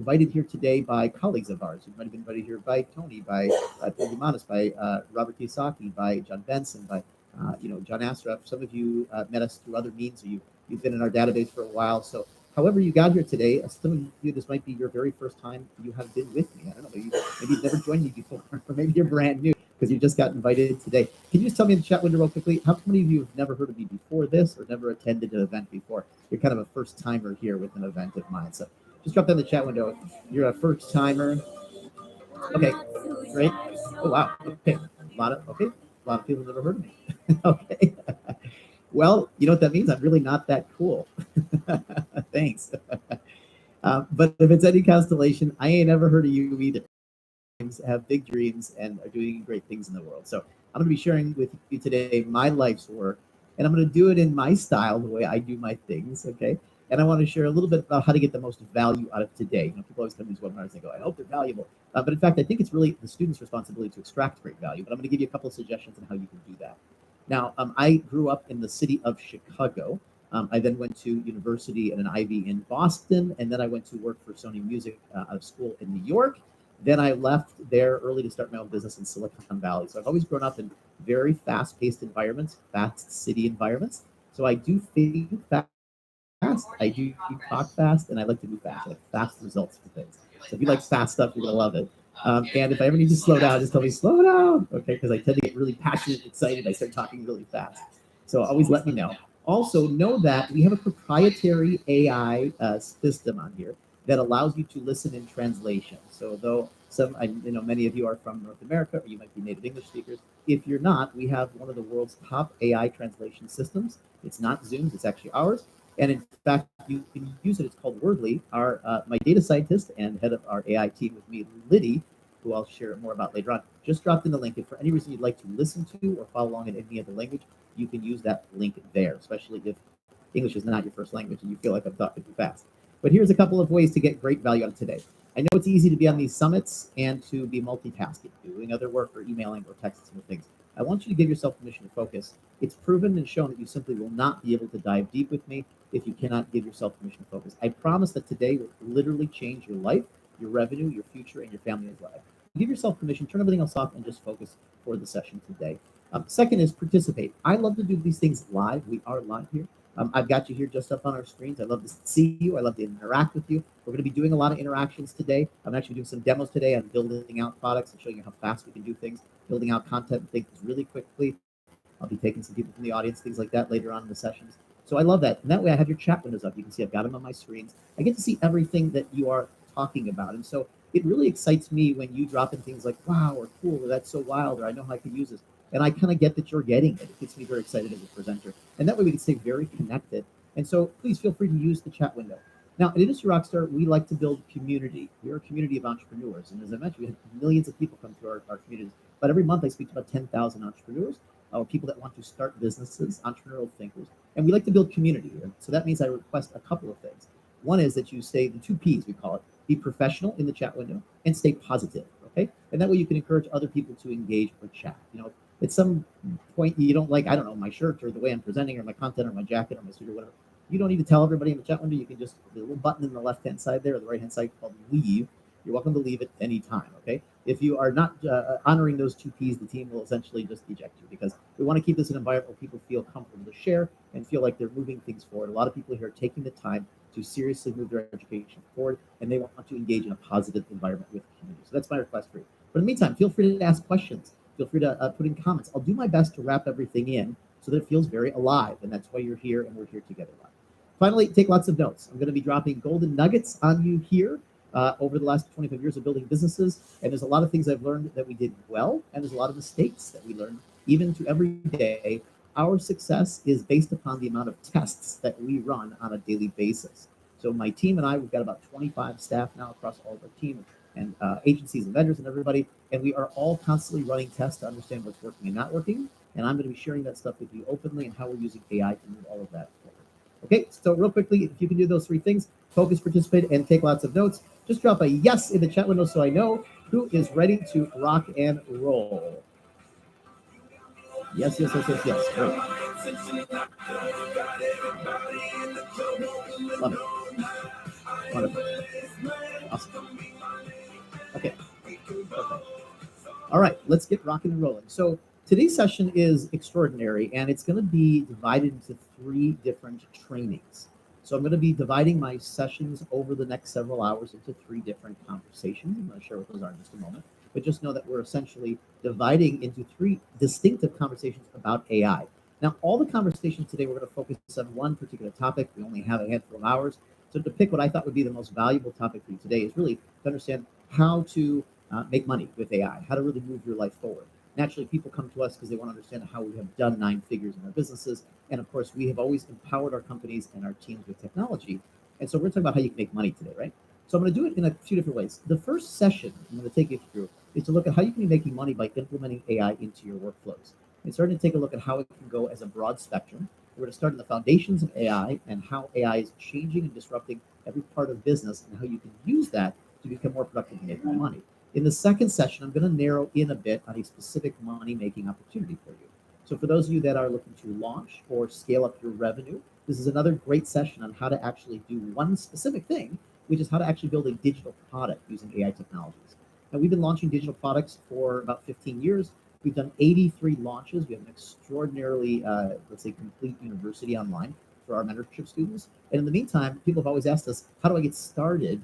invited here today by colleagues of ours. You might have been invited here by Tony, by Paul Dumanis, by Robert Kiyosaki, by John Benson, by John Asraf. Some of you met us through other means, or you've been in our database for a while. So, however you got here today, some of you, this might be your very first time you have been with me. I don't know, maybe you've never joined me before, or maybe you're brand new because you just got invited today. Can you just tell me in the chat window real quickly, how many of you have never heard of me before this or never attended an event before? You're kind of a first timer here with an event of mine. So just drop that in the chat window. You're a first timer. Okay, great. Oh wow. Okay, a lot of people have never heard of me. Okay. Well, you know what that means? I'm really not that cool. Thanks. But if it's any constellation, I ain't ever heard of you either. Have big dreams and are doing great things in the world. So I'm going to be sharing with you today my life's work, and I'm going to do it in my style, the way I do my things. Okay. And I want to share a little bit about how to get the most value out of today. People always come to these webinars and go, I hope they're valuable. But in fact, I think it's really the student's responsibility to extract great value. But I'm going to give you a couple of suggestions on how you can do that. Now, I grew up in the city of Chicago. I then went to university at an Ivy in Boston, and then I went to work for Sony Music out of school in New York. Then I left there early to start my own business in Silicon Valley. So I've always grown up in very fast-paced environments, fast city environments. So I do think fast, I do talk fast, and I like to move fast. I like fast results for things. So if you like fast stuff, you're gonna love it. And if I ever need to slow down, just tell me slow down, okay? Because I tend to get really passionate, excited. I start talking really fast. So always let me know. Also, know that we have a proprietary AI system on here that allows you to listen in translation. So though many of you are from North America, or you might be native English speakers, if you're not, we have one of the world's top AI translation systems. It's not Zoom's, it's actually ours. And in fact, you can use it. It's called Wordly. My data scientist and head of our AI team with me, Liddy, who I'll share more about later on, just dropped in the link. If for any reason you'd like to listen to or follow along in any other language, you can use that link there, especially if English is not your first language and you feel like I'm talking too fast. But here's a couple of ways to get great value out of today. I know it's easy to be on these summits and to be multitasking, doing other work or emailing or texting or things. I want you to give yourself permission to focus. It's proven and shown that you simply will not be able to dive deep with me if you cannot give yourself permission to focus. I promise that today will literally change your life, your revenue, your future, and your family's life. Give yourself permission, turn everything else off, and just focus for the session today. Second is participate. I love to do these things live. We are live here. I've got you here just up on our screens. I love to see you. I love to interact with you. We're going to be doing a lot of interactions today. I'm actually doing some demos today on building out products and showing you how fast we can do things, building out content and things really quickly. I'll be taking some people from the audience, things like that later on in the sessions. So I love that. And that way I have your chat windows up. You can see I've got them on my screens. I get to see everything that you are talking about. And so it really excites me when you drop in things like, wow, or cool, or that's so wild, or I know how I can use this. And I kind of get that you're getting it. It gets me very excited as a presenter. And that way we can stay very connected. And so please feel free to use the chat window. Now, at Industry Rockstar, we like to build community. We're a community of entrepreneurs. And as I mentioned, we have millions of people come through our communities. But every month I speak to about 10,000 entrepreneurs, or people that want to start businesses, entrepreneurial thinkers. And we like to build community. So that means I request a couple of things. One is that you say the 2 Ps, we call it, be professional in the chat window and stay positive, okay? And that way you can encourage other people to engage or chat. At some point you don't like, I don't know, my shirt or the way I'm presenting or my content or my jacket or my suit or whatever, you don't need to tell everybody in the chat window. You can just, the little button in the left-hand side there or the right-hand side called leave. You're welcome to leave at any time, okay? If you are not honoring those 2 Ps, the team will essentially just eject you because we want to keep this an environment where people feel comfortable to share and feel like they're moving things forward. A lot of people here are taking the time to seriously move their education forward, and they want to engage in a positive environment with the community. So that's my request for you. But in the meantime, feel free to ask questions. Feel free to put in comments. I'll do my best to wrap everything in so that it feels very alive, and that's why you're here and we're here together live. Finally, take lots of notes. I'm going to be dropping golden nuggets on you here over the last 25 years of building businesses, and there's a lot of things I've learned that we did well, and there's a lot of mistakes that we learned even to every day. Our success is based upon the amount of tests that we run on a daily basis. So my team and I, we've got about 25 staff now across all of our team and agencies and vendors and everybody, and we are all constantly running tests to understand what's working and not working. And I'm going to be sharing that stuff with you openly and how we're using AI to move all of that forward. Okay, so real quickly, if you can do those 3 things, focus, participate, and take lots of notes, just drop a yes in the chat window so I know who is ready to rock and roll. Yes. Great. Love it. Wonderful. Awesome. Awesome. Okay, perfect. All right, let's get rocking and rolling. So today's session is extraordinary, and it's going to be divided into three different trainings. So I'm going to be dividing my sessions over the next several hours into three different conversations. I'm going to share what those are in just a moment. But just know that we're essentially dividing into three distinctive conversations about AI. Now, all the conversations today, we're going to focus on one particular topic. We only have a handful of hours. So to pick what I thought would be the most valuable topic for you today is really to understand how to make money with AI, how to really move your life forward. Naturally, people come to us because they want to understand how we have done nine figures in our businesses. And of course, we have always empowered our companies and our teams with technology. And so we're talking about how you can make money today, right? So I'm going to do it in a few different ways. The first session I'm going to take you through is to look at how you can be making money by implementing AI into your workflows. And starting to take a look at how it can go as a broad spectrum. We're going to start in the foundations of AI and how AI is changing and disrupting every part of business and how you can use that to become more productive and make more money. In the second session, I'm going to narrow in a bit on a specific money-making opportunity for you. So for those of you that are looking to launch or scale up your revenue, this is another great session on how to actually do one specific thing, which is how to actually build a digital product using AI technologies. Now, we've been launching digital products for about 15 years. We've done 83 launches. We have an extraordinarily, let's say, complete university online for our mentorship students. And in the meantime, people have always asked us, how do I get started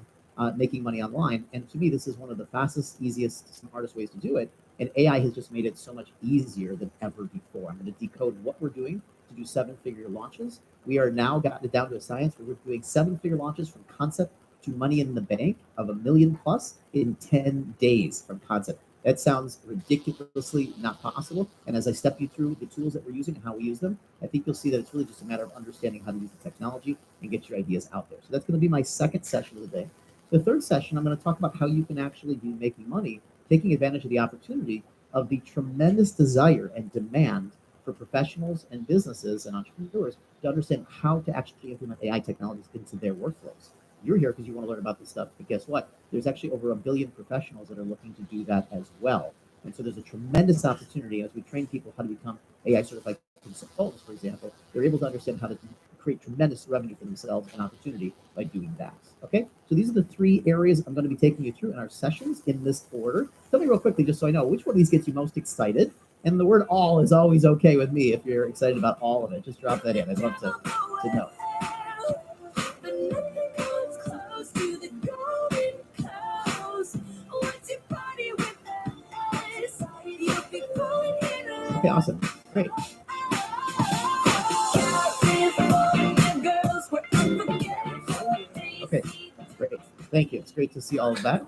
making money online? And to me, this is one of the fastest, easiest, smartest ways to do it. And AI has just made it so much easier than ever before. I'm going to decode what we're doing to do seven-figure launches. We are now gotten it down to a science where we're doing seven-figure launches from concept to money in the bank of $1 million plus in 10 days from concept. That sounds ridiculously not possible. And as I step you through the tools that we're using and how we use them, I think you'll see that it's really just a matter of understanding how to use the technology and get your ideas out there. So that's going to be my second session of the day. The third session, I'm going to talk about how you can actually be making money, taking advantage of the opportunity of the tremendous desire and demand for professionals and businesses and entrepreneurs to understand how to actually implement AI technologies into their workflows. You're here because you want to learn about this stuff, but guess what? There's actually over 1 billion professionals that are looking to do that as well. And so there's a tremendous opportunity as we train people how to become AI certified consultants, for example. They're able to understand how to create tremendous revenue for themselves and opportunity by doing that. Okay, so these are the three areas I'm going to be taking you through in our sessions in this order. Tell me real quickly, just so I know, which one of these gets you most excited? And the word all is always okay with me if you're excited about all of it. Just drop that in. I'd love to know. Okay, awesome. Great. Okay, great. Thank you. It's great to see all of that.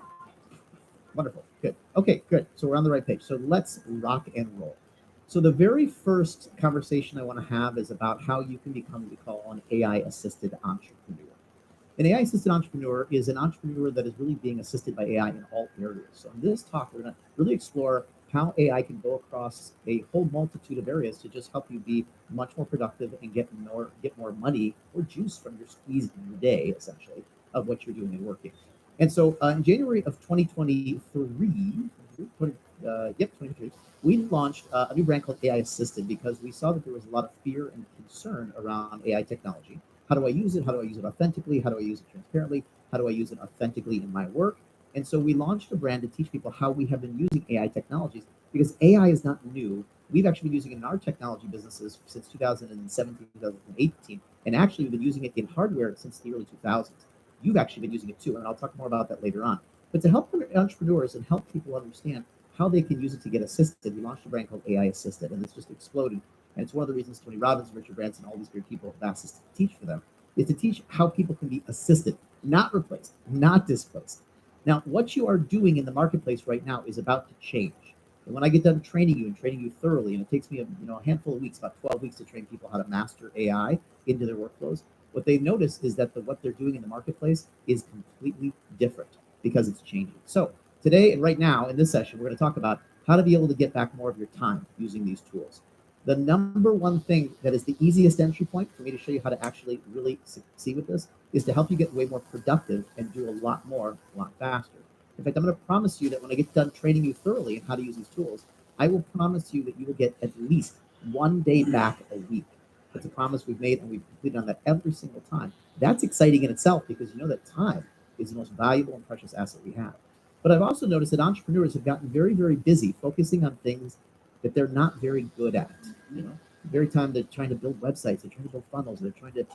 Wonderful. Good. Okay, good. So we're on the right page. So let's rock and roll. So the very first conversation I want to have is about how you can become what we call an AI-assisted entrepreneur. An AI-assisted entrepreneur is an entrepreneur that is really being assisted by AI in all areas. So in this talk, we're going to really explore how AI can go across a whole multitude of areas to just help you be much more productive and get more money or juice from your squeeze in your day, essentially, of what you're doing and working. And so in January of 2023, 2023, we launched a new brand called AI Assisted because we saw that there was a lot of fear and concern around AI technology. How do I use it? How do I use it authentically? How do I use it transparently? How do I use it authentically in my work? And so we launched a brand to teach people how we have been using AI technologies because AI is not new. We've actually been using it in our technology businesses since 2017, 2018, and actually we've been using it in hardware since the early 2000s. You've actually been using it too, and I'll talk more about that later on. But to help entrepreneurs and help people understand how they can use it to get assisted, we launched a brand called AI Assisted, and it's just exploded. And it's one of the reasons Tony Robbins, Richard Branson, all these great people have asked us to teach for them, is to teach how people can be assisted, not replaced, not displaced. Now, what you are doing in the marketplace right now is about to change. And when I get done training you thoroughly, and it takes me a handful of weeks, about 12 weeks to train people how to master AI into their workflows, what they notice is that what they're doing in the marketplace is completely different because it's changing. So today and right now in this session, we're going to talk about how to be able to get back more of your time using these tools. The number one thing that is the easiest entry point for me to show you how to actually really succeed with this is to help you get way more productive and do a lot more, a lot faster. In fact, I'm going to promise you that when I get done training you thoroughly in how to use these tools, I will promise you that you will get at least 1 day back a week. That's a promise we've made, and we've completed on that every single time. That's exciting in itself because you know that time is the most valuable and precious asset we have. But I've also noticed that entrepreneurs have gotten very, very busy focusing on things that they're not very good at. You know, very time they're trying to build websites, they're trying to build funnels, they're trying to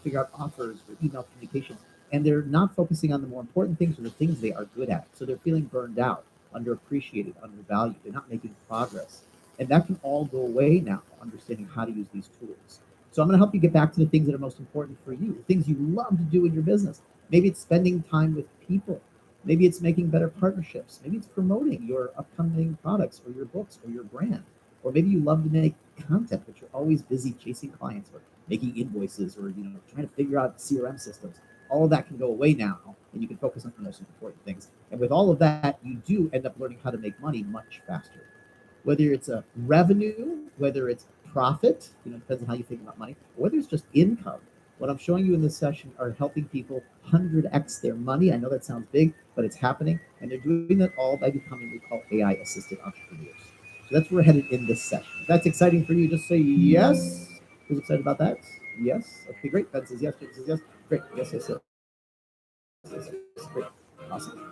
figure out offers or email communications, and they're not focusing on the more important things or the things they are good at. So they're feeling burned out, underappreciated, undervalued. They're not making progress, and that can all go away now. Understanding how to use these tools. So I'm going to help you get back to the things that are most important for you, the things you love to do in your business. Maybe it's spending time with people. Maybe it's making better partnerships. Maybe it's promoting your upcoming products or your books or your brand. Or maybe you love to make content, but you're always busy chasing clients or making invoices or trying to figure out CRM systems. All of that can go away now, and you can focus on the most important things. And with all of that, you do end up learning how to make money much faster. Whether it's a revenue, whether it's profit, depends on how you think about money, or whether it's just income. What I'm showing you in this session are helping people 100x their money. I know that sounds big, but it's happening. And they're doing that all by becoming what we call AI assisted entrepreneurs. So that's where we're headed in this session. If that's exciting for you, just say yes. Who's excited about that? Yes. Okay, great. Ben says yes. Jake says yes. Great. Yes, yes, yes. Yes, yes. Great. Awesome.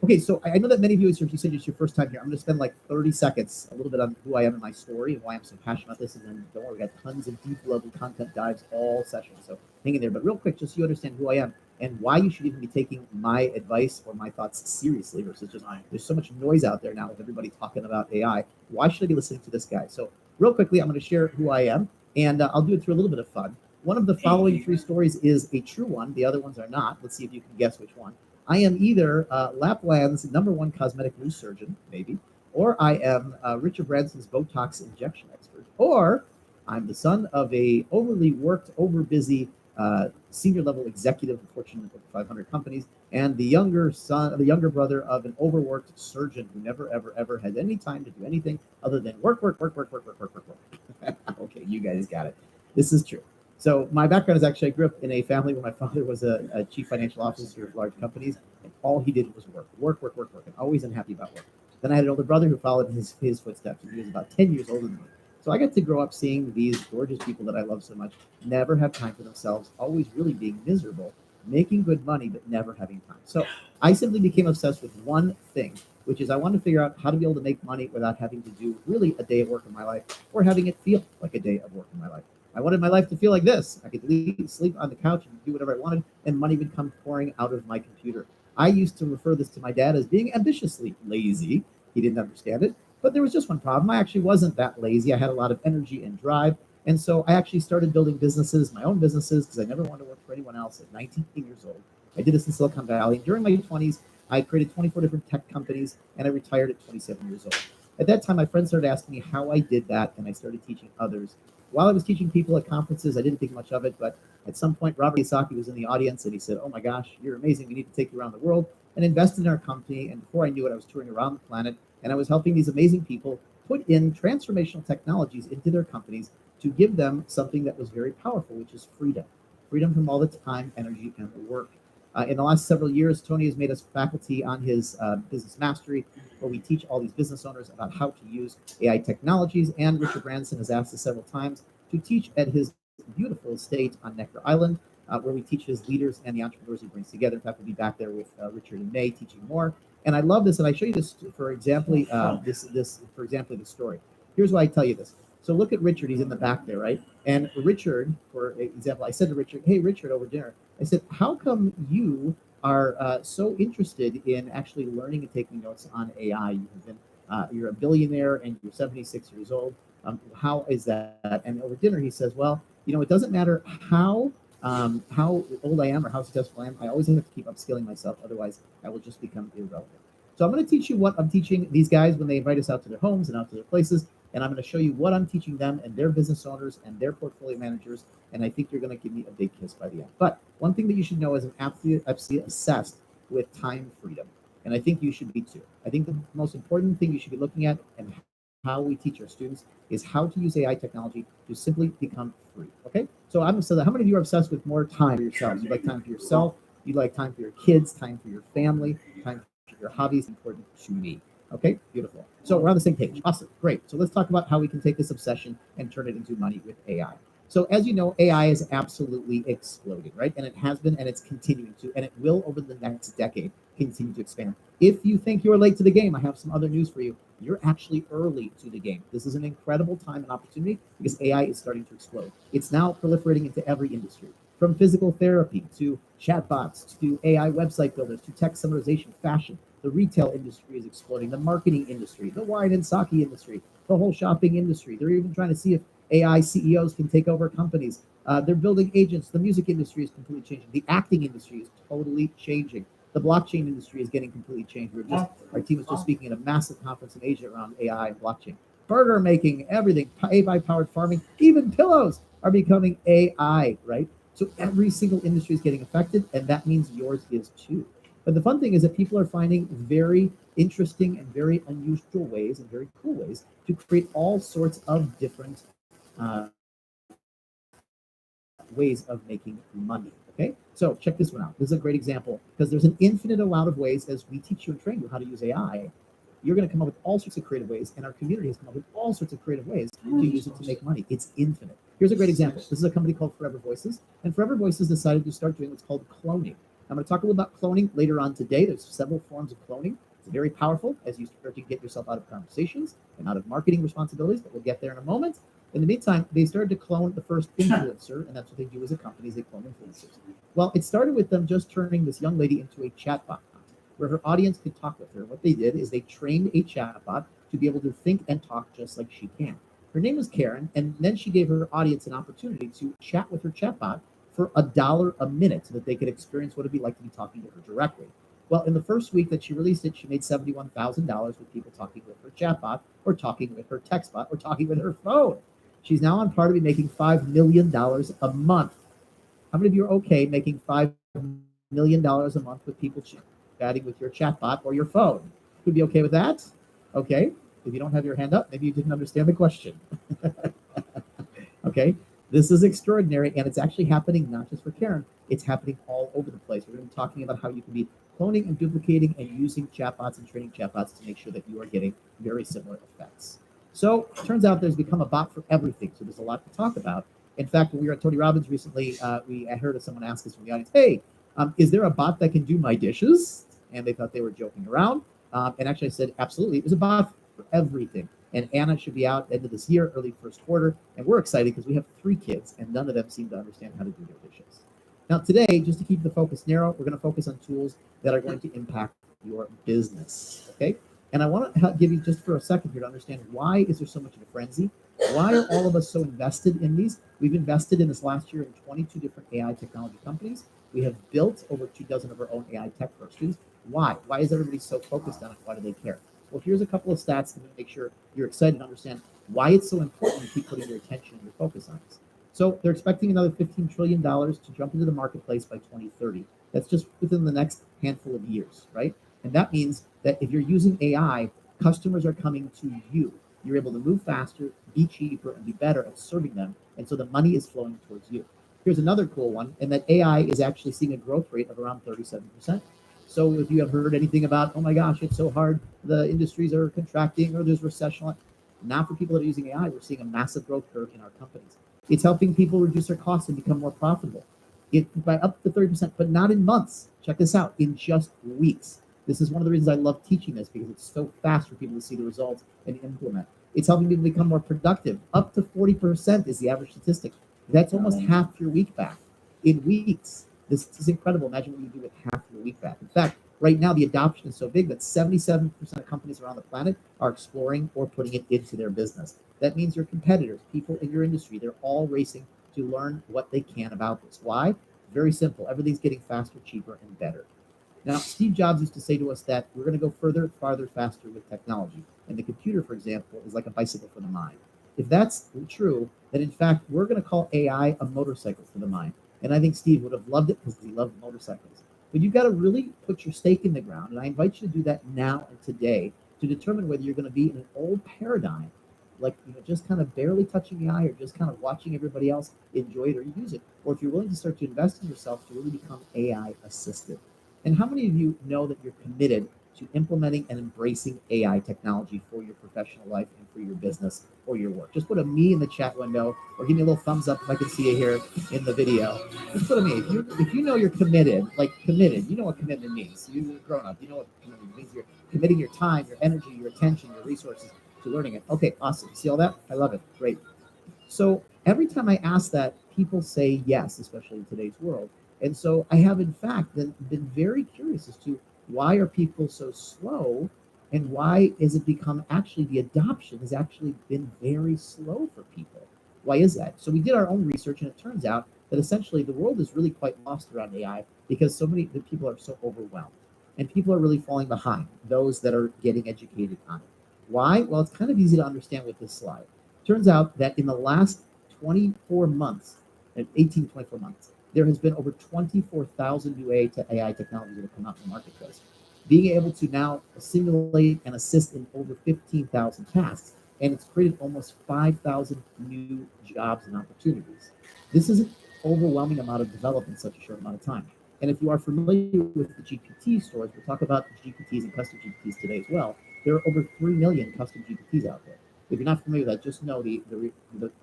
Okay, so I know that many of you, if you said it's your first time here, I'm going to spend like 30 seconds, a little bit on who I am and my story and why I'm so passionate about this. And then don't worry, we got tons of deep level content dives all sessions. So hang in there. But real quick, just so you understand who I am and why you should even be taking my advice or my thoughts seriously versus just there's so much noise out there now with everybody talking about AI. Why should I be listening to this guy? So real quickly, I'm going to share who I am, and I'll do it through a little bit of fun. One of the following 3 stories is a true one. The other ones are not. Let's see if you can guess which one. I am either Lapland's #1 cosmetic news surgeon, maybe, or I am Richard Branson's Botox injection expert, or I'm the son of a overly worked, overbusy senior level executive of Fortune 500 companies, and the younger brother of an overworked surgeon who never, ever, ever has any time to do anything other than work. Okay, you guys got it. This is true. So my background is actually I grew up in a family where my father was a chief financial officer of large companies, and all he did was work, and always unhappy about work. Then I had an older brother who followed his footsteps, and he was about 10 years older than me. So I got to grow up seeing these gorgeous people that I love so much never have time for themselves, always really being miserable, making good money, but never having time. So I simply became obsessed with one thing, which is I wanted to figure out how to be able to make money without having to do really a day of work in my life or having it feel like a day of work in my life. I wanted my life to feel like this. I could sleep on the couch and do whatever I wanted, and money would come pouring out of my computer. I used to refer this to my dad as being ambitiously lazy. He didn't understand it, but there was just one problem. I actually wasn't that lazy. I had a lot of energy and drive, and so I actually started building businesses, my own businesses, because I never wanted to work for anyone else at 19 years old. I did this in Silicon Valley. During my 20s, I created 24 different tech companies, and I retired at 27 years old. At that time, my friends started asking me how I did that, and I started teaching others. While I was teaching people at conferences, I didn't think much of it, but at some point, Robert Kiyosaki was in the audience, and he said, "Oh my gosh, you're amazing. We need to take you around the world and invest in our company." And before I knew it, I was touring around the planet, and I was helping these amazing people put in transformational technologies into their companies to give them something that was very powerful, which is freedom. Freedom from all the time, energy, and the work. In the last several years, Tony has made us faculty on his Business Mastery, where we teach all these business owners about how to use AI technologies. And Richard Branson has asked us several times to teach at his beautiful estate on Necker Island, where we teach his leaders and the entrepreneurs he brings together. In fact, we'll be back there with Richard in May teaching more. And I love this, and I show you this for example, the story. Here's why I tell you this. So look at Richard. He's in the back there, right? And Richard, for example, I said to Richard, "Hey, Richard, over dinner, I said, how come you are so interested in actually learning and taking notes on AI? You have been, you're a billionaire and you're 76 years old. How is that?" And over dinner, he says, "Well, it doesn't matter how old I am or how successful I am. I always have to keep upskilling myself. Otherwise, I will just become irrelevant." So I'm going to teach you what I'm teaching these guys when they invite us out to their homes and out to their places. And I'm going to show you what I'm teaching them and their business owners and their portfolio managers. And I think you're going to give me a big kiss by the end. But one thing that you should know is I'm absolutely obsessed with time freedom. And I think you should be too. I think the most important thing you should be looking at and how we teach our students is how to use AI technology to simply become free. Okay? So how many of you are obsessed with more time for yourselves? You like time for yourself. You like time for your kids, time for your family, time for your hobbies. Important to me. Okay, beautiful. So we're on the same page. Awesome, great. So let's talk about how we can take this obsession and turn it into money with AI. So as you know, AI is absolutely exploding, right? And it has been, and it's continuing to, and it will over the next decade continue to expand. If you think you're late to the game, I have some other news for you. You're actually early to the game. This is an incredible time and opportunity because AI is starting to explode. It's now proliferating into every industry, from physical therapy to chatbots to AI website builders to text summarization, fashion. The retail industry is exploding, the marketing industry, the wine and sake industry, the whole shopping industry. They're even trying to see if AI CEOs can take over companies. They're building agents. The music industry is completely changing. The acting industry is totally changing. The blockchain industry is getting completely changed. Our team was just speaking at a massive conference in Asia around AI and blockchain. Burger making, everything, AI powered farming, even pillows are becoming AI, right? So every single industry is getting affected, and that means yours is too. But the fun thing is that people are finding very interesting and very unusual ways and very cool ways to create all sorts of different uh, ways of making money. Okay, so check this one out. This is a great example because there's an infinite amount of ways as we teach you and train you how to use AI. You're going to come up with all sorts of creative ways, and our community has come up with all sorts of creative ways to use it to make money. It's infinite. Here's a great example. This is a company called Forever Voices, and Forever Voices decided to start doing what's called cloning. I'm going to talk a little about cloning later on today. There's several forms of cloning. It's very powerful as you start to get yourself out of conversations and out of marketing responsibilities, but we'll get there in a moment. In the meantime, they started to clone the first influencer, and that's what they do as a company, is they clone influencers. Well, it started with them just turning this young lady into a chatbot where her audience could talk with her. What they did is they trained a chatbot to be able to think and talk just like she can. Her name was Karen, and then she gave her audience an opportunity to chat with her chatbot for $1 a minute so that they could experience what it'd be like to be talking to her directly. Well, in the first week that she released it, she made $71,000 with people talking with her chatbot or talking with her text bot or talking with her phone. She's now on par to be making $5 million a month. How many of you are okay making $5 million a month with people chatting with your chatbot or your phone? Would be okay with that? Okay. If you don't have your hand up, maybe you didn't understand the question. Okay. This is extraordinary, and it's actually happening not just for Karen, it's happening all over the place. We're going to be talking about how you can be cloning and duplicating and using chatbots and training chatbots to make sure that you are getting very similar effects. So it turns out there's become a bot for everything. So there's a lot to talk about. In fact, when we were at Tony Robbins recently, I heard of someone ask us from the audience, hey, is there a bot that can do my dishes? And they thought they were joking around. And actually I said, absolutely. It was a bot for everything. And Anna should be out end of this year, early first quarter. And we're excited because we have 3 kids and none of them seem to understand how to do their dishes. Now today, just to keep the focus narrow, we're going to focus on tools that are going to impact your business. Okay. And I want to give you just for a second here to understand why is there so much of a frenzy? Why are all of us so invested in these? We've invested in this last year in 22 different AI technology companies. We have built over 24 of our own AI tech for our students. Why? Why is everybody so focused on it? Why do they care? Well, here's a couple of stats to make sure you're excited to understand why it's so important to keep putting your attention and your focus on this. So they're expecting another $15 trillion to jump into the marketplace by 2030. That's just within the next handful of years, right? And that means that if you're using AI, customers are coming to you. You're able to move faster, be cheaper, and be better at serving them. And so the money is flowing towards you. Here's another cool one, and that AI is actually seeing a growth rate of around 37%. So if you have heard anything about, oh my gosh, it's so hard, the industries are contracting or there's recession, now for people that are using AI, we're seeing a massive growth curve in our companies. It's helping people reduce their costs and become more profitable. By up to 30%, but not in months. Check this out, in just weeks. This is one of the reasons I love teaching this because it's so fast for people to see the results and implement. It's helping people become more productive. Up to 40% is the average statistic. That's almost half your week back in weeks. This is incredible. Imagine what you do with half your week back. In fact, right now the adoption is so big that 77% of companies around the planet are exploring or putting it into their business. That means your competitors, people in your industry, they're all racing to learn what they can about this. Why? Very simple. Everything's getting faster, cheaper, and better. Now, Steve Jobs used to say to us that we're going to go further, farther, faster with technology. And the computer, for example, is like a bicycle for the mind. If that's true, then in fact, we're going to call AI a motorcycle for the mind. And I think Steve would have loved it because he loved motorcycles. But you've got to really put your stake in the ground. And I invite you to do that now and today to determine whether you're going to be in an old paradigm, like just kind of barely touching AI or just kind of watching everybody else enjoy it or use it, or if you're willing to start to invest in yourself to really become AI assisted. And how many of you know that you're committed to implementing and embracing AI technology for your professional life and for your business or your work. Just put a me in the chat window, or give me a little thumbs up if I can see you here in the video. Just put a me. If you know you're committed, like committed, you know what commitment means. You're a grown up. You know what commitment means. You're committing your time, your energy, your attention, your resources to learning it. Okay, awesome. See all that? I love it. Great. So every time I ask that, people say yes, especially in today's world. And so I have, in fact, been very curious as to why are people so slow, and why is it become actually the adoption has actually been very slow for people. Why is that? So we did our own research, and it turns out that essentially the world is really quite lost around AI because so many the people are so overwhelmed, and people are really falling behind those that are getting educated on it. Why? Well, it's kind of easy to understand with this slide. Turns out that in the last 24 months, 18 to 24 months, there has been over 24,000 new AI technologies that have come out in the marketplace. Being able to now simulate and assist in over 15,000 tasks, and it's created almost 5,000 new jobs and opportunities. This is an overwhelming amount of development in such a short amount of time. And if you are familiar with the GPT stores, we'll talk about GPTs and custom GPTs today as well. There are over 3 million custom GPTs out there. If you're not familiar with that, just know the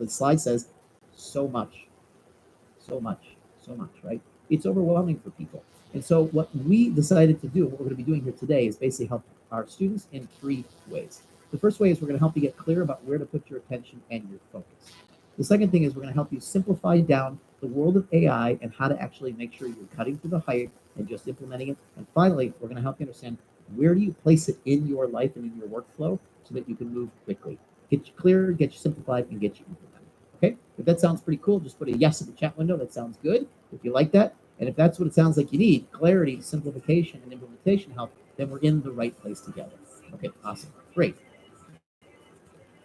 slide says so much, so much, so much, right? It's overwhelming for people. And so what we decided to do, what we're going to be doing here today, is basically help our students in 3 ways. The first way is we're going to help you get clear about where to put your attention and your focus. The second thing is we're going to help you simplify down the world of AI and how to actually make sure you're cutting through the hype and just implementing it. And finally, we're going to help you understand where do you place it in your life and in your workflow so that you can move quickly. Get you clear, get you simplified, and get you implemented. Okay? If that sounds pretty cool, just put a yes in the chat window. That sounds good. If you like that, and if that's what it sounds like you need, clarity, simplification, and implementation help, then we're in the right place together. Okay, awesome. Great.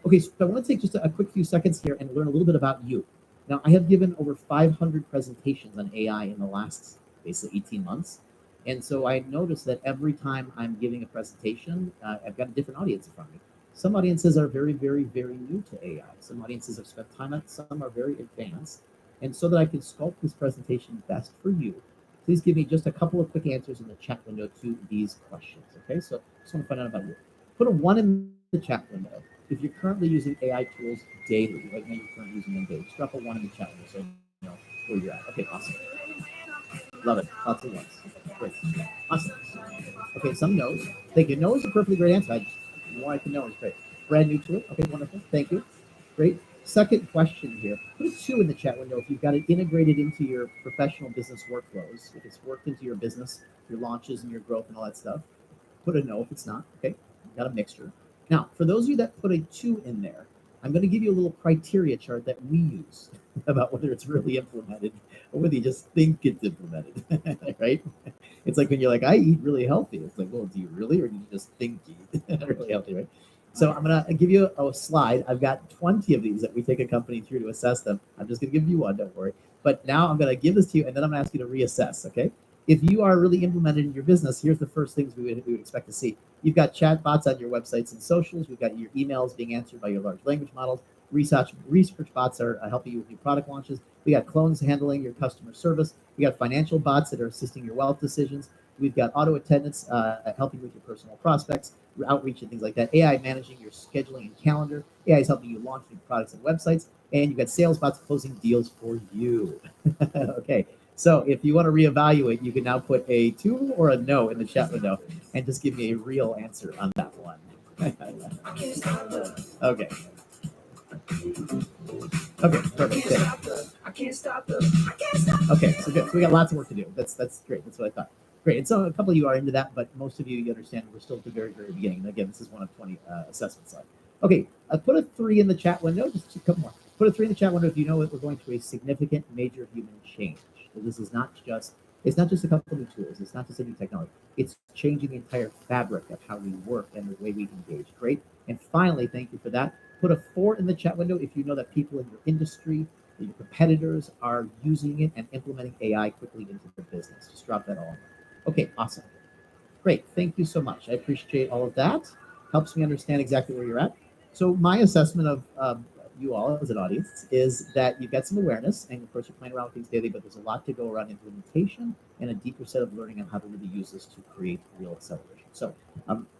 Okay, so I want to take just a quick few seconds here and learn a little bit about you. Now, I have given over 500 presentations on AI in the last basically 18 months. And so I noticed that every time I'm giving a presentation, I've got a different audience in front of me. Some audiences are very, very, very new to AI. Some audiences have spent time on it. Some are very advanced. And so that I can sculpt this presentation best for you, please give me just a couple of quick answers in the chat window to these questions. Okay, so just want to find out about you. Put a 1 in the chat window if you're currently using AI tools daily. Right now, you're currently using them daily. Just drop a 1 in the chat window so you know where you're at. Okay, awesome. Love it. Lots of ones. Great. Awesome. Okay, some no's. Thank you. No is a perfectly great answer. The more I can know is great. Brand new to it. Okay, wonderful. Thank you. Great. Second question here. Put a 2 in the chat window if you've got it integrated into your professional business workflows. If it's worked into your business, your launches and your growth and all that stuff. Put a no if it's not. Okay, got a mixture. Now, for those of you that put a 2 in there, I'm going to give you a little criteria chart that we use about whether it's really implemented or whether you just think it's implemented, right? It's like when you're like, I eat really healthy. It's like, well, do you really, or do you just think you eat really healthy, right? So I'm going to give you a slide. I've got 20 of these that we take a company through to assess them. I'm just going to give you one, don't worry. But now I'm going to give this to you, and then I'm going to ask you to reassess, okay? If you are really implemented in your business, here's the first things we would expect to see. You've got chat bots on your websites and socials. We've got your emails being answered by your large language models. Research bots are helping you with new product launches. We got clones handling your customer service. We got financial bots that are assisting your wealth decisions. We've got auto attendants helping with your personal prospects, outreach, and things like that. AI managing your scheduling and calendar. AI is helping you launch new products and websites. And you've got sales bots closing deals for you. Okay. So if you want to reevaluate, you can now put a 2 or a no in the chat window and just give me a real answer on that one. Okay. Okay, perfect. Okay, so good. So we got lots of work to do. That's great. That's what I thought. Great. And so a couple of you are into that, but most of you understand we're still at the very, very beginning. And again, this is one of 20 assessment slides. Okay, put a 3 in the chat window. Just a couple more. Put a 3 in the chat window if you know that we're going through a significant major human change. So this is not just, it's not just a couple of new tools. It's not just a new technology. It's changing the entire fabric of how we work and the way we engage. Great. And finally, thank you for that. Put a 4 in the chat window if you know that people in your industry, your competitors are using it and implementing AI quickly into their business. Just drop that all in there. Okay, awesome. Great. Thank you so much. I appreciate all of that. Helps me understand exactly where you're at. So my assessment of you all as an audience is that you've got some awareness, and of course you're playing around with things daily, but there's a lot to go around implementation and a deeper set of learning on how to really use this to create real acceleration. So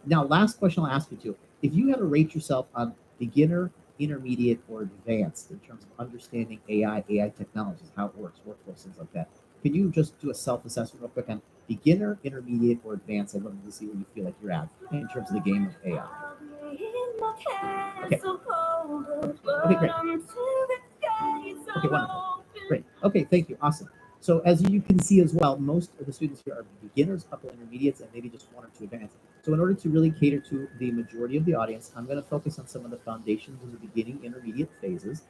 now, last question I'll ask you too. If you had to rate yourself on beginner, intermediate, or advanced in terms of understanding AI technologies, how it works, workflows, things like that, can you just do a self-assessment real quick on beginner, intermediate, or advanced? I'd love to see where you feel like you're at in terms of the game of AI. Okay. Okay, great. Okay, wonderful. Great. Okay, thank you. Awesome. So as you can see as well, most of the students here are beginners, upper intermediates, and maybe just one or two advanced. So in order to really cater to the majority of the audience, I'm going to focus on some of the foundations in the beginning, intermediate phases.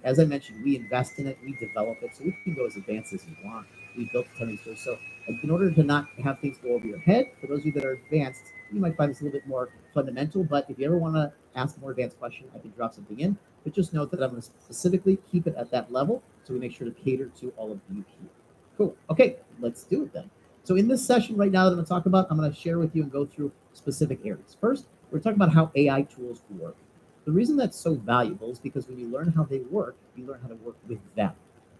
As I mentioned, we invest in it, we develop it, so we can go as advanced as you want. We built a ton of these tools. So in order to not have things go over your head, for those of you that are advanced, you might find this a little bit more fundamental, but if you ever want to ask a more advanced question, I can drop something in. But just note that I'm going to specifically keep it at that level so we make sure to cater to all of you here. Cool. Okay, let's do it then. So in this session right now that I'm going to talk about, I'm going to share with you and go through specific areas. First, we're talking about how AI tools work. The reason that's so valuable is because when you learn how they work, you learn how to work with them.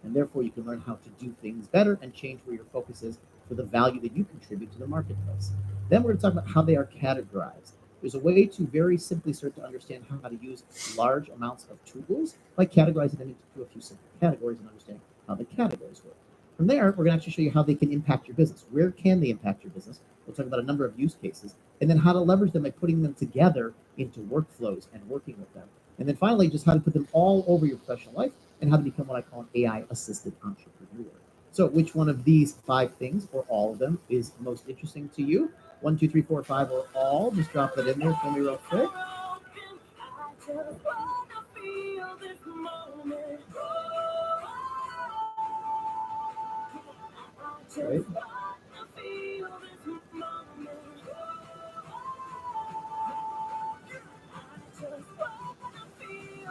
And therefore, you can learn how to do things better and change where your focus is for the value that you contribute to the marketplace. Then we're going to talk about how they are categorized. There's a way to very simply start to understand how to use large amounts of tools by categorizing them into a few simple categories and understanding how the categories work. From there, we're going to actually show you how they can impact your business. Where can they impact your business? We'll talk about a number of use cases, and then how to leverage them by putting them together into workflows and working with them. And then finally, just how to put them all over your professional life and how to become what I call an AI-assisted entrepreneur. So which one of these 5 things, or all of them, is most interesting to you? 1, 2, 3, 4, 5, or all? Just drop that in there for me real quick. Right.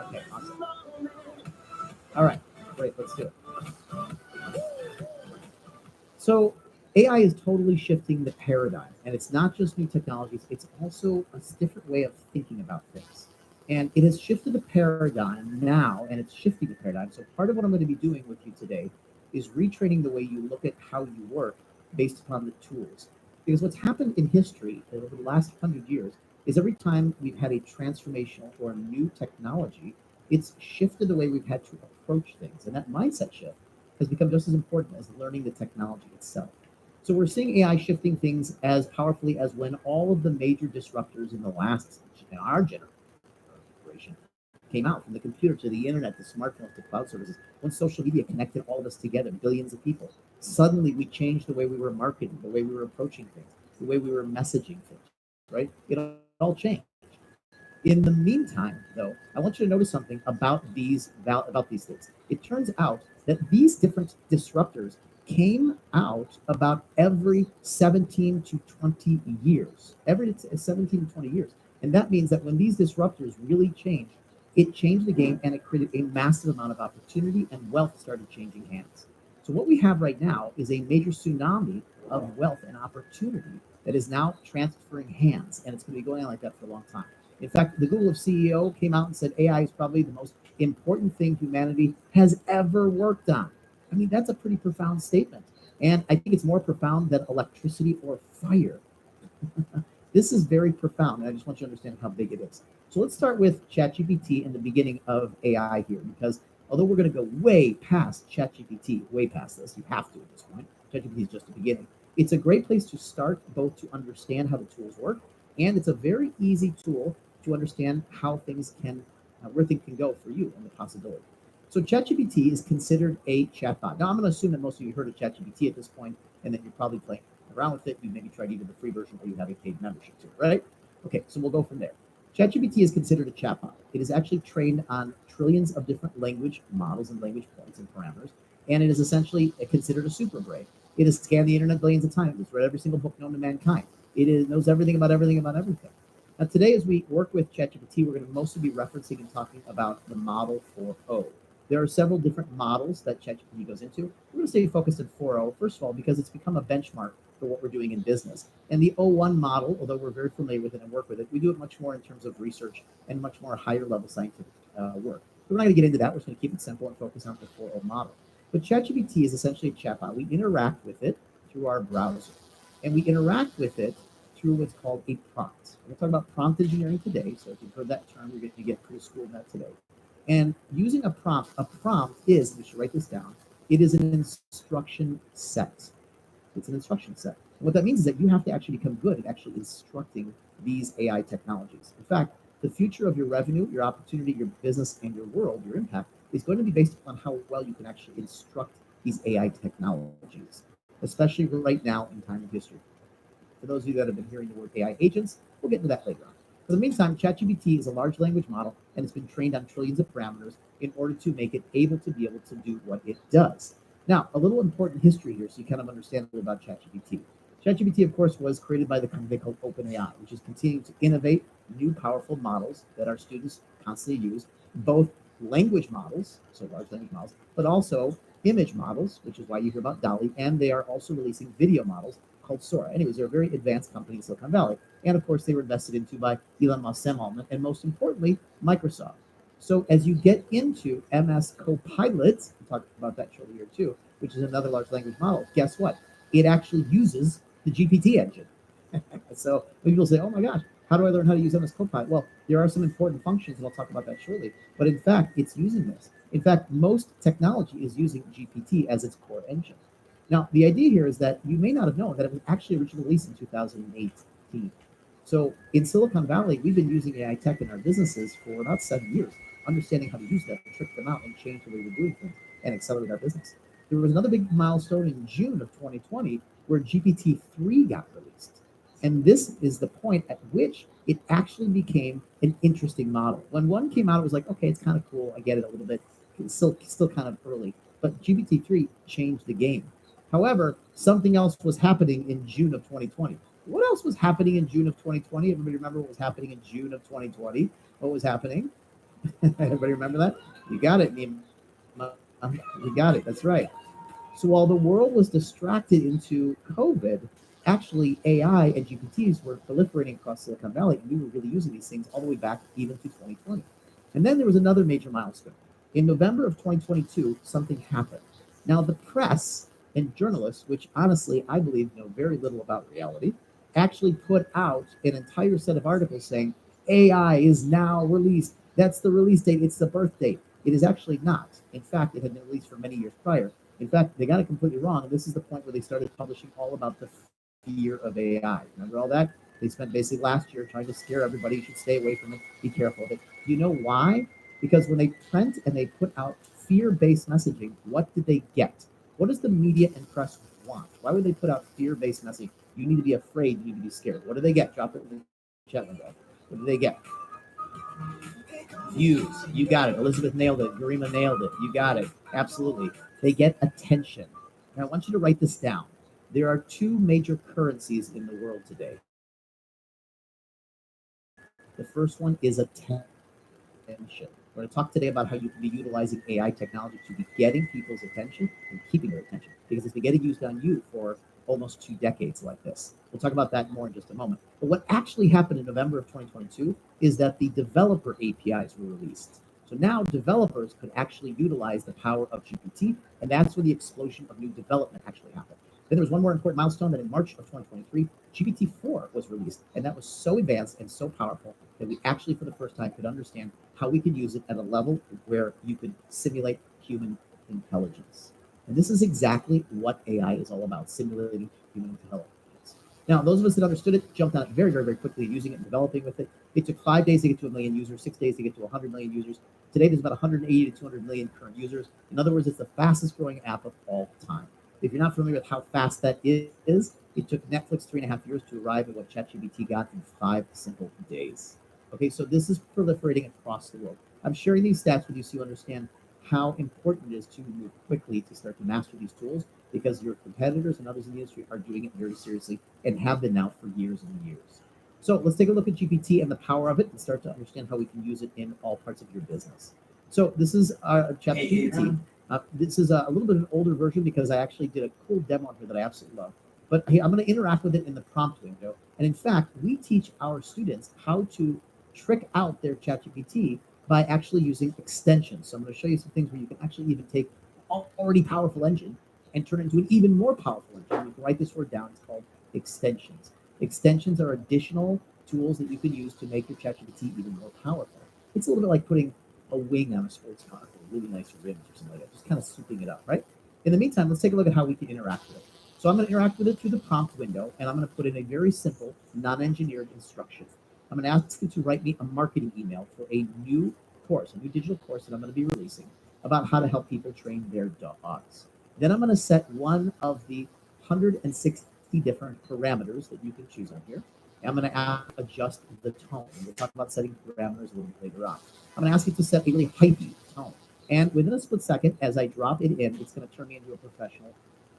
Okay, awesome. All right, great, let's do it. So AI is totally shifting the paradigm, and it's not just new technologies, it's also a different way of thinking about things. And it has shifted the paradigm now, and it's shifting the paradigm. So part of what I'm going to be doing with you today is retraining the way you look at how you work based upon the tools. Because what's happened in history over the last 100 years is every time we've had a transformational or a new technology, it's shifted the way we've had to approach things. And that mindset shift has become just as important as learning the technology itself. So we're seeing AI shifting things as powerfully as when all of the major disruptors in our generation came out, from the computer to the internet, to smartphones, to cloud services. When social media connected all of us together, billions of people, suddenly we changed the way we were marketing, the way we were approaching things, the way we were messaging things, right? It all changed. In the meantime, though, I want you to notice something about these things. It turns out that these different disruptors came out about every 17 to 20 years. Every 17 to 20 years. And that means that when these disruptors really changed, it changed the game, and it created a massive amount of opportunity, and wealth started changing hands. So what we have right now is a major tsunami of wealth and opportunity that is now transferring hands, and it's going to be going on like that for a long time. In fact, the Google CEO came out and said AI is probably the most important thing humanity has ever worked on. I mean, that's a pretty profound statement. And I think it's more profound than electricity or fire. This is very profound, and I just want you to understand how big it is. So let's start with ChatGPT in the beginning of AI here, because although we're going to go way past ChatGPT, way past this, you have to at this point. ChatGPT is just the beginning. It's a great place to start, both to understand how the tools work, and it's a very easy tool to understand how things can, where things can go for you and the possibility. So ChatGPT is considered a chatbot. Now I'm going to assume that most of you heard of ChatGPT at this point, and that you're probably playing around with it. You maybe tried either the free version or you have a paid membership to it, right? Okay, so we'll go from there. ChatGPT is considered a chatbot. It is actually trained on trillions of different language models and language points and parameters, and it is essentially considered a super brain. It has scanned the internet billions of times. It's read every single book known to mankind. It knows everything about everything about everything. Now, today, as we work with ChatGPT, we're going to mostly be referencing and talking about the Model 4.0. There are several different models that ChatGPT goes into. We're going to stay focused on 4.0, first of all, because it's become a benchmark for what we're doing in business. And the 0.1 model, although we're very familiar with it and work with it, we do it much more in terms of research and much more higher level scientific work. We're not going to get into that. We're just going to keep it simple and focus on the 4.0 model. But ChatGPT is essentially a chatbot. We interact with it through our browser, and we interact with it through what's called a prompt. We're going to talk about prompt engineering today. So if you've heard that term, you're going to get pretty schooled in that today. And using a prompt is, we should write this down, it is an instruction set. It's an instruction set. And what that means is that you have to actually become good at actually instructing these AI technologies. In fact, the future of your revenue, your opportunity, your business, and your world, your impact, is going to be based on how well you can actually instruct these AI technologies, especially right now in time of history. For those of you that have been hearing the word AI agents, we'll get into that later on. For the meantime, ChatGPT is a large language model, and it's been trained on trillions of parameters in order to make it able to be able to do what it does. Now, a little important history here so you kind of understand a little about ChatGPT. ChatGPT, of course, was created by the company called OpenAI, which is continuing to innovate new powerful models that our students constantly use, both language models, so large language models, but also image models, which is why you hear about DALL-E, and they are also releasing video models called Sora. Anyways, they're a very advanced company in Silicon Valley. And of course, they were invested into by Elon Musk, Sam Altman, and most importantly, Microsoft. So as you get into MS Copilot, we'll talk about that shortly here too, which is another large language model, guess what? It actually uses the GPT engine. So people say, oh my gosh, how do I learn how to use MS Copilot? Well, there are some important functions, and I'll talk about that shortly. But in fact, it's using this. In fact, most technology is using GPT as its core engine. Now, the idea here is that you may not have known that it was actually originally released in 2018. So in Silicon Valley, we've been using AI tech in our businesses for about 7 years, understanding how to use that, trick them out, and change the way we're doing things and accelerate our business. There was another big milestone in June of 2020 where GPT-3 got released. And this is the point at which it actually became an interesting model. When one came out, it was like, okay, it's kind of cool. I get it a little bit. It's still kind of early. But GPT-3 changed the game. However, something else was happening in June of 2020. What else was happening in June of 2020? Everybody remember what was happening in June of 2020? What was happening? Everybody remember that? You got it. You got it. That's right. So while the world was distracted into COVID, actually AI and GPTs were proliferating across Silicon Valley, and we were really using these things all the way back even to 2020. And then there was another major milestone. In November of 2022, something happened. Now the press and journalists, which honestly I believe know very little about reality, actually put out an entire set of articles saying AI is now released. That's the release date. It's the birth date. It is actually not. In fact, it had been released for many years prior. In fact, they got it completely wrong. This is the point where they started publishing all about the fear of AI. Remember all that? They spent basically last year trying to scare everybody. You should stay away from it. Be careful of it. Do you know why? Because when they print and they put out fear-based messaging, what did they get? What does the media and press want? Why would they put out fear-based messaging? You need to be afraid. You need to be scared. What do they get? Drop it in the chat window. What do they get? Views. You got it. Elizabeth nailed it. Garima nailed it. You got it. Absolutely. They get attention. Now, I want you to write this down. There are two major currencies in the world today. The first one is attention. We're going to talk today about how you can be utilizing AI technology to be getting people's attention and keeping their attention, because it's been getting used on you for almost 2 decades like this. We'll talk about that more in just a moment. But what actually happened in November of 2022 is that the developer APIs were released. So now developers could actually utilize the power of GPT, and that's where the explosion of new development actually happened. Then there was one more important milestone that in March of 2023, GPT-4 was released, and that was so advanced and so powerful that we actually, for the first time, could understand how we could use it at a level where you could simulate human intelligence. And this is exactly what AI is all about, simulating human intelligence. Now, those of us that understood it jumped on it very, very, very quickly, using it and developing with it. It took 5 days to get to 1 million users, 6 days to get to 100 million users. Today, there's about 180 to 200 million current users. In other words, it's the fastest growing app of all time. If you're not familiar with how fast that is, it took Netflix 3.5 years to arrive at what ChatGPT got in 5 simple days. Okay, so this is proliferating across the world. I'm sharing these stats with you so you understand how important it is to move quickly to start to master these tools, because your competitors and others in the industry are doing it very seriously and have been now for years and years. So let's take a look at GPT and the power of it and start to understand how we can use it in all parts of your business. So this is ChatGPT. This is a little bit of an older version because I actually did a cool demo here that I absolutely love. But hey, I'm going to interact with it in the prompt window. And in fact, we teach our students how to trick out their ChatGPT by actually using extensions. So I'm going to show you some things where you can actually even take an already powerful engine and turn it into an even more powerful engine. You can write this word down. It's called extensions. Extensions are additional tools that you can use to make your ChatGPT even more powerful. It's a little bit like putting a wing on a sports car with really nice rims or something like that, just kind of souping it up, right? In the meantime, let's take a look at how we can interact with it. So I'm going to interact with it through the prompt window, and I'm going to put in a very simple, non-engineered instruction. I'm going to ask it to write me a marketing email for a new course, a new digital course that I'm going to be releasing about how to help people train their dogs. Then I'm going to set one of the 160 different parameters that you can choose on here. And I'm going to adjust the tone. We'll talk about setting parameters a little bit later on. I'm going to ask you to set a really hypey tone. And within a split second, as I drop it in, it's going to turn me into a professional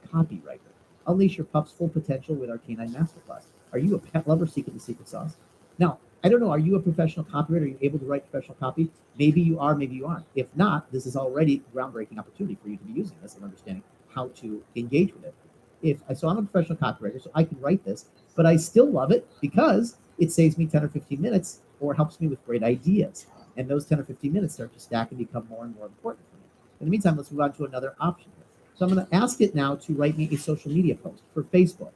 copywriter. Unleash your pup's full potential with our Canine Masterclass. Are you a pet lover seeking the secret sauce? Now, I don't know, are you a professional copywriter? Are you able to write professional copy? Maybe you are, maybe you aren't. If not, this is already a groundbreaking opportunity for you to be using this and understanding how to engage with it. So I'm a professional copywriter, so I can write this, but I still love it because it saves me 10 or 15 minutes or helps me with great ideas. And those 10 or 15 minutes start to stack and become more and more important for me. In the meantime, let's move on to another option here. So I'm going to ask it now to write me a social media post for Facebook.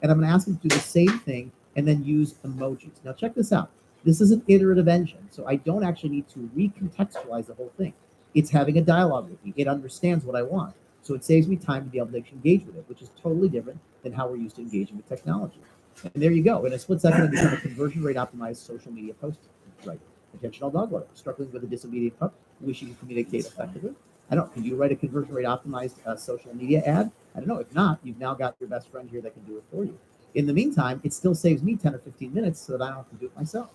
And I'm going to ask it to do the same thing and then use emojis. Now check this out. This is an iterative engine, so I don't actually need to recontextualize the whole thing. It's having a dialogue with me. It understands what I want. So it saves me time to be able to engage with it, which is totally different than how we're used to engaging with technology. And there you go. In a split second, I become a conversion rate optimized social media post writer. Attention all dog lovers struggling with a disobedient pup, wishing to communicate effectively. I don't know. Can you write a conversion rate optimized social media ad? I don't know. If not, you've now got your best friend here that can do it for you. In the meantime, it still saves me 10 or 15 minutes so that I don't have to do it myself.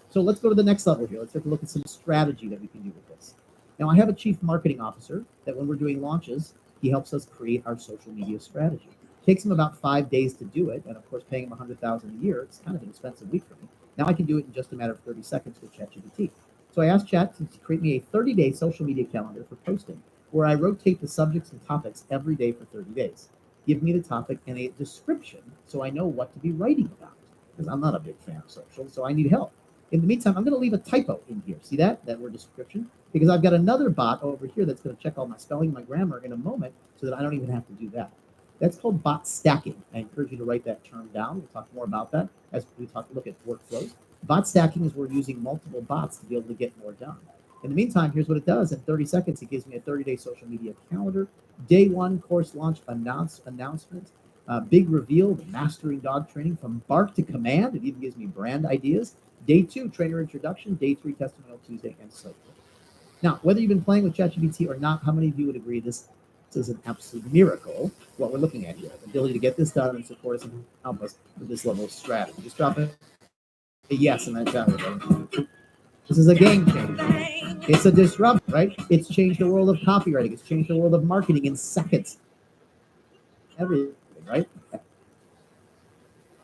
So let's go to the next level here. Let's take a look at some strategy that we can do with this. Now, I have a chief marketing officer that when we're doing launches, he helps us create our social media strategy. It takes him about 5 days to do it, and of course, paying him $100,000 a year, it's kind of an expensive week for me. Now I can do it in just a matter of 30 seconds with ChatGPT. So I asked Chat to create me a 30-day social media calendar for posting, where I rotate the subjects and topics every day for 30 days. Give me the topic and a description so I know what to be writing about, because I'm not a big fan of social, so I need help. In the meantime, I'm going to leave a typo in here. See that word description? Because I've got another bot over here that's going to check all my spelling, my grammar in a moment so that I don't even have to do that. That's called bot stacking. I encourage you to write that term down. We'll talk more about that as we look at workflows. Bot stacking is we're using multiple bots to be able to get more done. In the meantime, here's what it does. In 30 seconds, it gives me a 30-day social media calendar. Day one, course launch announcement. Big reveal, the mastering dog training from bark to command. It even gives me brand ideas. Day 2, trainer introduction. Day 3, testimonial Tuesday, and so forth. Now, whether you've been playing with ChatGPT or not, how many of you would agree this is an absolute miracle, what we're looking at here? The ability to get this done and support us and help us with this level of strategy. Just drop a yes in that chat. This is a game changer. It's a disruptor, right? It's changed the world of copywriting. It's changed the world of marketing in seconds. Everything, right?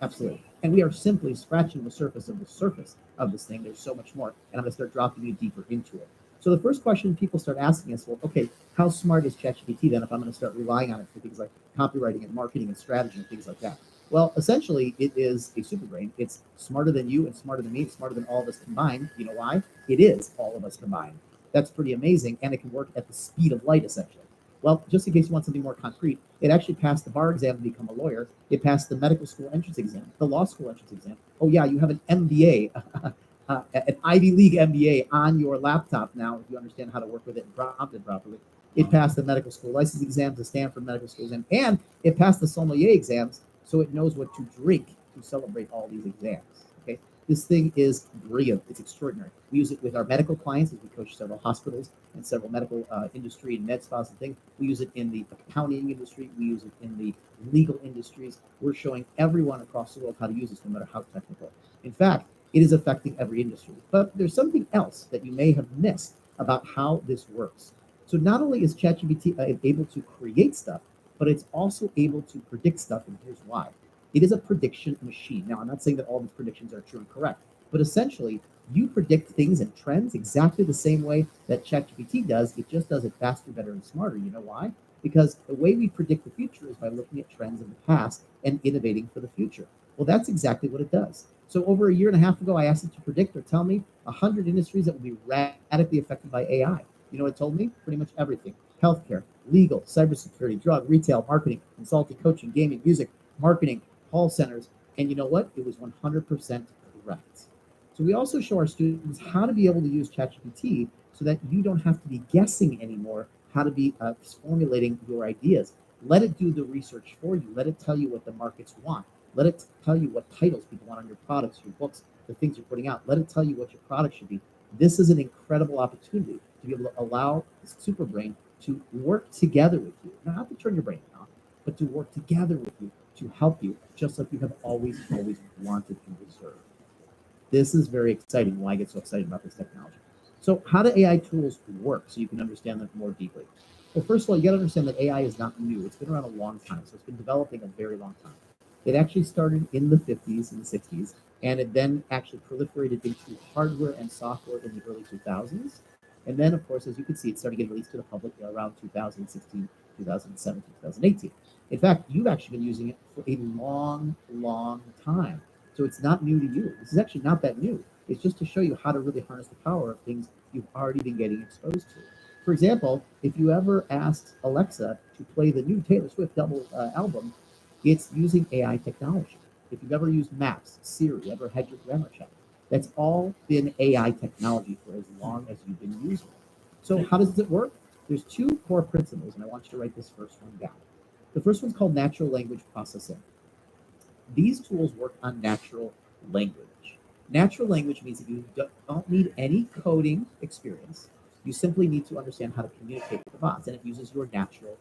Absolutely. And we are simply scratching the surface of this thing. There's so much more. And I'm going to start dropping you deeper into it. So the first question people start asking us, well, okay, how smart is ChatGPT then if I'm going to start relying on it for things like copywriting and marketing and strategy and things like that? Well, essentially, it is a super brain. It's smarter than you and smarter than me, smarter than all of us combined. You know why? It is all of us combined. That's pretty amazing, and it can work at the speed of light, essentially. Well, just in case you want something more concrete, it actually passed the bar exam to become a lawyer. It passed the medical school entrance exam, the law school entrance exam. Oh, yeah, you have an MBA, an Ivy League MBA on your laptop now, if you understand how to work with it and prompt it properly. It passed the medical school license exams, the Stanford medical school exam, and it passed the sommelier exams, so it knows what to drink to celebrate all these exams. Okay, this thing is brilliant. It's extraordinary. We use it with our medical clients as we coach several hospitals and several medical industry and med spas and things. We use it in the accounting industry. We use it in the legal industries. We're showing everyone across the world how to use this, no matter how technical. In fact, it is affecting every industry. But there's something else that you may have missed about how this works. So not only is ChatGPT able to create stuff, but it's also able to predict stuff, and here's why. It is a prediction machine. Now, I'm not saying that all these predictions are true and correct, but essentially, you predict things and trends exactly the same way that ChatGPT does. It just does it faster, better, and smarter. You know why? Because the way we predict the future is by looking at trends in the past and innovating for the future. Well, that's exactly what it does. So over a year and a half ago, I asked it to predict or tell me 100 industries that will be radically affected by AI. You know what it told me? Pretty much everything. Healthcare, legal, cybersecurity, drug, retail, marketing, consulting, coaching, gaming, music, marketing, call centers, And you know what? It was 100% correct. So we also show our students how to be able to use ChatGPT so that you don't have to be guessing anymore how to be formulating your ideas. Let it do the research for you. Let it tell you what the markets want. Let it tell you what titles people want on your products, your books, the things you're putting out. Let it tell you what your product should be. This is an incredible opportunity to be able to allow this super brain to work together with you, not to turn your brain off, but to work together with you to help you, just like you have always wanted and deserved. This is very exciting. Why I get so excited about this technology. So, how do AI tools work so you can understand them more deeply? Well, first of all, you got to understand that AI is not new. It's been around a long time. So, it's been developing a very long time. It actually started in the 50s and the 60s, and it then actually proliferated into hardware and software in the early 2000s. And then, of course, as you can see, it started getting released to the public around 2016, 2017, 2018. In fact, you've actually been using it for a long time. So it's not new to you. This is actually not that new. It's just to show you how to really harness the power of things you've already been getting exposed to. For example, if you ever asked Alexa to play the new Taylor Swift double album, it's using AI technology. If you've ever used Maps, Siri, ever had your grammar checked, that's all been AI technology for as long as you've been using it. So how does it work? There's two core principles, and I want you to write this first one down. The first one's called natural language processing. These tools work on natural language. Natural language means that you don't need any coding experience. You simply need to understand how to communicate with the bots, and it uses your natural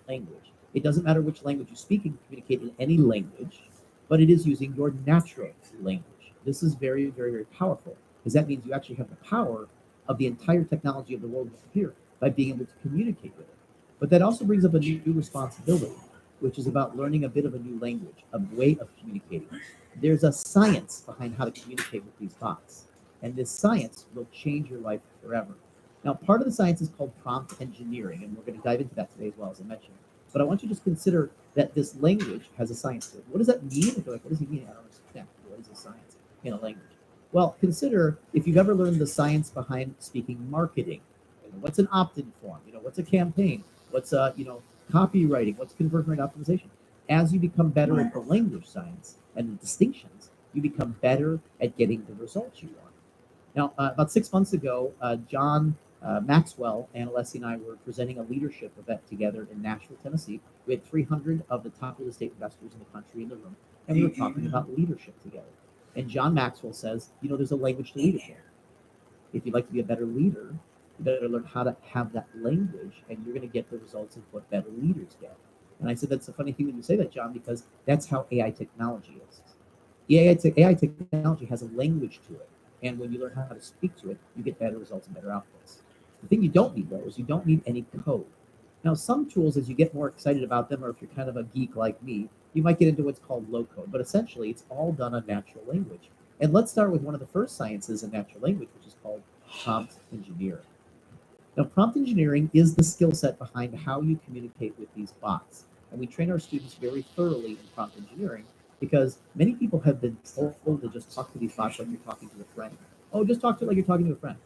language. It doesn't matter which language you speak, you can communicate in any language, but it is using your natural language. This is very powerful because that means you actually have the power of the entire technology of the world here by being able to communicate with it. But that also brings up a new responsibility, which is about learning a bit of a new language, a way of communicating. There's a science behind how to communicate with these bots, and this science will change your life forever. Now, part of the science is called prompt engineering, and we're going to dive into that today as well, as I mentioned. But I want you to just consider that this language has a science to it. What does that mean? If you're like, what does he mean? I don't understand. What is a science in a language? Well, consider if you've ever learned the science behind speaking marketing. What's an opt-in form? What's a campaign? What's copywriting? What's conversion rate optimization? As you become better at the language science and the distinctions, you become better at getting the results you want. Now, about 6 months ago, John Maxwell and Alessi and I were presenting a leadership event together in Nashville, Tennessee. We had 300 of the top real estate investors in the country in the room, and we were talking about leadership together. And John Maxwell says, there's a language to leadership. If you'd like to be a better leader, you better learn how to have that language, and you're going to get the results of what better leaders get. And I said, that's a funny thing when you say that, John, because that's how AI technology is. AI technology has a language to it. And when you learn how to speak to it, you get better results and better outputs. The thing you don't need, though, is you don't need any code. Now, some tools, as you get more excited about them, or if you're kind of a geek like me, you might get into what's called low code. But essentially, it's all done on natural language. And let's start with one of the first sciences in natural language, which is called prompt engineering. Now, prompt engineering is the skill set behind how you communicate with these bots. And we train our students very thoroughly in prompt engineering because many people have been told to just talk to these bots like you're talking to a friend. Oh, just talk to it like you're talking to a friend.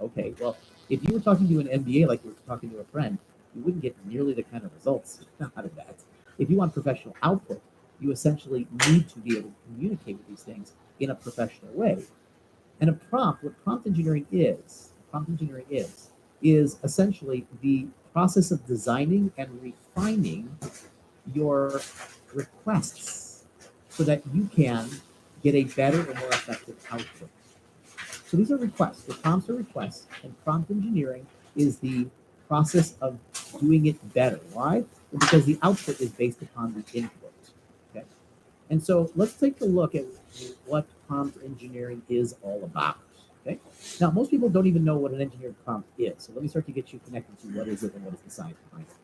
Okay, well, if you were talking to an MBA like you were talking to a friend, you wouldn't get nearly the kind of results out of that. If you want professional output, you essentially need to be able to communicate with these things in a professional way. And what prompt engineering is essentially the process of designing and refining your requests so that you can get a better and more effective output. So these are requests. The prompts are requests, and prompt engineering is the process of doing it better. Why? Well, because the output is based upon the input. Okay. And so let's take a look at what prompt engineering is all about. Okay. Now, most people don't even know what an engineered prompt is. So let me start to get you connected to what is it and what is the science behind it.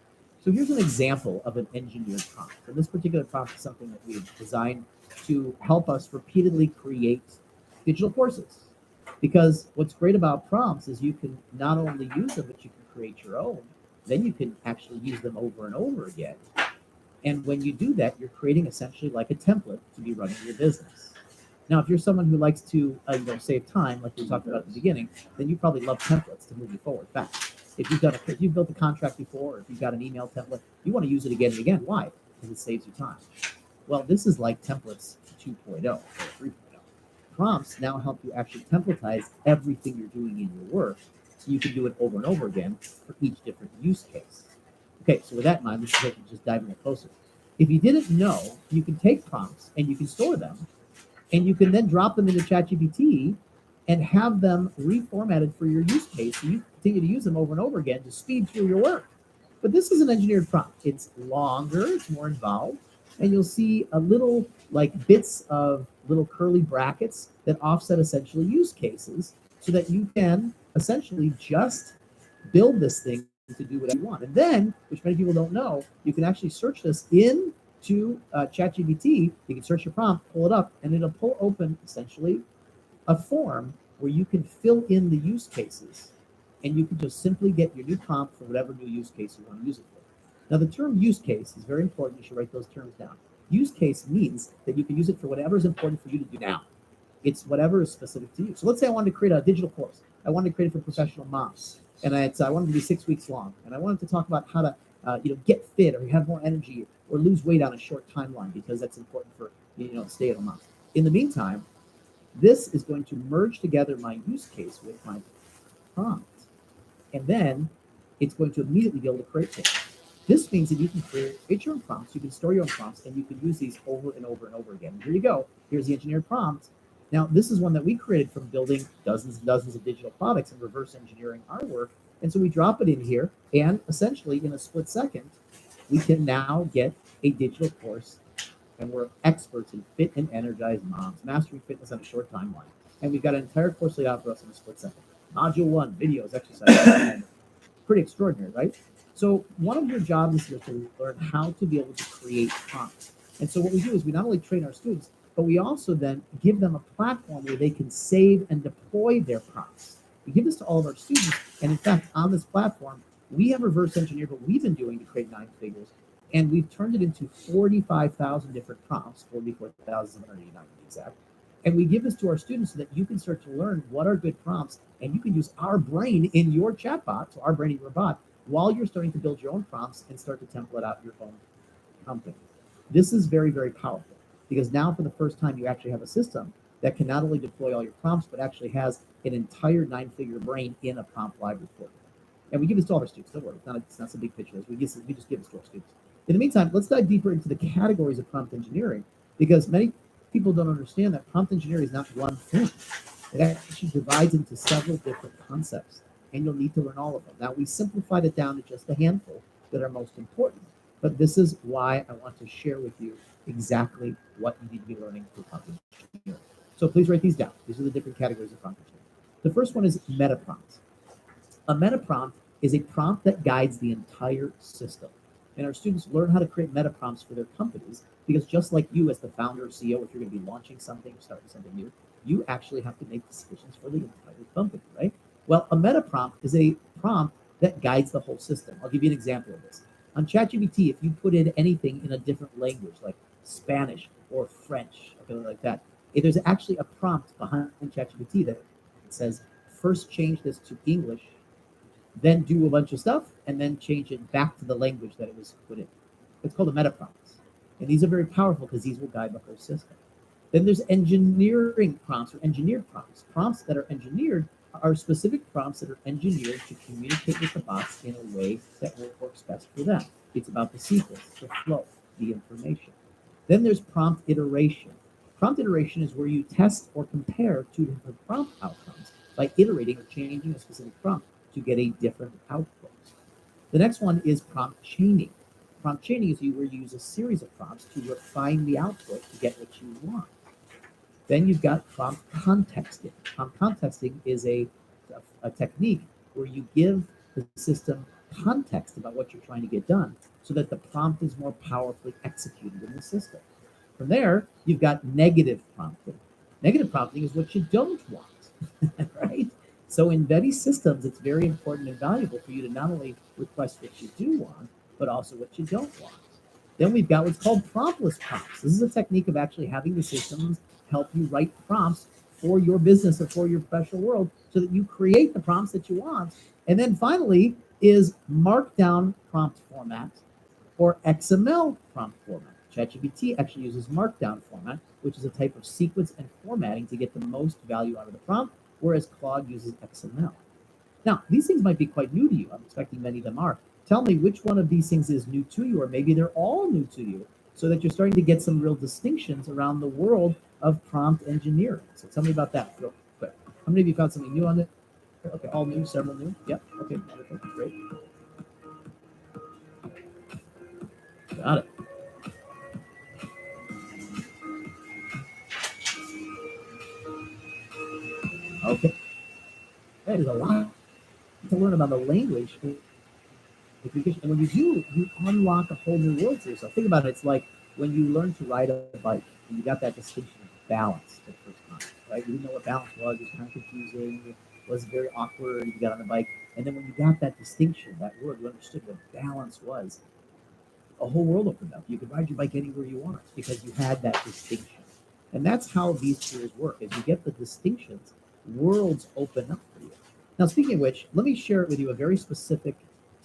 So here's an example of an engineered prompt. And this particular prompt is something that we've designed to help us repeatedly create digital courses. Because what's great about prompts is you can not only use them, but you can create your own. Then you can actually use them over and over again. And when you do that, you're creating essentially like a template to be running your business. Now, if you're someone who likes to save time, like we talked about at the beginning, then you probably love templates to move you forward fast. If you've built a contract before, or if you've got an email template, you want to use it again and again. Why? Because it saves you time. Well, this is like templates 2.0 or 3.0. Prompts now help you actually templatize everything you're doing in your work so you can do it over and over again for each different use case. Okay, so with that in mind, let's just dive in a little closer. If you didn't know, you can take prompts and you can store them, and you can then drop them into ChatGPT and have them reformatted for your use case so you continue to use them over and over again to speed through your work. But this is an engineered prompt. It's longer, it's more involved, and you'll see a little like bits of little curly brackets that offset essentially use cases so that you can essentially just build this thing to do whatever you want. And then, which many people don't know, you can actually search this into ChatGPT. You can search your prompt, pull it up, and it'll pull open essentially a form where you can fill in the use cases, and you can just simply get your new prompt for whatever new use case you want to use it for. Now, the term use case is very important. You should write those terms down. Use case means that you can use it for whatever is important for you to do now. It's whatever is specific to you. So let's say I wanted to create a digital course. I wanted to create it for professional moms, and I wanted to be 6 weeks long, and I wanted to talk about how to get fit or have more energy or lose weight on a short timeline because that's important for stay-at-home moms. In the meantime, this is going to merge together my use case with my prompt, and then it's going to immediately be able to create things. This means that you can create your own prompts, you can store your own prompts, and you can use these over and over and over again. And here you go. Here's the engineered prompt. Now, this is one that we created from building dozens and dozens of digital products and reverse engineering our work. And so we drop it in here, and essentially in a split second, we can now get a digital course, and we're experts in fit and energized moms, mastering fitness on a short timeline. And we've got an entire course laid out for us in a split second. Module 1, videos, exercises. Pretty extraordinary, right? So one of your jobs is here to learn how to be able to create prompts. And so what we do is we not only train our students, but we also then give them a platform where they can save and deploy their prompts. We give this to all of our students. And in fact, on this platform, we have reverse engineered what we've been doing to create 9 figures. And we've turned it into 45,000 different prompts, 44,789 to be exact. And we give this to our students so that you can start to learn what are good prompts, and you can use our brain in your chatbot, so our brain in your bot, while you're starting to build your own prompts and start to template out your own company. This is very, very powerful because now for the first time you actually have a system that can not only deploy all your prompts, but actually has an entire 9-figure brain in a prompt library for you. And we give this to all our students. Don't worry, it's not some big picture. We just give this to our students. In the meantime, let's dive deeper into the categories of prompt engineering because many people don't understand that prompt engineering is not one thing. It actually divides into several different concepts, and you'll need to learn all of them. Now, we simplified it down to just a handful that are most important, but this is why I want to share with you exactly what you need to be learning for prompt engineering. So please write these down. These are the different categories of prompt engineering. The first one is meta prompt. A meta prompt is a prompt that guides the entire system. And our students learn how to create meta prompts for their companies because just like you as the founder or CEO, if you're going to be launching something or starting something new, you actually have to make decisions for the entire company, right? Well, a meta prompt is a prompt that guides the whole system. I'll give you an example of this. On ChatGPT, if you put in anything in a different language like Spanish or French, or something like that, there's actually a prompt behind ChatGPT that says, first change this to English, then do a bunch of stuff, and then change it back to the language that it was put in. It's called a meta prompt. And these are very powerful because these will guide the whole system. Then there's engineering prompts or engineered prompts. Prompts that are engineered are specific prompts that are engineered to communicate with the bots in a way that works best for them. It's about the sequence, the flow, the information. Then there's prompt iteration. Prompt iteration is where you test or compare 2 different prompt outcomes by iterating or changing a specific prompt to get a different output. The next one is prompt chaining. Prompt chaining is where you use a series of prompts to refine the output to get what you want. Then you've got prompt contexting. Prompt contexting is a technique where you give the system context about what you're trying to get done so that the prompt is more powerfully executed in the system. From there, you've got negative prompting. Negative prompting is what you don't want, right? So in many systems, it's very important and valuable for you to not only request what you do want, but also what you don't want. Then we've got what's called promptless prompts. This is a technique of actually having the systems help you write prompts for your business or for your professional world so that you create the prompts that you want. And then finally is markdown prompt format or XML prompt format. ChatGPT actually uses Markdown format, which is a type of sequence and formatting to get the most value out of the prompt, whereas Claude uses XML. Now, these things might be quite new to you. I'm expecting many of them are. Tell me which one of these things is new to you, or maybe they're all new to you, so that you're starting to get some real distinctions around the world of prompt engineering. So tell me about that real quick. How many of you found something new on it? Okay, all new, several new. Yep. Okay, wonderful, great. Got it. Okay. There's a lot to learn about the language. And when you do, you unlock a whole new world for yourself. Think about it. It's like when you learn to ride a bike and you got that distinction of balance for the first time, right? You didn't know what balance was. It was kind of confusing. It was very awkward. You got on the bike. And then when you got that distinction, that word, you understood what balance was, a whole world opened up. You could ride your bike anywhere you want because you had that distinction. And that's how these tools work. As you get the distinctions, worlds open up for you. Now, speaking of which, let me share with you a very specific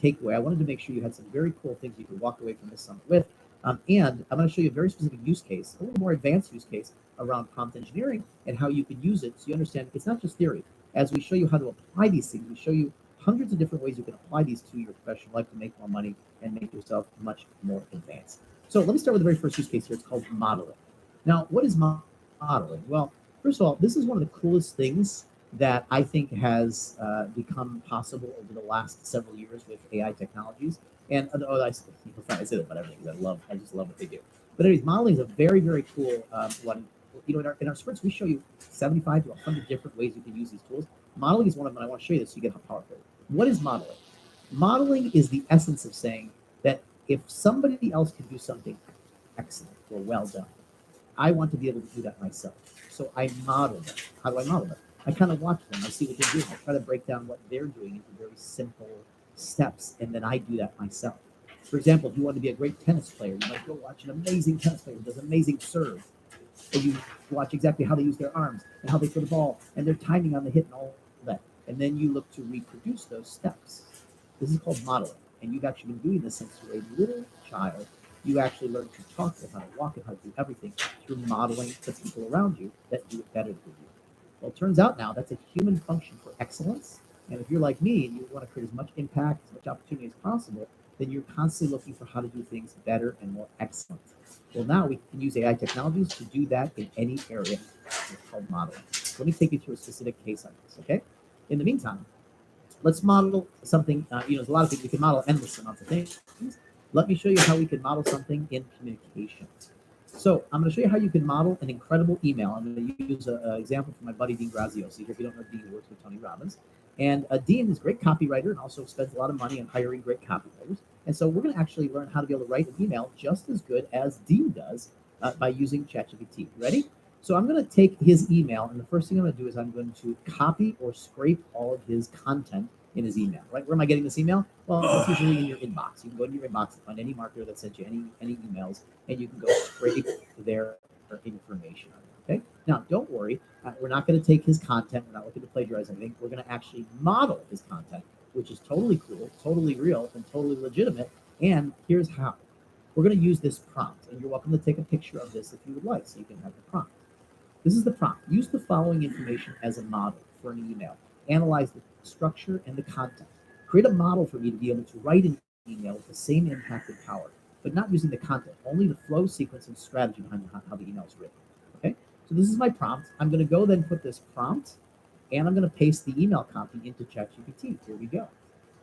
takeaway. I wanted to make sure you had some very cool things you could walk away from this summit with. And I'm going to show you a very specific use case, a little more advanced use case around prompt engineering and how you can use it so you understand it's not just theory. As we show you how to apply these things, we show you hundreds of different ways you can apply these to your professional life to make more money and make yourself much more advanced. So let me start with the very first use case here. It's called modeling. Now, what is modeling? Well, first of all, this is one of the coolest things that I think has become possible over the last several years with AI technologies. And I say that about everything because I just love what they do. But anyways, modeling is a very, very cool one. You know, in our sprints, we show you 75 to 100 different ways you can use these tools. Modeling is one of them. I want to show you this so you get how powerful. What is modeling? Modeling is the essence of saying that if somebody else can do something excellent or well done, I want to be able to do that myself. So I model them. How do I model them? I kind of watch them. I see what they're doing. I try to break down what they're doing into very simple steps, and then I do that myself. For example, if you want to be a great tennis player, you might go watch an amazing tennis player who does amazing serve. And you watch exactly how they use their arms and how they throw the ball and their timing on the hit and all that. And then you look to reproduce those steps. This is called modeling. And you've actually been doing this since you were a little child. You actually learn to talk and how to walk and how to do everything through modeling the people around you that do it better than you. Well, it turns out now that's a human function for excellence. And if you're like me and you want to create as much impact, as much opportunity as possible, then you're constantly looking for how to do things better and more excellent. Well, now we can use AI technologies to do that in any area. It's called modeling. Let me take you through a specific case on this, okay? In the meantime, let's model something. There's a lot of things we can model, endless amounts of things. Let me show you how we can model something in communication. So I'm going to show you how you can model an incredible email. I'm going to use an example from my buddy Dean Graziosi. If you don't know Dean, he works with Tony Robbins. And Dean is a great copywriter and also spends a lot of money on hiring great copywriters. And so we're going to actually learn how to be able to write an email just as good as Dean does by using ChatGPT. Ready? So I'm going to take his email, and the first thing I'm going to do is I'm going to copy or scrape all of his content in his email. Right? Where am I getting this email? Well, it's usually in your inbox. You can go to your inbox and find any marketer that sent you any emails, and you can go scrape their information on it. Okay. Now, don't worry. We're not going to take his content. We're not looking to plagiarize anything. We're going to actually model his content, which is totally cool, totally real, and totally legitimate. And here's how. We're going to use this prompt, and you're welcome to take a picture of this if you would like, so you can have the prompt. This is the prompt. Use the following information as a model for an email. Analyze the structure and the content. Create a model for me to be able to write an email with the same impact and power, but not using the content, only the flow, sequence, and strategy behind how the email is written. Okay, so this is my prompt. I'm going to go then put this prompt, and I'm going to paste the email copy into ChatGPT. Here we go.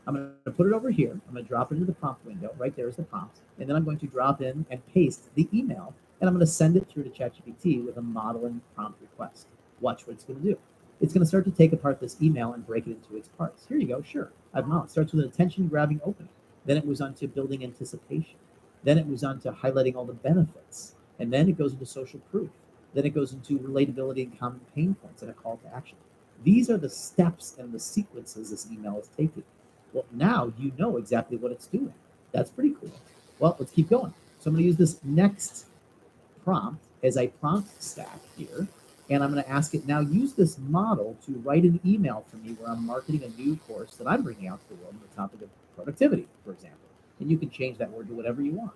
I'm going to put it over here. I'm going to drop it into the prompt window. Right there is the prompt. And then I'm going to drop in and paste the email, and I'm going to send it through to ChatGPT with a model and prompt request. Watch what it's going to do. It's going to start to take apart this email and break it into its parts. Here you go. Sure. I've modeled. It starts with an attention-grabbing opening. Then it moves on to building anticipation. Then it moves on to highlighting all the benefits. And then it goes into social proof. Then it goes into relatability and common pain points and a call to action. These are the steps and the sequences this email is taking. Well, now you know exactly what it's doing. That's pretty cool. Well, let's keep going. So I'm going to use this next prompt as a prompt stack here. And I'm going to ask it now, use this model to write an email for me where I'm marketing a new course that I'm bringing out to the world on the topic of productivity, for example. And you can change that word to whatever you want.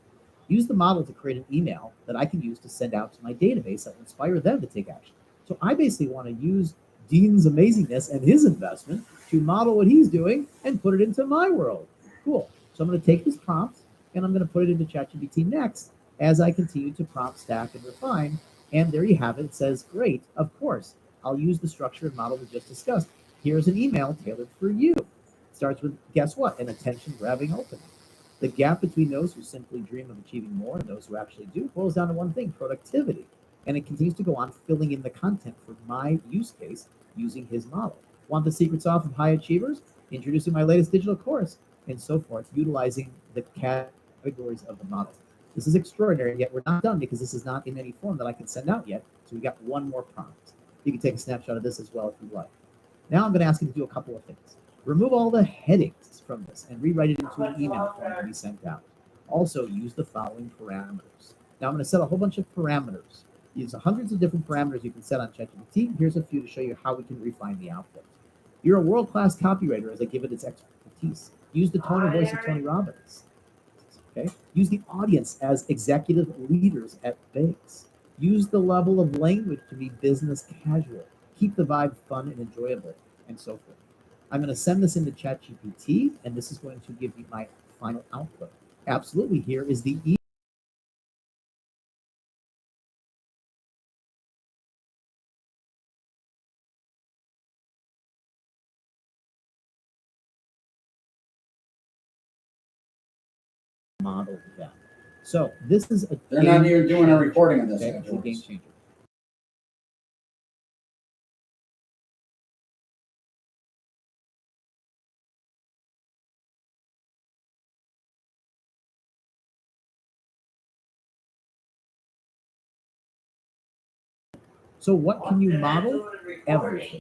Use the model to create an email that I can use to send out to my database that will inspire them to take action. So I basically want to use Dean's amazingness and his investment to model what he's doing and put it into my world. Cool. So I'm going to take this prompt and I'm going to put it into ChatGPT next as I continue to prompt, stack, and refine. And there you have it. It says, great, of course, I'll use the structure and model we just discussed. Here's an email tailored for you. It starts with, guess what? An attention-grabbing opening. The gap between those who simply dream of achieving more and those who actually do boils down to one thing, productivity. And it continues to go on filling in the content for my use case using his model. Want the secret sauce of high achievers? Introducing my latest digital course, and so forth, utilizing the categories of the model. This is extraordinary, yet we're not done because this is not in any form that I can send out yet. So we got one more prompt. You can take a snapshot of this as well if you like. Now I'm going to ask you to do a couple of things. Remove all the headings from this and rewrite it into an email form to be sent out. Also, use the following parameters. Now I'm going to set a whole bunch of parameters. Use hundreds of different parameters you can set on ChatGPT. Here's a few to show you how we can refine the output. You're a world-class copywriter as I give it its expertise. Use the tone and voice of Tony Robbins. Okay. Use the audience as executive leaders at banks. Use the level of language to be business casual. Keep the vibe fun and enjoyable, and so forth. I'm going to send this into ChatGPT, and this is going to give you my final output. Absolutely, here is the model then. So this is a They're not even doing a recording of this. Okay, it's a game changer. So what can you model? Everything.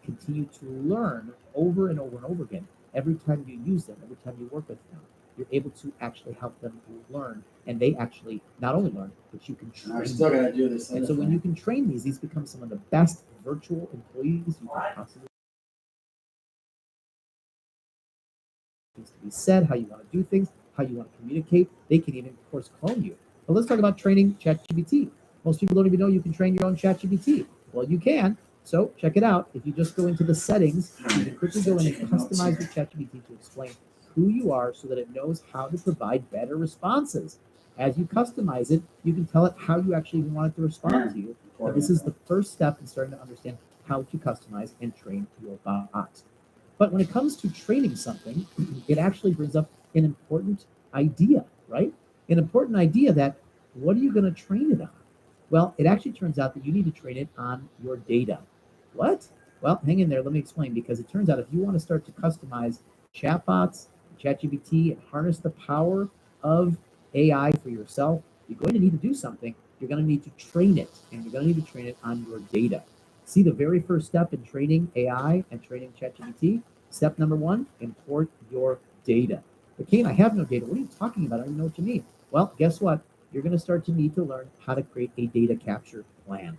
Continue to learn over and over and over again. Every time you use them, every time you work with them, you're able to actually help them learn, and they actually not only learn, but you can train. I'm still gonna do this. And so when you can train these become some of the best virtual employees you can possibly things to be said, how you want to do things, how you want to communicate. They can even, of course, clone you. But let's talk about training ChatGPT. Most people don't even know you can train your own ChatGPT. Well, you can. So check it out. If you just go into the settings, you can quickly go in and customize your ChatGPT to explain who you are so that it knows how to provide better responses. As you customize it, you can tell it how you actually want it to respond to you. And this is the first step in starting to understand how to customize and train your bot. But when it comes to training something, it actually brings up an important idea, right? An important idea that what are you going to train it on? Well, it actually turns out that you need to train it on your data. What? Well, hang in there. Let me explain, because it turns out if you want to start to customize chatbots, ChatGPT, and harness the power of AI for yourself, you're going to need to do something. You're going to need to train it, and you're going to need to train it on your data. See, the very first step in training AI and training ChatGPT, step number one, import your data. But Kane, I have no data. What are you talking about? I don't even know what you mean. Well, guess what? You're going to start to need to learn how to create a data capture plan.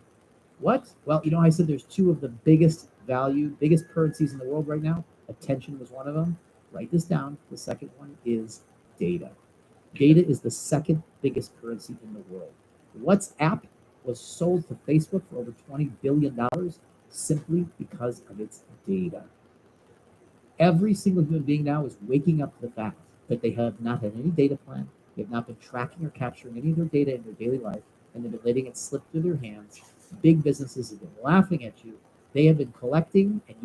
What? Well, I said there's two of the biggest currencies in the world right now. Attention was one of them. Write this down. The second one is data. Data is the second biggest currency in the world. WhatsApp was sold to Facebook for over $20 billion simply because of its data. Every single human being now is waking up to the fact that they have not had any data plan. They have not been tracking or capturing any of their data in their daily life, and they've been letting it slip through their hands. Big businesses have been laughing at you. They have been collecting and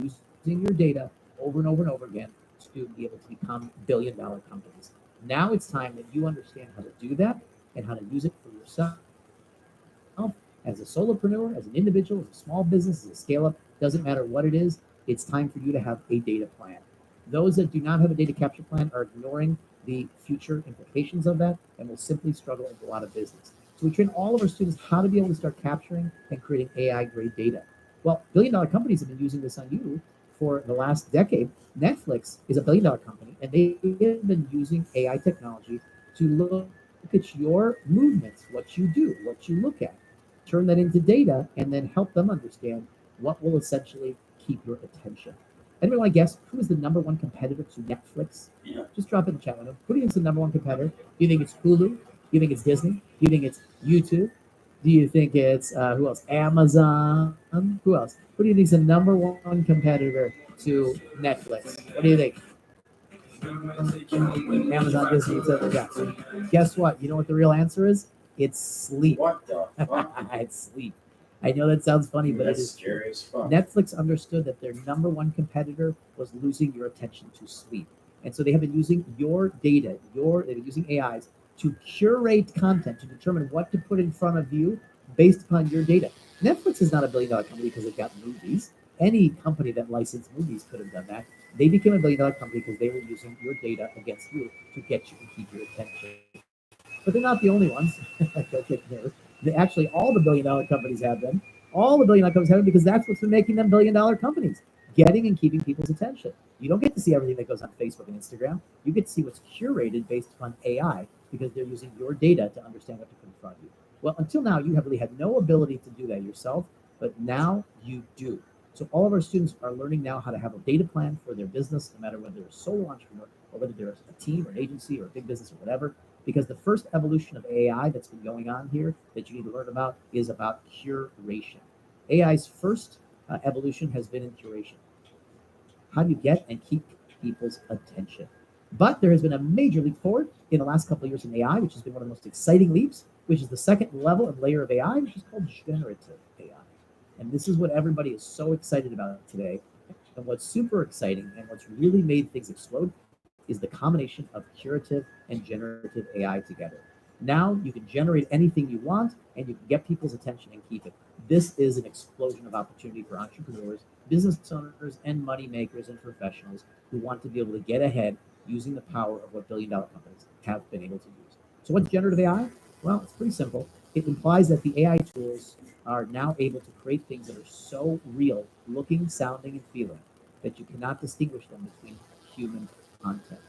using your data over and over and over again to be able to become billion-dollar companies. Now it's time that you understand how to do that and how to use it for yourself. As a solopreneur, as an individual, as a small business, as a scale up, doesn't matter what it is, it's time for you to have a data plan. Those that do not have a data capture plan are ignoring the future implications of that and will simply struggle and go out of business. So we train all of our students how to be able to start capturing and creating AI grade data. Well, billion-dollar companies have been using this on you for the last decade. Netflix is a billion-dollar company, and they have been using AI technology to look at your movements, what you do, what you look at, turn that into data, and then help them understand what will essentially keep your attention. Anybody want to guess who is the number one competitor to Netflix? Yeah. Just drop it in the chat window. Who do you think is the number one competitor? Do you think it's Hulu? Do you think it's Disney? Do you think it's YouTube? Do you think it's who else? Amazon? Who else? Who do you think is the number one competitor to Netflix? What do you think? Amazon, Disney, etc. Yeah. Guess what? You know what the real answer is? It's sleep. What the fuck? It's sleep. I know that sounds funny, but it That's is scary as fuck. Netflix understood that their number one competitor was losing your attention to sleep. And so they have been using your data, they've been using AIs to curate content to determine what to put in front of you based upon your data. Netflix is not a billion-dollar company because they've got movies. Any company that licensed movies could have done that. They became a billion-dollar company because they were using your data against you to get you to keep your attention. But they're not the only ones. Don't get nervous. Actually, all the billion-dollar companies have them. All the billion-dollar companies have them because that's what's been making them billion-dollar companies, getting and keeping people's attention. You don't get to see everything that goes on Facebook and Instagram. You get to see what's curated based upon AI because they're using your data to understand what to put in front of you. Well, until now, you have really had no ability to do that yourself, but now you do. So all of our students are learning now how to have a data plan for their business, no matter whether they're a solo entrepreneur or whether they're a team or an agency or a big business or whatever. Because the first evolution of AI that's been going on here that you need to learn about is about curation. AI's first evolution has been in curation. How do you get and keep people's attention? But there has been a major leap forward in the last couple of years in AI, which has been one of the most exciting leaps, which is the second level and layer of AI, which is called generative AI. And this is what everybody is so excited about today. And what's super exciting and what's really made things explode is the combination of curative and generative AI together. Now you can generate anything you want and you can get people's attention and keep it. This is an explosion of opportunity for entrepreneurs, business owners, and money makers and professionals who want to be able to get ahead using the power of what billion-dollar companies have been able to use. So what's generative AI? Well, it's pretty simple. It implies that the AI tools are now able to create things that are so real, looking, sounding, and feeling that you cannot distinguish them between human content.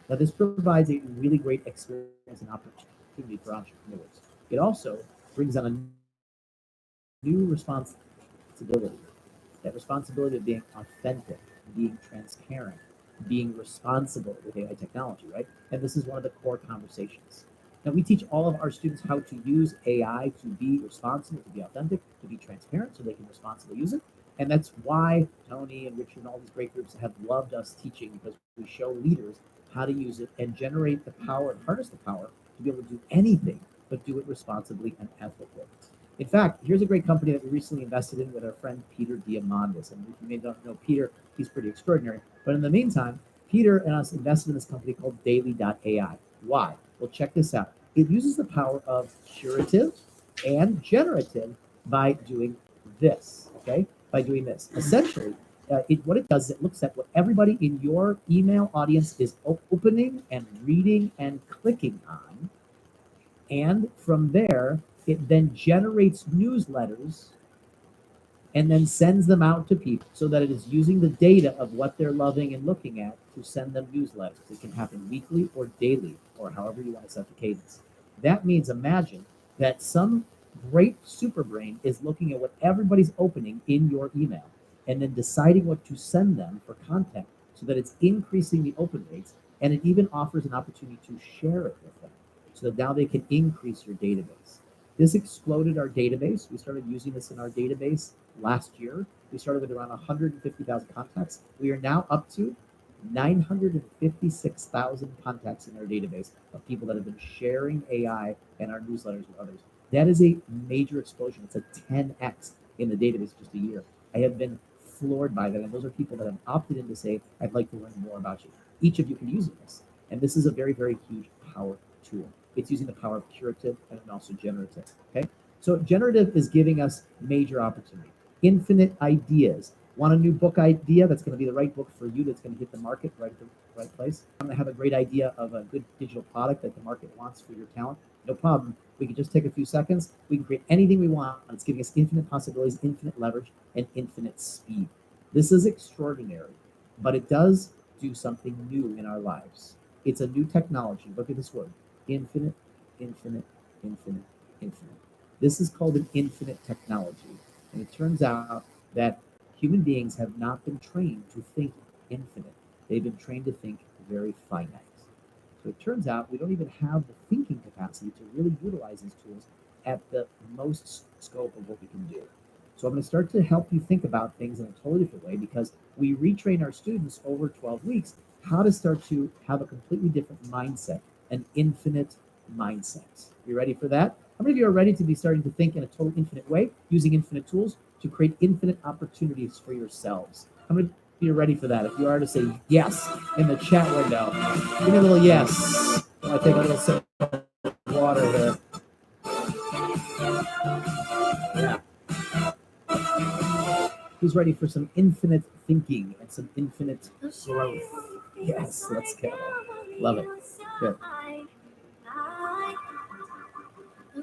Now, this provides a really great experience and opportunity for entrepreneurs. It also brings on a new responsibility, that responsibility of being authentic, being transparent, being responsible with AI technology, right? And this is one of the core conversations. Now, we teach all of our students how to use AI to be responsible, to be authentic, to be transparent, so they can responsibly use it. And that's why Tony and Richard and all these great groups have loved us teaching, because we show leaders how to use it and generate the power and harness the power to be able to do anything, but do it responsibly and ethically. In fact, here's a great company that we recently invested in with our friend Peter Diamandis. And if you may not know Peter, he's pretty extraordinary. But in the meantime, Peter and us invested in this company called Daily.ai. Why? Well, check this out. It uses the power of curative and generative by doing this, okay? By doing this. Essentially, what it does is it looks at what everybody in your email audience is opening and reading and clicking on. And from there, it then generates newsletters and then sends them out to people, so that it is using the data of what they're loving and looking at to send them newsletters. It can happen weekly or daily, or however you want to set the cadence. That means, imagine that some great super brain is looking at what everybody's opening in your email and then deciding what to send them for content, so that it's increasing the open rates, and it even offers an opportunity to share it with them, so that now they can increase your database. This exploded our database. We started using this in our database last year. We started with around 150,000 contacts. We are now up to 956,000 contacts in our database of people that have been sharing AI and our newsletters with others. That is a major explosion. It's a 10x in the database just a year. I have been floored by that. And those are people that have opted in to say, I'd like to learn more about you. Each of you can use this. And this is a very, very huge power tool. It's using the power of curative and also generative, okay? So generative is giving us major opportunity. Infinite ideas. Want a new book idea that's going to be the right book for you, that's going to hit the market right at the right place? I'm going to have a great idea of a good digital product that the market wants for your talent. No problem. We can just take a few seconds. We can create anything we want. It's giving us infinite possibilities, infinite leverage, and infinite speed. This is extraordinary, but it does do something new in our lives. It's a new technology. Look at this word. Infinite, infinite, infinite, infinite. This is called an infinite technology. And it turns out that human beings have not been trained to think infinite. They've been trained to think very finite. So it turns out we don't even have the thinking capacity to really utilize these tools at the most scope of what we can do. So I'm going to start to help you think about things in a totally different way, because we retrain our students over 12 weeks how to start to have a completely different mindset, an infinite mindset. You ready for that? How many of you are ready to be starting to think in a total infinite way, using infinite tools to create infinite opportunities for yourselves? How many of you are ready for that? If you are, to say yes in the chat window. Give me a little yes. I take a little sip of water here. Yeah. Who's ready for some infinite thinking and some infinite growth? Yes, let's go. Love it. Good.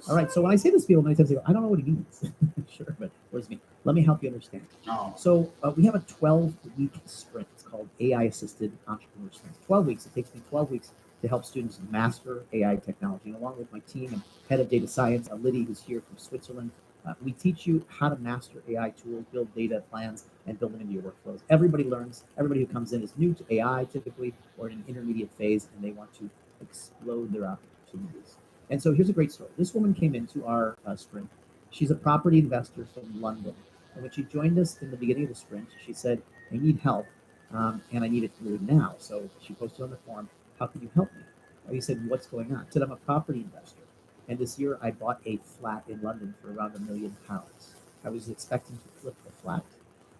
All right, so when I say this to people, many times they go, I don't know what he means. Sure, but what does it mean? Let me help you understand. Oh. So we have a 12-week sprint. It's called AI-Assisted Entrepreneur Sprint. 12 weeks. It takes me 12 weeks to help students master AI technology. And along with my team and head of data science, Liddy, who's here from Switzerland, we teach you how to master AI tools, build data plans, and build them into your workflows. Everybody learns. Everybody who comes in is new to AI typically, or in an intermediate phase, and they want to explode their opportunities. And so here's a great story. This woman came into our sprint. She's a property investor from London. And when she joined us in the beginning of the sprint, she said, I need help, and I need it really now. So she posted on the forum, how can you help me? We said, what's going on? I said, I'm a property investor. And this year I bought a flat in London for around £1 million. I was expecting to flip the flat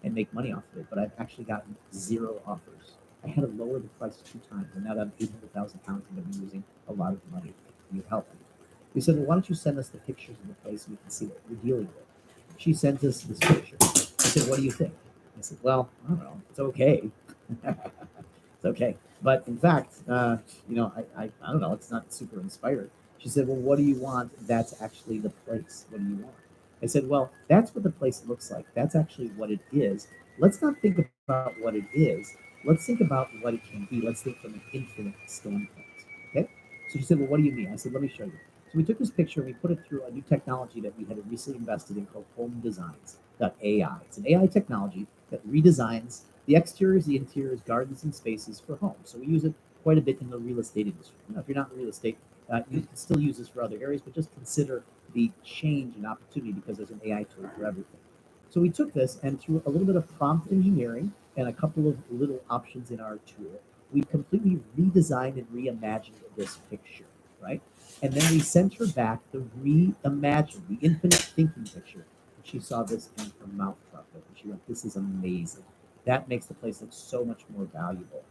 and make money off of it, but I've actually gotten 0 offers. I had to lower the price 2 times, and now that I'm £800,000 and I've been losing a lot of money. Can you help me? We said, well, why don't you send us the pictures of the place so we can see what we're dealing with? She sent us this picture. I said, what do you think? I said, well, I don't know. It's okay. It's okay. But in fact, I don't know. It's not super inspired. She said, well, what do you want? That's actually the place. What do you want? I said, well, that's what the place looks like. That's actually what it is. Let's not think about what it is. Let's think about what it can be. Let's think from an infinite standpoint. Okay? So she said, well, what do you mean? I said, let me show you. So we took this picture and we put it through a new technology that we had recently invested in called Home Designs.ai. It's an AI technology that redesigns The exteriors, the interiors, gardens, and spaces for homes. So we use it quite a bit in the real estate industry. If you're not in real estate, you can still use this for other areas, but just consider the change and opportunity because there's an AI tool for everything. So we took this and through a little bit of prompt engineering and a couple of little options in our tool, we completely redesigned and reimagined this picture, right? And then we sent her back the reimagined, the infinite thinking picture. And she saw this and her mouth dropped open. She went, "This is amazing. That makes the place look so much more valuable."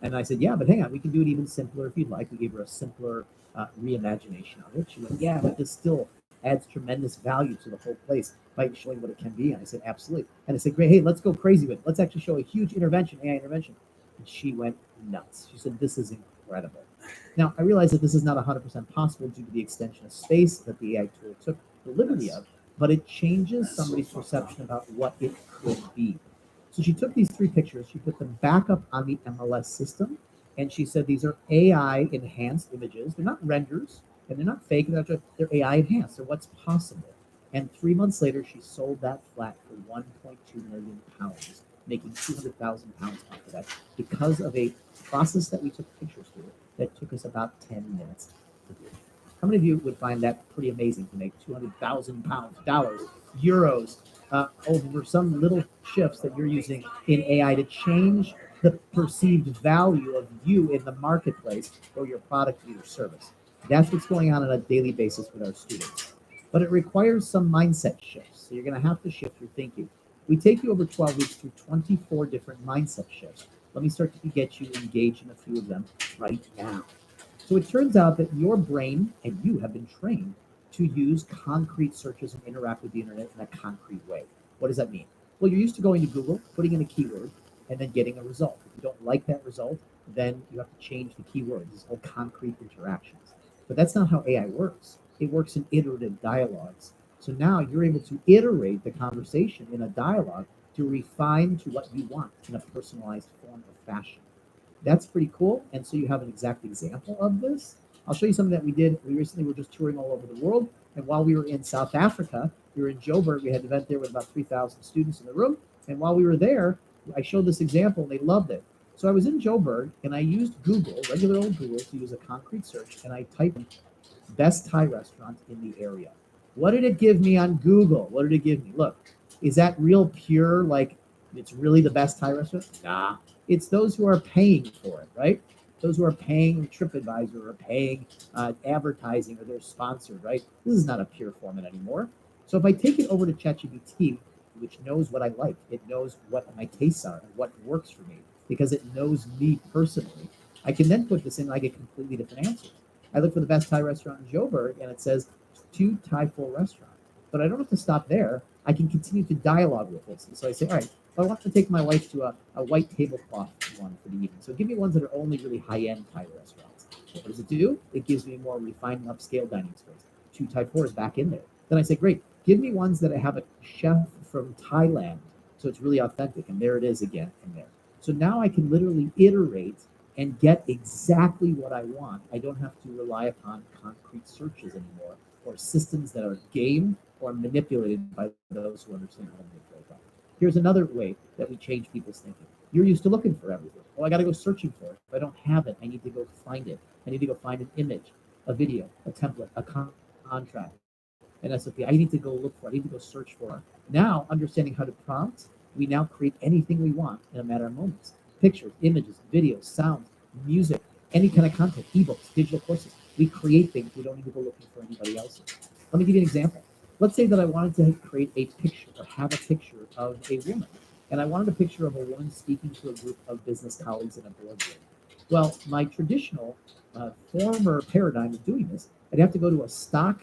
And I said, "Yeah, but hang on, we can do it even simpler if you'd like." We gave her a simpler reimagination of it. She went, "Yeah, but this still adds tremendous value to the whole place by showing what it can be." And I said, "Absolutely." And I said, "Great, hey, let's go crazy with it. Let's actually show a huge intervention, AI intervention." And she went nuts. She said, "This is incredible." Now, I realize that this is not 100% possible due to the extension of space that the AI tool took the liberty of, but it changes somebody's perception about what it could be. So she took these three pictures, she put them back up on the MLS system, and she said these are AI enhanced images. They're not renders, and they're not fake, they're AI enhanced. They're what's possible. And 3 months later, she sold that flat for 1.2 million pounds, making 200,000 pounds off of that because of a process that we took pictures through that took us about 10 minutes to do. How many of you would find that pretty amazing to make 200,000 pounds, dollars, euros, over some little shifts that you're using in AI to change the perceived value of you in the marketplace or your product or your service? That's what's going on a daily basis with our students. But it requires some mindset shifts. So you're going to have to shift your thinking. We take you over 12 weeks through 24 different mindset shifts. Let me start to get you engaged in a few of them right now. So it turns out that your brain and you have been trained to use concrete searches and interact with the internet in a concrete way. What does that mean? Well, you're used to going to Google, putting in a keyword, and then getting a result. If you don't like that result, then you have to change the keyword. These are concrete interactions. But that's not how AI works. It works in iterative dialogues. So now you're able to iterate the conversation in a dialogue to refine to what you want in a personalized form or fashion. That's pretty cool. And so you have an exact example of this. I'll show you something that we did. We recently were just touring all over the world. And while we were in South Africa, we were in Joburg. We had an event there with about 3,000 students in the room. And while we were there, I showed this example and they loved it. So I was in Joburg and I used Google, regular old Google, to use a concrete search. And I typed in best Thai restaurant in the area. What did it give me on Google? What did it give me? Look, is that real pure, like it's really the best Thai restaurant? Nah. It's those who are paying for it, right? Those who are paying TripAdvisor or paying advertising or they're sponsored, right? This is not a pure format anymore. So if I take it over to ChatGPT, which knows what I like, it knows what my tastes are and what works for me because it knows me personally, I can then put this in and I get completely different answers. I look for the best Thai restaurant in Joburg and it says to Thai full restaurant. But I don't have to stop there. I can continue to dialogue with this. And so I say, all right, I want to take my wife to a white tablecloth one for the evening. So give me ones that are only really high-end Thai restaurants. What does it do? It gives me more refined upscale dining space. 2 Thai 4 is back in there. Then I say, great, give me ones that have a chef from Thailand. So it's really authentic. And there it is again in there. So now I can literally iterate and get exactly what I want. I don't have to rely upon concrete searches anymore or systems that are gamed or manipulated by those who understand how to manipulate them. Here's another way that we change people's thinking. You're used to looking for everything. Well, I got to go searching for it. If I don't have it, I need to go find it. I need to go find an image, a video, a template, a contract, an SOP. I need to go look for it. I need to go search for it. Now, understanding how to prompt, we now create anything we want in a matter of moments. Pictures, images, videos, sounds, music, any kind of content, ebooks, digital courses. We create things. We don't need to go looking for anybody else's. Let me give you an example. Let's say that I wanted to create a picture or have a picture of a woman. And I wanted a picture of a woman speaking to a group of business colleagues in a boardroom. Well, my traditional former paradigm of doing this, I'd have to go to a stock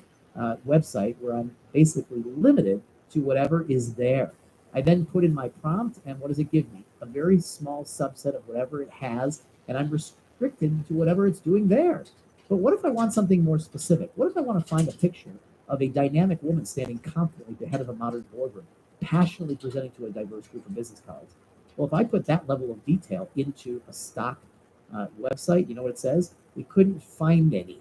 website where I'm basically limited to whatever is there. I then put in my prompt, and what does it give me? A very small subset of whatever it has, and I'm restricted to whatever it's doing there. But what if I want something more specific? What if I want to find a picture of a dynamic woman standing confidently at the head of a modern boardroom, passionately presenting to a diverse group of business colleagues? Well, if I put that level of detail into a stock website, you know what it says? We couldn't find any.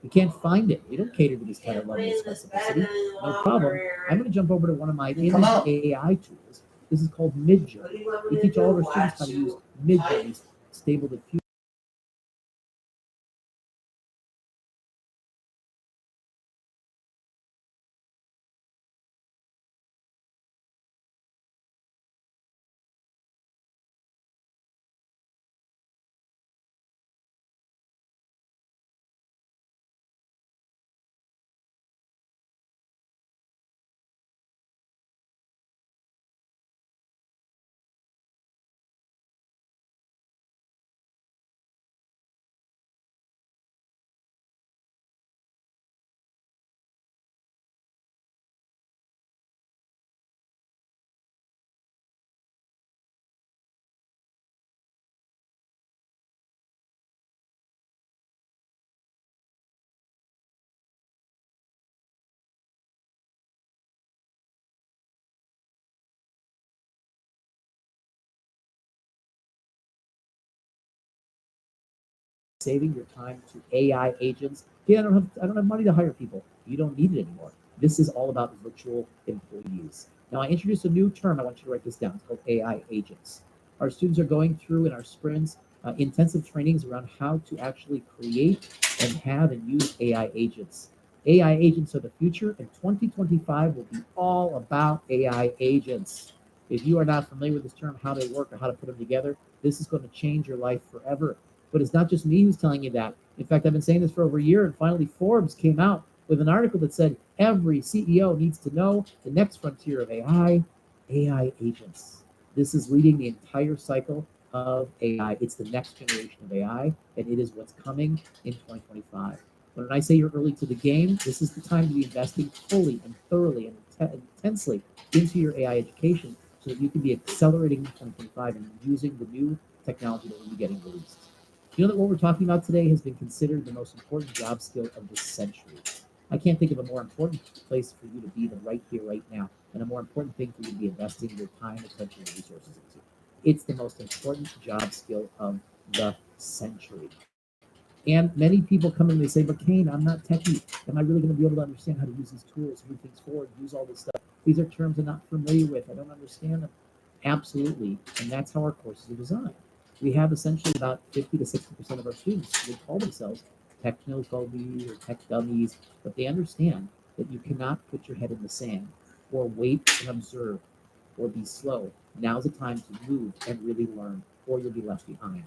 We can't find it. We don't cater to this kind of level of specificity. No problem. I'm going to jump over to one of my image AI tools. This is called Midjourney. We teach all of our students how to use Midjourney, Stable Diffusion. Saving your time to AI agents. Yeah, I don't have money to hire people. You don't need it anymore. This is all about virtual employees. Now I introduced a new term. I want you to write this down. It's called AI agents. Our students are going through in our sprints intensive trainings around how to actually create and have and use AI agents. AI agents are the future, and 2025 will be all about AI agents. If you are not familiar with this term, how they work or how to put them together, this is going to change your life forever. But it's not just me who's telling you that. In fact, I've been saying this for over a year, and finally Forbes came out with an article that said every CEO needs to know the next frontier of AI agents. This is leading the entire cycle of AI. It's the next generation of AI, and it is what's coming in 2025. When I say you're early to the game, this is the time to be investing fully and thoroughly and intensely into your AI education so that you can be accelerating in 2025 and using the new technology that will be getting released. You know that what we're talking about today has been considered the most important job skill of the century. I can't think of a more important place for you to be than right here, right now, and a more important thing for you to be investing your time, attention, and resources into. It's the most important job skill of the century. And many people come in and they say, but Kane, I'm not techie. Am I really going to be able to understand how to use these tools, move things forward, use all this stuff? These are terms I'm not familiar with. I don't understand them. Absolutely. And that's how our courses are designed. We have essentially about 50 to 60% of our students, they call themselves technophobes or tech dummies, but they understand that you cannot put your head in the sand or wait and observe or be slow. Now's the time to move and really learn, or you'll be left behind.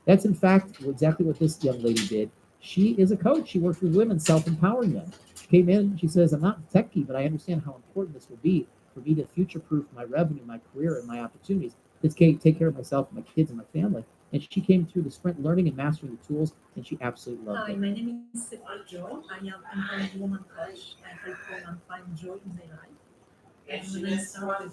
That's in fact exactly what this young lady did. She is a coach. She works with women, self-empowering them. She came in, she says, I'm not techie, but I understand how important this will be for me to future-proof my revenue, my career, and my opportunities. To take care of myself, my kids, and my family. And she came through the sprint learning and mastering the tools, and she absolutely loved Hi, it. my name is Sephora Joy. I am empowering woman coach. I help women find joy in their life. And when I started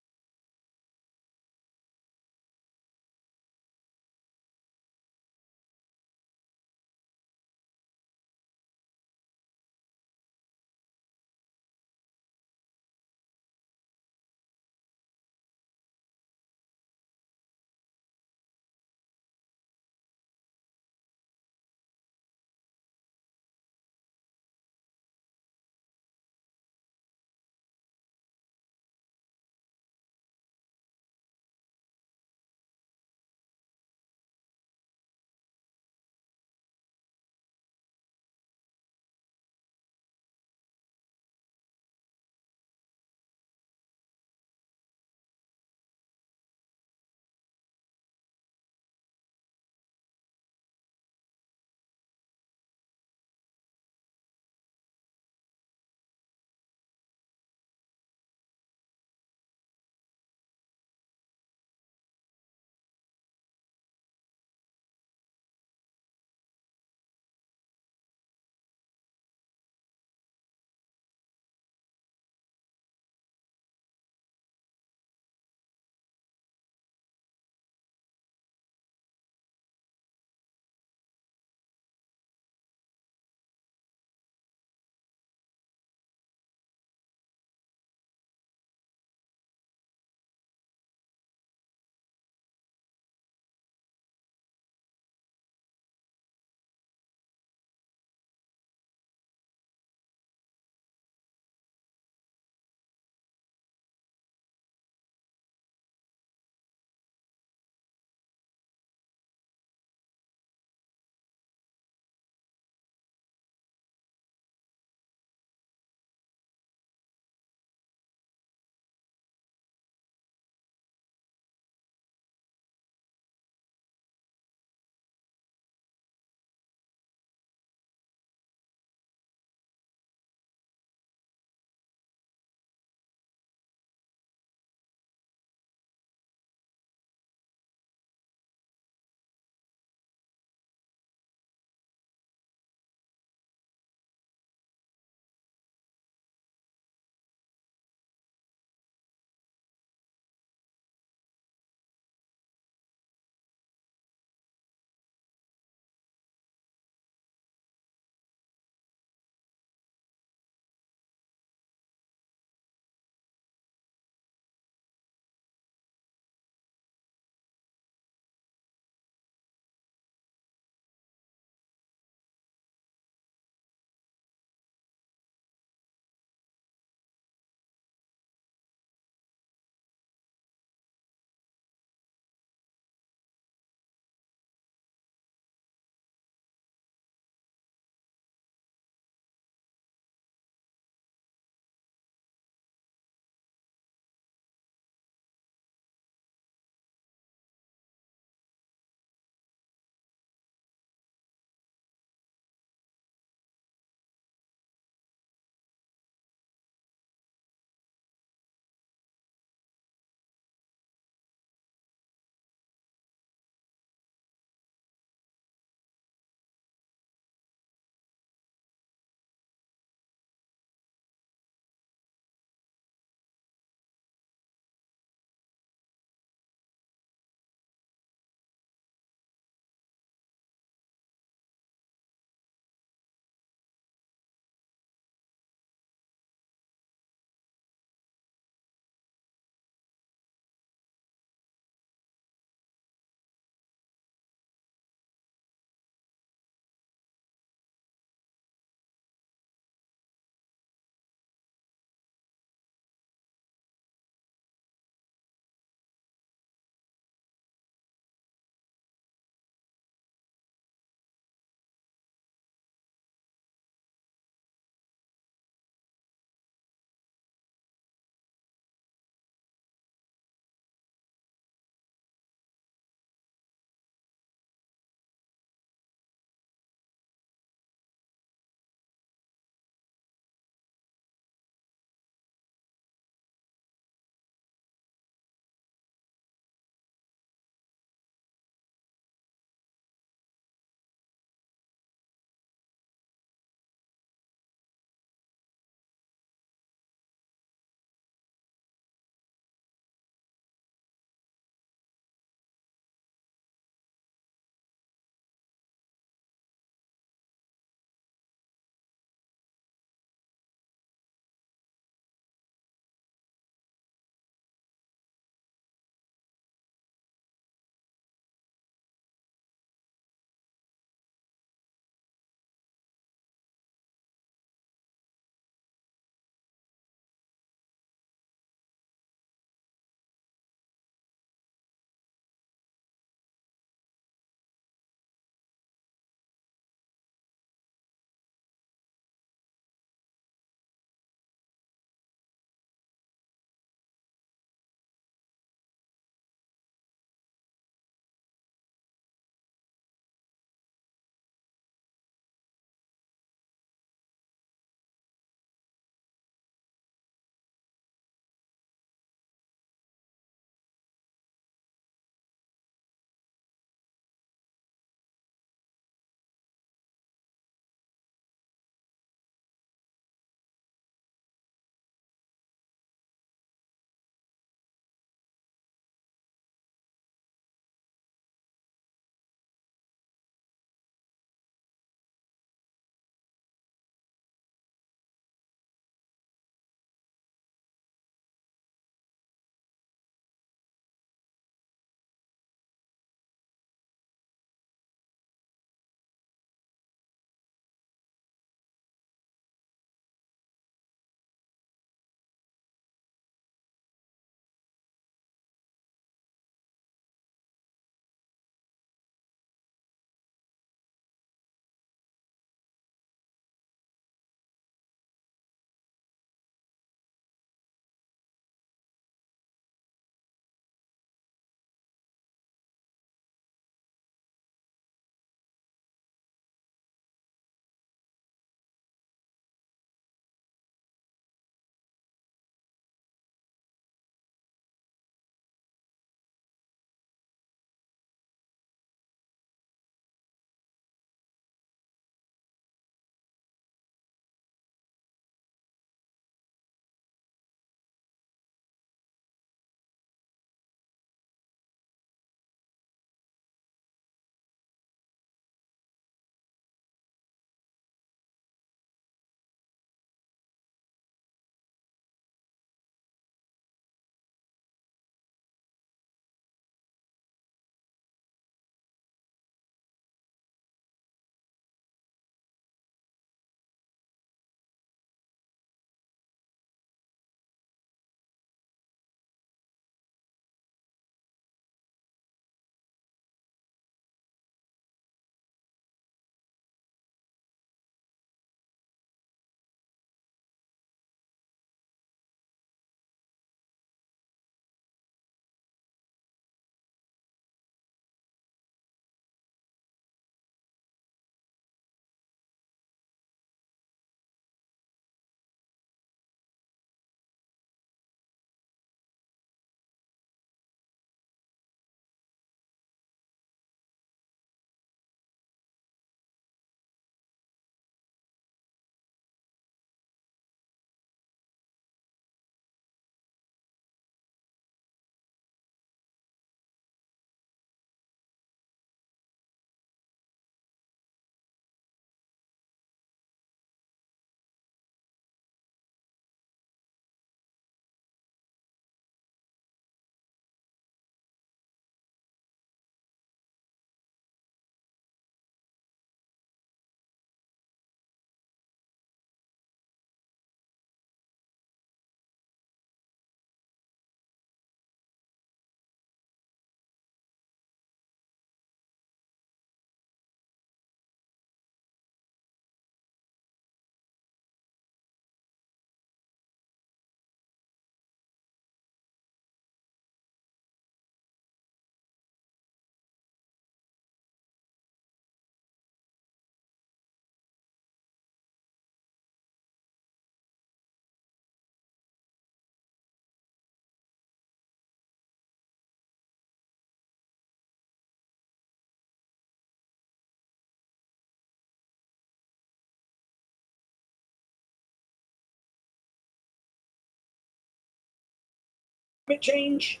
change.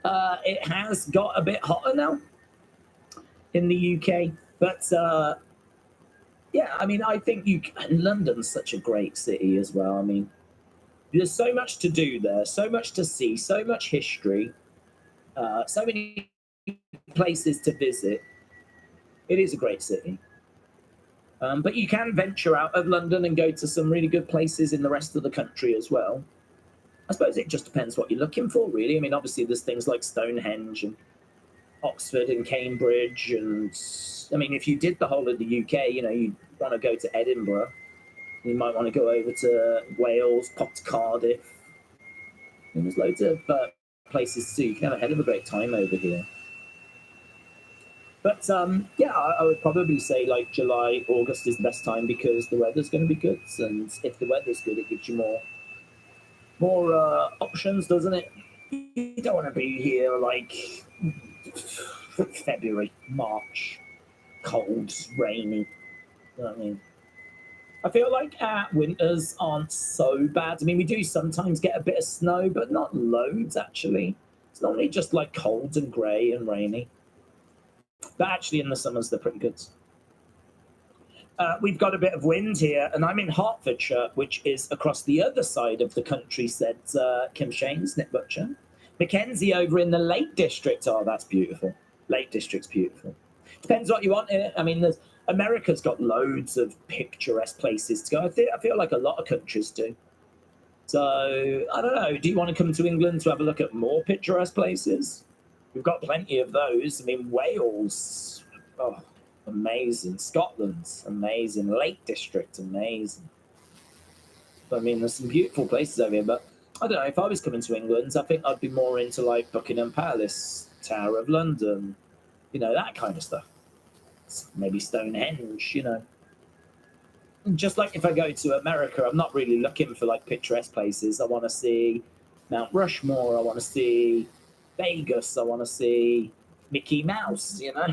It has got a bit hotter now in the UK, but yeah, I mean, I think London's such a great city as well. I mean, there's so much to do there, so much to see, so much history, so many places to visit. It is a great city. But you can venture out of London and go to some really good places in the rest of the country as well. I suppose it just depends what you're looking for, really. I mean, obviously, there's things like Stonehenge and Oxford and Cambridge. And I mean, if you did the whole of the UK, you know, you want to go to Edinburgh, you might want to go over to Wales, pop to Cardiff. And there's loads of places too. You can have a hell of a great time over here. But yeah, I would probably say like July, August is the best time because the weather's going to be good. And if the weather's good, it gives you more options, doesn't it? You don't want to be here like February, March, cold, rainy. You know what I mean? I feel like our winters aren't so bad. I mean, we do sometimes get a bit of snow, but not loads actually. It's normally just like cold and grey and rainy. But actually, in the summers, they're pretty good. We've got a bit of wind here, and I'm in Hertfordshire, which is across the other side of the country, said Kim Shanes, Nick Butcher. Mackenzie over in the Lake District. Oh, that's beautiful. Lake District's beautiful. Depends what you want in it. I mean, America's got loads of picturesque places to go. I feel like a lot of countries do. So, I don't know. Do you want to come to England to have a look at more picturesque places? We've got plenty of those. I mean, Wales, oh, amazing. Scotland's amazing. Lake District, amazing. I mean, there's some beautiful places over here, but I don't know. If I was coming to England, I think I'd be more into like Buckingham Palace, Tower of London, you know, that kind of stuff. Maybe Stonehenge, you know. Just like if I go to America, I'm not really looking for like picturesque places. I want to see Mount Rushmore. I want to see Vegas. I want to see Mickey Mouse, you know.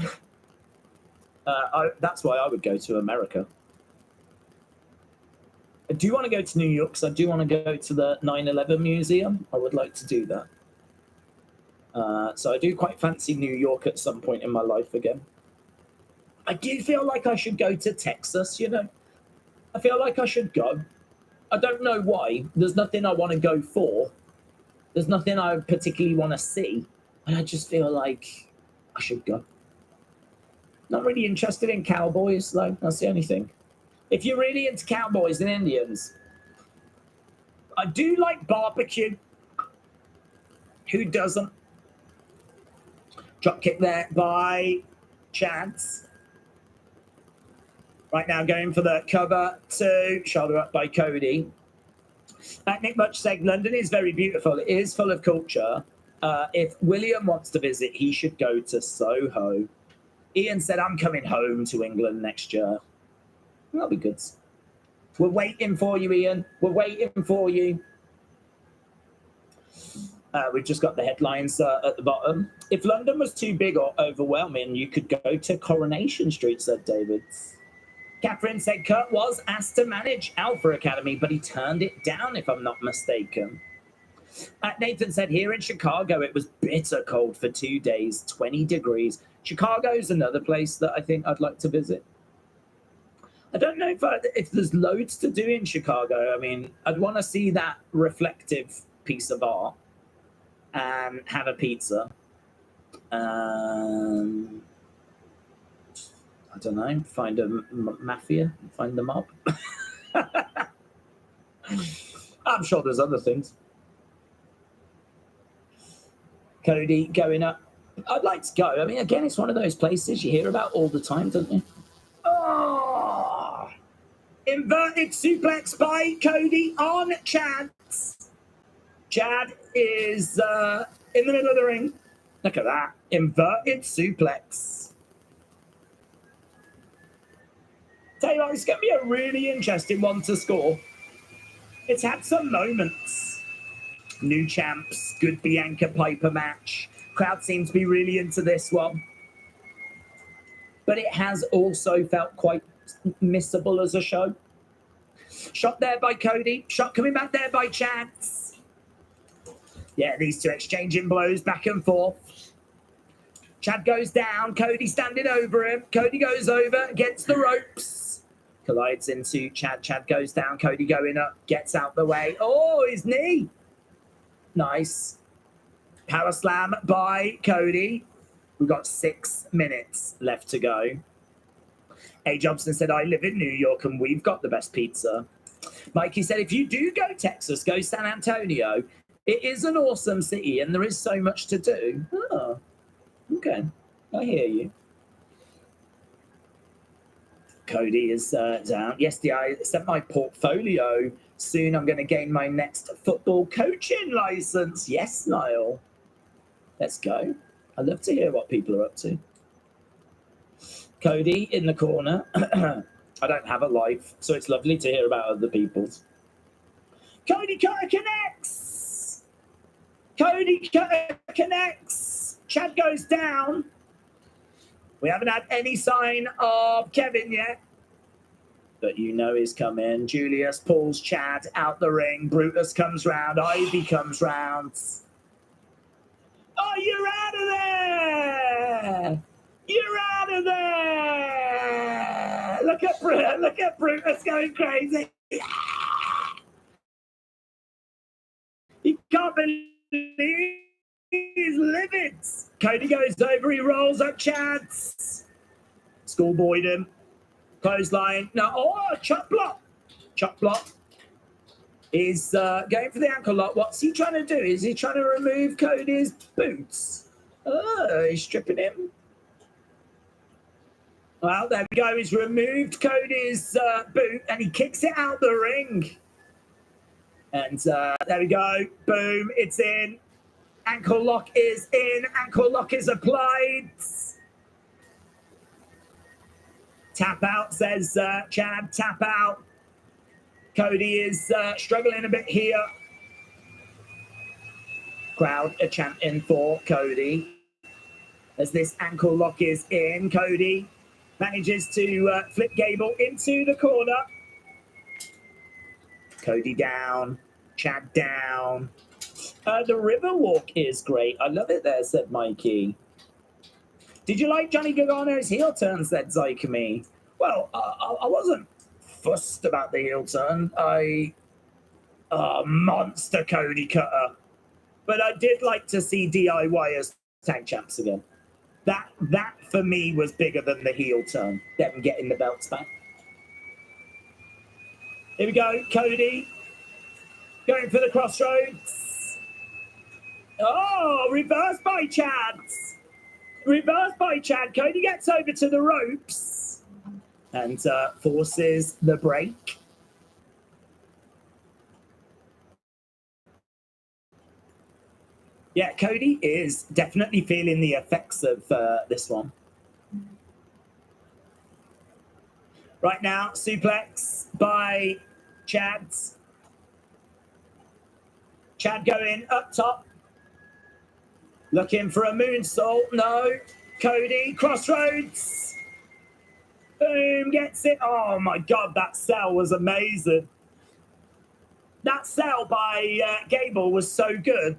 That's why I would go to America. I do want to go to New York because I do want to go to the 9/11 Museum. I would like to do that. So I do quite fancy New York at some point in my life again. I do feel like I should go to Texas, you know. I feel like I should go. I don't know why. There's nothing I want to go for. There's nothing I particularly want to see. And I just feel like I should go. Not really interested in cowboys, though. That's the only thing. If you're really into cowboys and Indians, I do like barbecue. Who doesn't? Drop kick there by Chance. Right now going for the cover two. Shoulder up by Cody. Nick Much said, London is very beautiful. It is full of culture. If William wants to visit, he should go to Soho. Ian said, I'm coming home to England next year. That'll be good. We're waiting for you, Ian. We're waiting for you. We've just got the headlines at the bottom. If London was too big or overwhelming, you could go to Coronation Street, said David. Catherine said Kurt was asked to manage Alpha Academy, but he turned it down, if I'm not mistaken. Nathan said here in Chicago, it was bitter cold for 2 days, 20 degrees. Chicago's another place that I think I'd like to visit. I don't know if there's loads to do in Chicago. I mean, I'd want to see that reflective piece of art and have a pizza. I don't know, find a mafia, find the mob. I'm sure there's other things. Cody going up. I'd like to go. I mean, again, it's one of those places you hear about all the time, don't you? Oh! Inverted suplex by Cody on Chad. Chad is in the middle of the ring. Look at that. Inverted suplex. Tell you what, it's going to be a really interesting one to score. It's had some moments. New champs, good Bianca Piper match. Crowd seems to be really into this one. But it has also felt quite missable as a show. Shot there by Cody. Shot coming back there by Chance. Yeah, these two exchanging blows back and forth. Chad goes down. Cody standing over him. Cody goes over, against the ropes. Collides into Chad. Chad goes down. Cody going up, gets out the way. Oh, his knee. Nice. Power slam by Cody. We've got 6 minutes left to go. A. Jobson said, I live in New York and we've got the best pizza. Mikey said, if you do go Texas, go San Antonio. It is an awesome city and there is so much to do. Oh, okay. I hear you. Cody is down. Yesterday, I sent my portfolio. Soon I'm going to gain my next football coaching license. Yes, Niall. Let's go. I'd love to hear what people are up to. Cody in the corner. I don't have a life, so it's lovely to hear about other people's. Cody Cutter connects. Cody Cutter connects. Chad goes down. We haven't had any sign of Kevin yet, but you know he's coming. Julius pulls Chad out the ring. Brutus comes round. Ivy comes round. Oh, you're out of there! You're out of there! Look at Brutus going crazy. He can't believe he's livid. Cody goes over, he rolls up Chad's. Schoolboyed him. Clothesline. No, oh, chop block. Chop block. He's going for the ankle lock. What's he trying to do? Is he trying to remove Cody's boots? Oh, he's stripping him. Well, there we go. He's removed Cody's boot and he kicks it out the ring. And there we go. Boom. It's in. Ankle lock is in. Ankle lock is applied. Tap out, says Chad. Tap out. Cody is struggling a bit here. Crowd are chanting for Cody. As this ankle lock is in, Cody manages to flip Gable into the corner. Cody down. Chad down. The river walk is great. I love it there, said Mikey. Did you like Johnny Gargano's heel turn, said Zycamy? Well, I wasn't fussed about the heel turn. Monster Cody Cutter. But I did like to see DIY as tag champs again. That for me was bigger than the heel turn. Them getting the belts back. Here we go, Cody. Going for the crossroads. Oh, reversed by Chad. Reversed by Chad. Cody gets over to the ropes and forces the break. Yeah, Cody is definitely feeling the effects of this one. Right now, suplex by Chad. Chad going up top. Looking for a moonsault. No. Cody, crossroads. Boom, gets it. Oh my God, that sell was amazing. That sell by Gable was so good.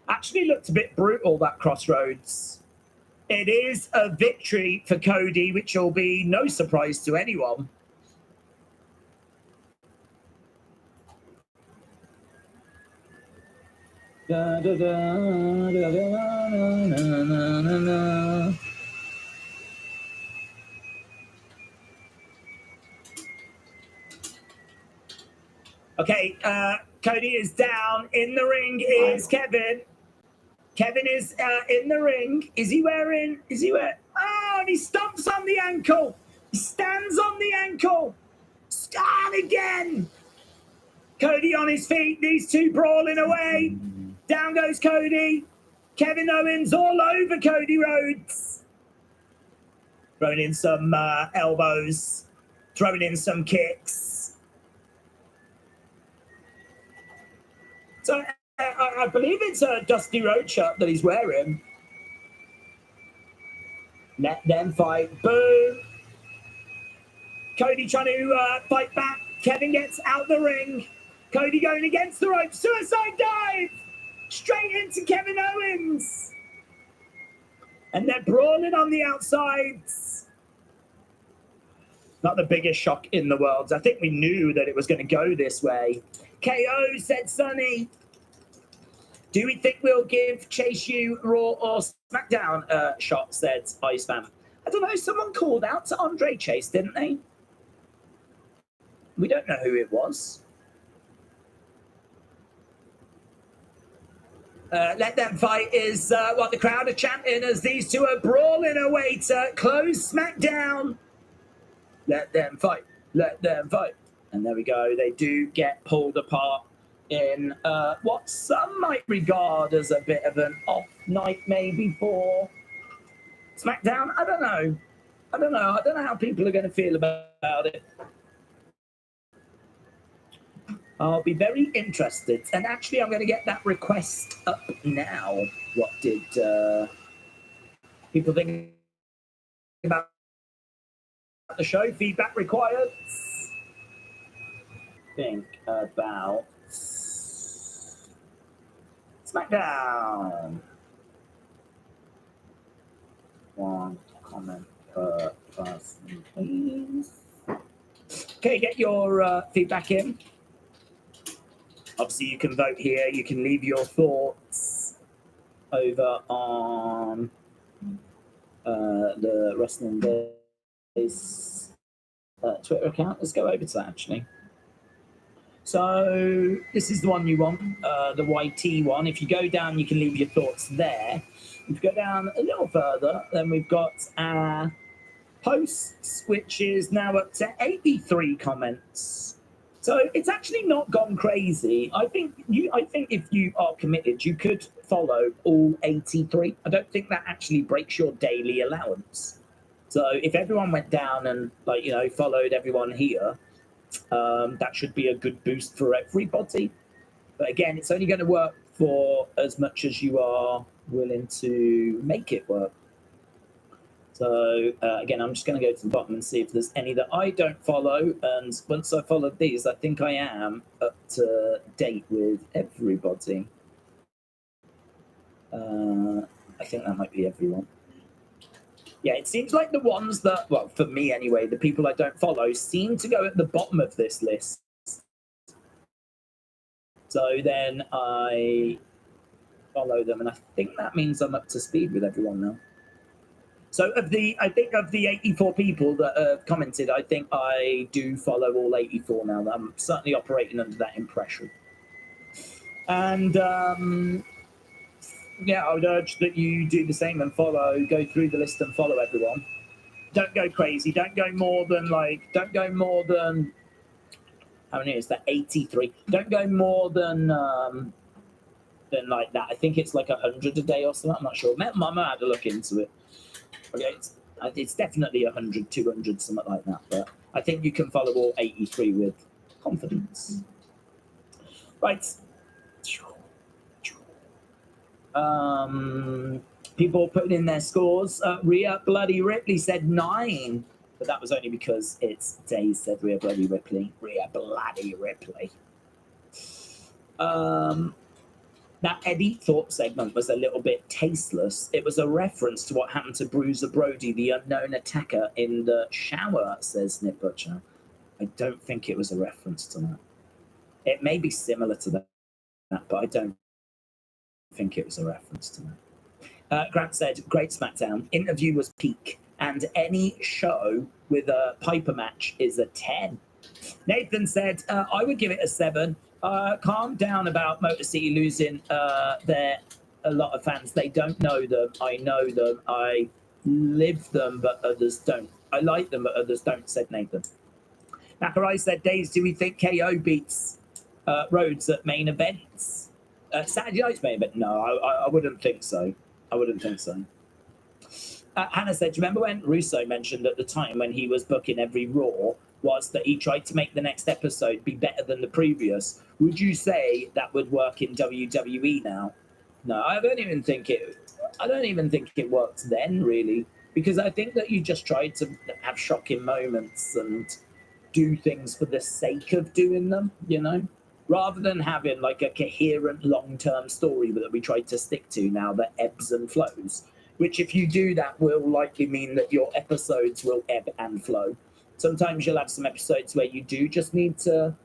Actually looked a bit brutal, that crossroads. It is a victory for Cody, which will be no surprise to anyone. Da, da, da, da, da, na, na, na, na. Okay, Cody is down. In the ring is Kevin. Kevin is in the ring. Is he wearing? Oh, and he stomps on the ankle. He stands on the ankle. Stand again. Cody on his feet. These two brawling away. Down goes Cody. Kevin Owens all over Cody Rhodes. Throwing in some elbows. Throwing in some kicks. So I believe it's a Dusty Rhodes shirt that he's wearing. Let them fight. Boom. Cody trying to fight back. Kevin gets out the ring. Cody going against the rope. Suicide dive. straight into Kevin Owens. And they're brawling on the outsides. Not the biggest shock in the world. I think we knew that it was going to go this way. KO, said Sonny. Do we think we'll give Chase U Raw or SmackDown a shot, said Iceman. I don't know, someone called out to Andre Chase, didn't they? We don't know who it was. Let them fight is what the crowd are chanting as these two are brawling away to close SmackDown. Let them fight. Let them fight. And there we go. They do get pulled apart in what some might regard as a bit of an off night maybe for SmackDown. I don't know. I don't know how people are going to feel about it. I'll be very interested. And actually, I'm going to get that request up now. What did people think about the show? Feedback required. Think about SmackDown. One comment per person, please. Okay, get your feedback in. Obviously, you can vote here. You can leave your thoughts over on the Wrestling Days Twitter account. Let's go over to that, actually. So this is the one you want, the YT one. If you go down, you can leave your thoughts there. If you go down a little further, then we've got our posts, which is now up to 83 comments. So it's actually not gone crazy. I think if you are committed, you could follow all 83. I don't think that actually breaks your daily allowance. So if everyone went down and followed everyone here, that should be a good boost for everybody. But again, it's only going to work for as much as you are willing to make it work. So again, I'm just going to go to the bottom and see if there's any that I don't follow. And once I followed these, I think I am up to date with everybody. I think that might be everyone. Yeah, it seems like the ones that, well, for me anyway, the people I don't follow seem to go at the bottom of this list. So then I follow them, and I think that means I'm up to speed with everyone now. So of the 84 people that have commented, I think I do follow all 84 now. I'm certainly operating under that impression. And yeah, I would urge that you do the same and go through the list and follow everyone. Don't go crazy. Don't go more than how many is that? 83. Don't go more than like that. I think it's like 100 a day or something. I'm not sure. Mama had a look into it. Okay, it's definitely 100, 200, something like that. But I think you can follow all 83 with confidence. Right. People putting in their scores. Rhea Bloody Ripley said 9, but that was only because it's Days said Rhea Bloody Ripley. Rhea Bloody Ripley. That Eddie Thorpe segment was a little bit tasteless. It was a reference to what happened to Bruiser Brody, the unknown attacker in the shower, says Nick Butcher. I don't think it was a reference to that. It may be similar to that, but I don't think it was a reference to that. Grant said, great SmackDown. Interview was peak, and any show with a Piper match is a 10. Nathan said, I would give it a 7. Calm down about Motor City losing a lot of fans. They don't know them. I know them. I live them, but others don't. I like them, but others don't, said Nathan. Nakarai said, Days, do we think KO beats Rhodes at main events? Saturday night's main event? No, I wouldn't think so. I wouldn't think so. Hannah said, do you remember when Russo mentioned at the time when he was booking every Raw was that he tried to make the next episode be better than the previous? Would you say that would work in WWE now? No, I don't even think it worked then, really, because I think that you just tried to have shocking moments and do things for the sake of doing them, you know? rather than having like a coherent long-term story that we try to stick to now that ebbs and flows. Which, if you do that, will likely mean that your episodes will ebb and flow. Sometimes you'll have some episodes where you do just need to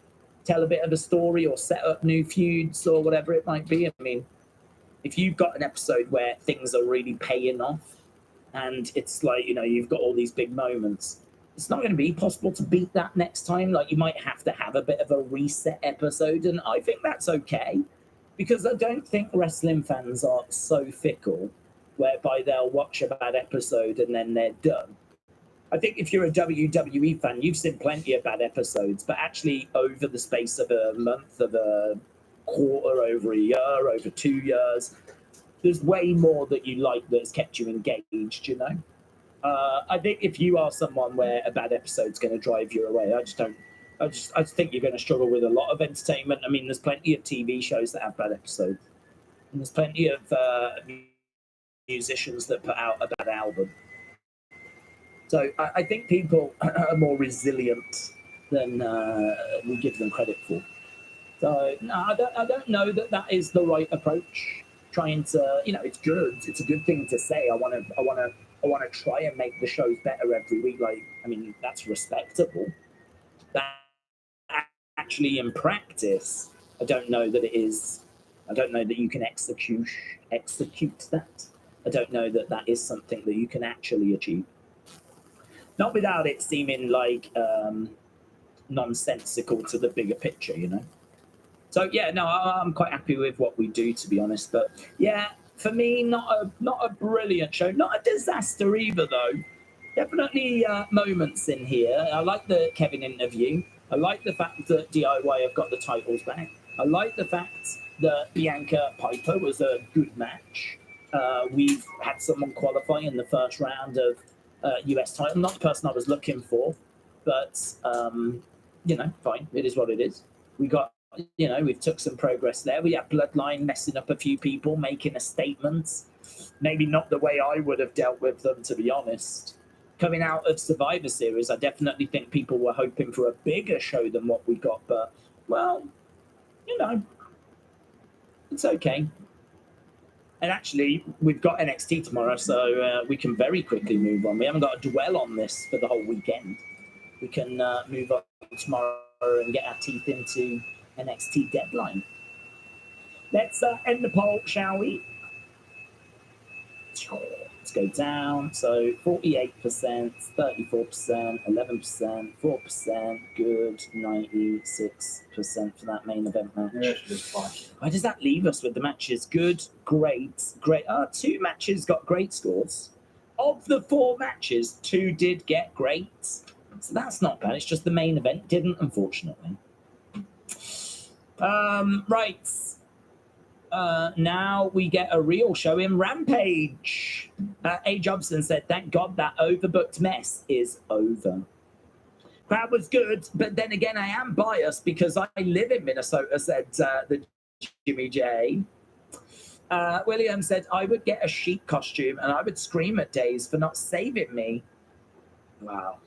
tell a bit of a story or set up new feuds or whatever it might be. I mean, if you've got an episode where things are really paying off and it's like, you know, you've got all these big moments, it's not going to be possible to beat that next time. Like, you might have to have a bit of a reset episode, and I think that's okay, because I don't think wrestling fans are so fickle whereby they'll watch a bad episode and then they're done. I think if you're a WWE fan, you've seen plenty of bad episodes, but actually over the space of a month, of a quarter, over a year, over 2 years, there's way more that you like that's kept you engaged, you know? I think if you are someone where a bad episode's going to drive you away, I just think you're going to struggle with a lot of entertainment. I mean, there's plenty of TV shows that have bad episodes, and there's plenty of musicians that put out a bad album. So I think people are more resilient than we give them credit for. So no, I don't know that is the right approach. Trying to, you know, it's good. It's a good thing to say. I want to try and make the shows better every week. Like, I mean, that's respectable. That actually, in practice, I don't know that it is. I don't know that you can execute that. I don't know that is something that you can actually achieve. Not without it seeming like nonsensical to the bigger picture, you know. So yeah, no, I'm quite happy with what we do, to be honest. But yeah, for me, not a brilliant show, not a disaster either, though. Definitely moments in here. I like the Kevin interview. I like the fact that DIY have got the titles back. I like the fact that Bianca Piper was a good match. We've had someone qualify in the first round of US title. Not the person I was looking for, but you know, fine. It is what it is. We got, you know, we've took some progress there. We have Bloodline messing up a few people, making a statement. Maybe not the way I would have dealt with them, to be honest. Coming out of Survivor Series, I definitely think people were hoping for a bigger show than what we got. But, well, you know, it's okay. And actually, we've got NXT tomorrow, so we can very quickly move on. We haven't got to dwell on this for the whole weekend. We can move on tomorrow and get our teeth into NXT Deadline. Let's end the poll, shall we? Let's go down. So 48%, 34%, 11%, 4%, good, 96% for that main event match. Maybe I should just watch it. Where does that leave us with the matches? Good, great, great. 2 matches got great scores. Of the 4 matches, 2 did get great. So that's not bad. It's just the main event didn't, unfortunately. Right. Now we get a real show in Rampage. A. Jobson said, "Thank God that overbooked mess is over." Crowd was good, but then again, I am biased because I live in Minnesota, said the Jimmy J. William said, "I would get a sheep costume and I would scream at Days for not saving me." Wow.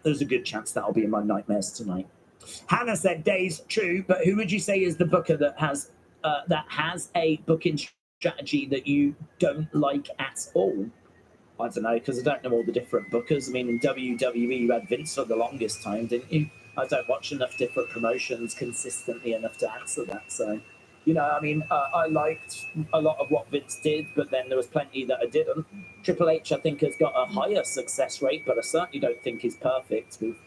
There's a good chance that'll be in my nightmares tonight. Hannah said, "Days, true, but who would you say is the booker that has a booking strategy that you don't like at all?" I don't know, because I don't know all the different bookers. I mean, in WWE, you had Vince for the longest time, didn't you? I don't watch enough different promotions consistently enough to answer that. So, you know, I mean, I liked a lot of what Vince did, but then there was plenty that I didn't. Triple H, I think, has got a higher success rate, but I certainly don't think he's perfect. We've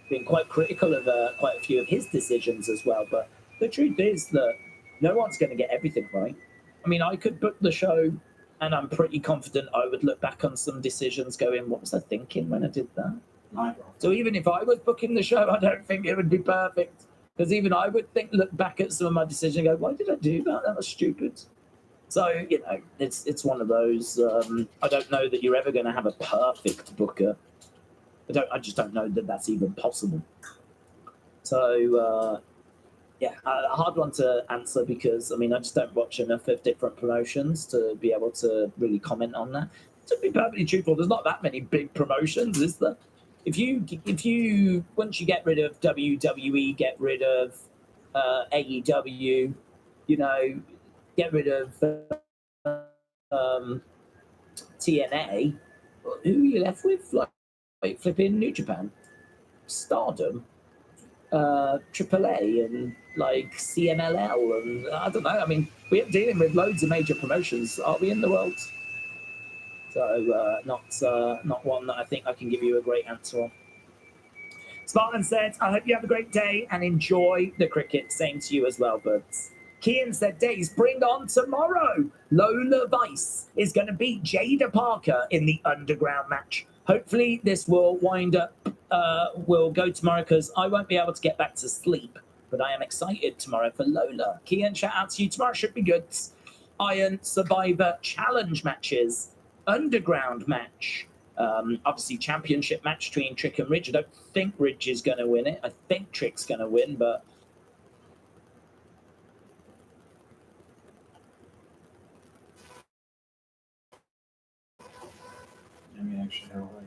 been quite critical of quite a few of his decisions as well. But the truth is that no one's going to get everything right. I mean, I could book the show, and I'm pretty confident I would look back on some decisions going, what was I thinking when I did that? So even if I was booking the show, I don't think it would be perfect. Because even I would look back at some of my decisions and go, why did I do that? That was stupid. So, you know, it's one of those. I don't know that you're ever going to have a perfect booker. I just don't know that that's even possible. So, yeah, a hard one to answer because, I mean, I just don't watch enough of different promotions to be able to really comment on that. To be perfectly truthful, there's not that many big promotions, is there? If you once you get rid of WWE, get rid of AEW, you know, get rid of TNA. Who are you left with? Like flipping New Japan, Stardom, AAA, and like CMLL, and I don't know. I mean, we're dealing with loads of major promotions, aren't we, in the world? So not one that I think I can give you a great answer on. Spartan said, I hope you have a great day and enjoy the cricket. Same to you as well, buds. Kian said, Days, bring on tomorrow. Lola Vice is going to beat Jada Parker in the underground match. Hopefully this will wind up, will go tomorrow because I won't be able to get back to sleep. But I am excited tomorrow for Lola. Kian, shout out to you. Tomorrow should be good. Iron Survivor Challenge matches. Underground match. Obviously, championship match between Trick and Ridge. I don't think Ridge is going to win it. I think Trick's going to win, but I mean, actually, her wife.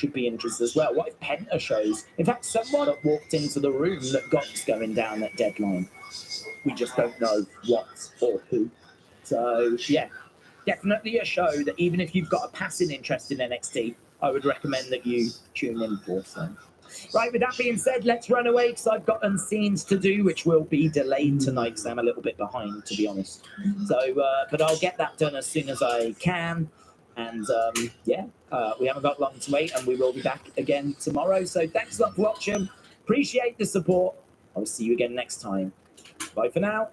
should be interested as well. What if Penta shows? In fact, someone walked into the room that got us going down at Deadline. We just don't know what or who. So, yeah, definitely a show that even if you've got a passing interest in NXT, I would recommend that you tune in for. So. Right, with that being said, let's run away because I've got Unseens to do, which will be delayed tonight because I'm a little bit behind, to be honest. So, but I'll get that done as soon as I can. And yeah, we haven't got long to wait, and we will be back again tomorrow. So thanks a lot for watching. Appreciate the support. I'll see you again next time. Bye for now.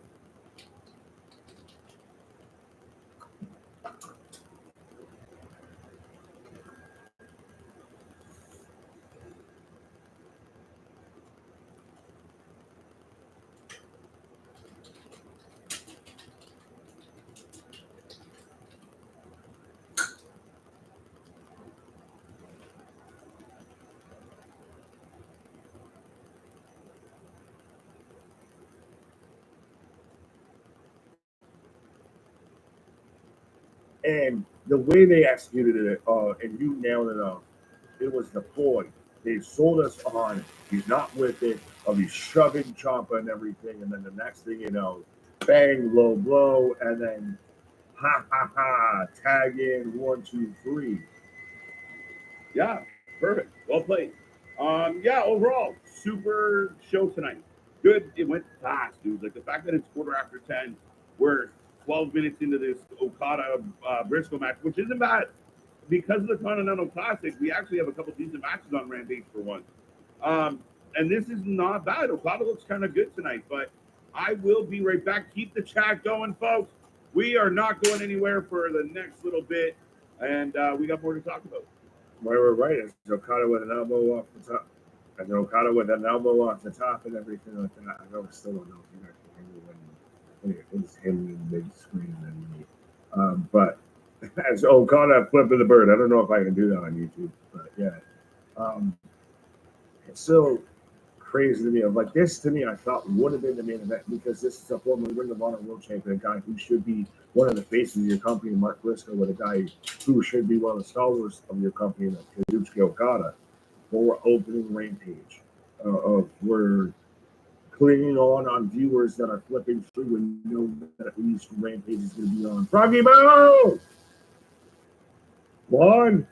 And the way they executed it, and you nailed it out, it was the ploy. They sold us on he's not with it, he's shoving Ciampa and everything, and then the next thing you know, bang, low blow, and then ha ha ha, tag in 1, 2, 3. Yeah, perfect. Well played. Yeah, overall, super show tonight. Good. It went fast, dude. Like the fact that it's 10:15, we're 12 minutes into this Okada Briscoe match, which isn't bad. Because of the Continental Classic, we actually have a couple decent matches on Rampage for once. And this is not bad. Okada looks kind of good tonight, but I will be right back. Keep the chat going, folks. We are not going anywhere for the next little bit, and we got more to talk about. Right. It's Okada with an elbow off the top. And Okada with an elbow off the top and everything like that. I still don't know if you guys can hear me when it's him in the big screen and me. But as Okada flipping the bird, I don't know if I can do that on YouTube, but yeah. It's still crazy to me. Like this to me, I thought would have been the main event because this is a former Ring of Honor World Champion, a guy who should be one of the faces of your company, Mark Briscoe, with a guy who should be one of the stalwarts of your company, like Kazuchika Okada. For opening Rampage, we're clinging on viewers that are flipping through and know that at least Rampage is going to be on. Froggy Bow! 1,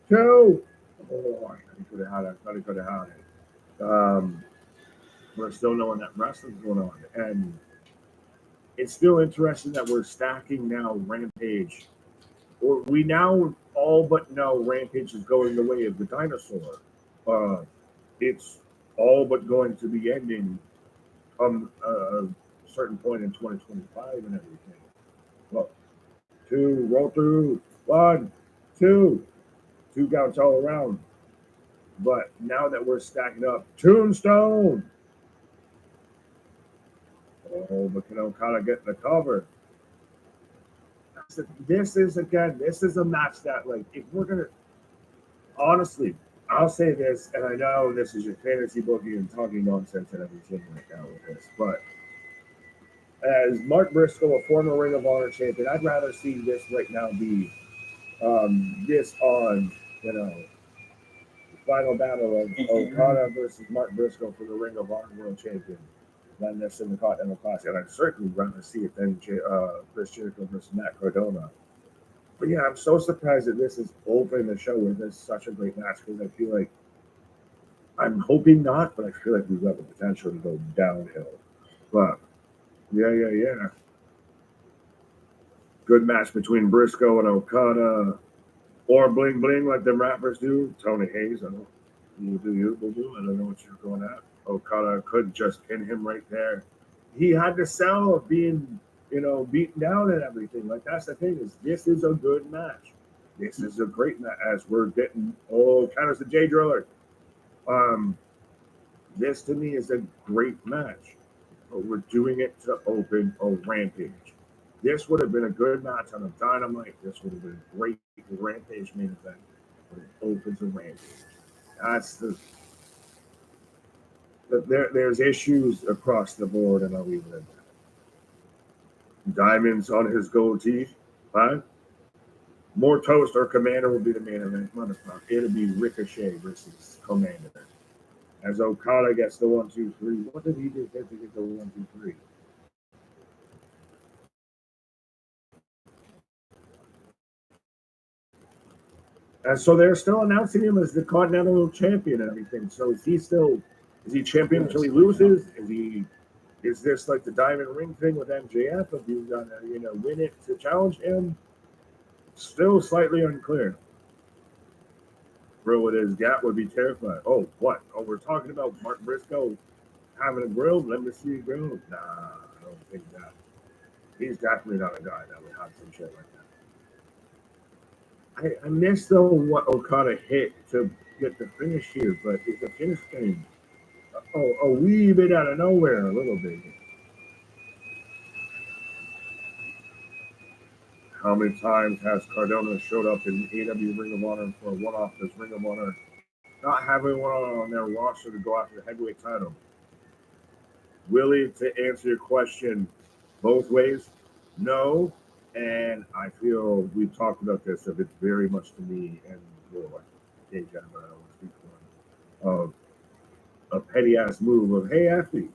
2. Oh, I could have had it. I thought I could have had it. We're still knowing that wrestling's going on. And it's still interesting that we're stacking now Rampage. Or we now all but know Rampage is going the way of the dinosaur. It's all but going to be ending a certain point in 2025 and everything. Well, 2, roll through, 1, 2 counts all around. But now that we're stacking up, Tombstone. Oh, but can Okada get the cover? This is a match that, like, if we're gonna, honestly, I'll say this, and I know this is your fantasy bookie and talking nonsense and everything like that with this, but as Mark Briscoe, a former Ring of Honor champion, I'd rather see this right now be this on, you know, the final battle of Okada versus Mark Briscoe for the Ring of Honor World Champion than this in the Continental Classic. And I'd certainly rather see it than Chris Jericho versus Matt Cardona. But yeah, I'm so surprised that this is opening the show with this such a great match because I feel like I'm hoping not, but I feel like we've got the potential to go downhill. But yeah. Good match between Briscoe and Okada. Or bling bling like the rappers do. Tony Hayes, I don't know. You will do. I don't know what you're going at. Okada could just pin him right there. He had to sell of being, you know, beaten down and everything. Like that's the thing is this is a good match. This is a great match as we're getting counters to Jay Driller. This to me is a great match. But we're doing it to open a Rampage. This would have been a good match on a Dynamite. This would have been a great Rampage main event. But it opens a Rampage. That's there's issues across the board, and I'll leave it at that. Diamonds on his goatee. Huh? More Toast or Commander will be the main event. Motherfucker. It'll be Ricochet versus Commander. As Okada gets the 1, 2, 3. What did he do to get the 1, 2, 3? And so they're still announcing him as the Continental Champion and everything. So is he champion until he loses? Is this like the Diamond Ring thing with MJF? If he's gonna, you know, win it to challenge him? Still slightly unclear. Grill with his gap would be terrified. Oh, what? Oh, we're talking about Mark Briscoe having a grill? Let me see a grill. Nah, I don't think that. He's definitely not a guy that would have some shit like that. I missed though what Okada hit to get the finish here, but it's a finish thing. A wee bit out of nowhere, a little bit. How many times has Cardona showed up in AEW Ring of Honor for a one-off as Ring of Honor, not having one on their roster to go after the heavyweight title? Willie, to answer your question both ways, no. And I feel we've talked about this, if it's very much to me and more, I don't want to speak for him, a petty ass move of, hey, athlete,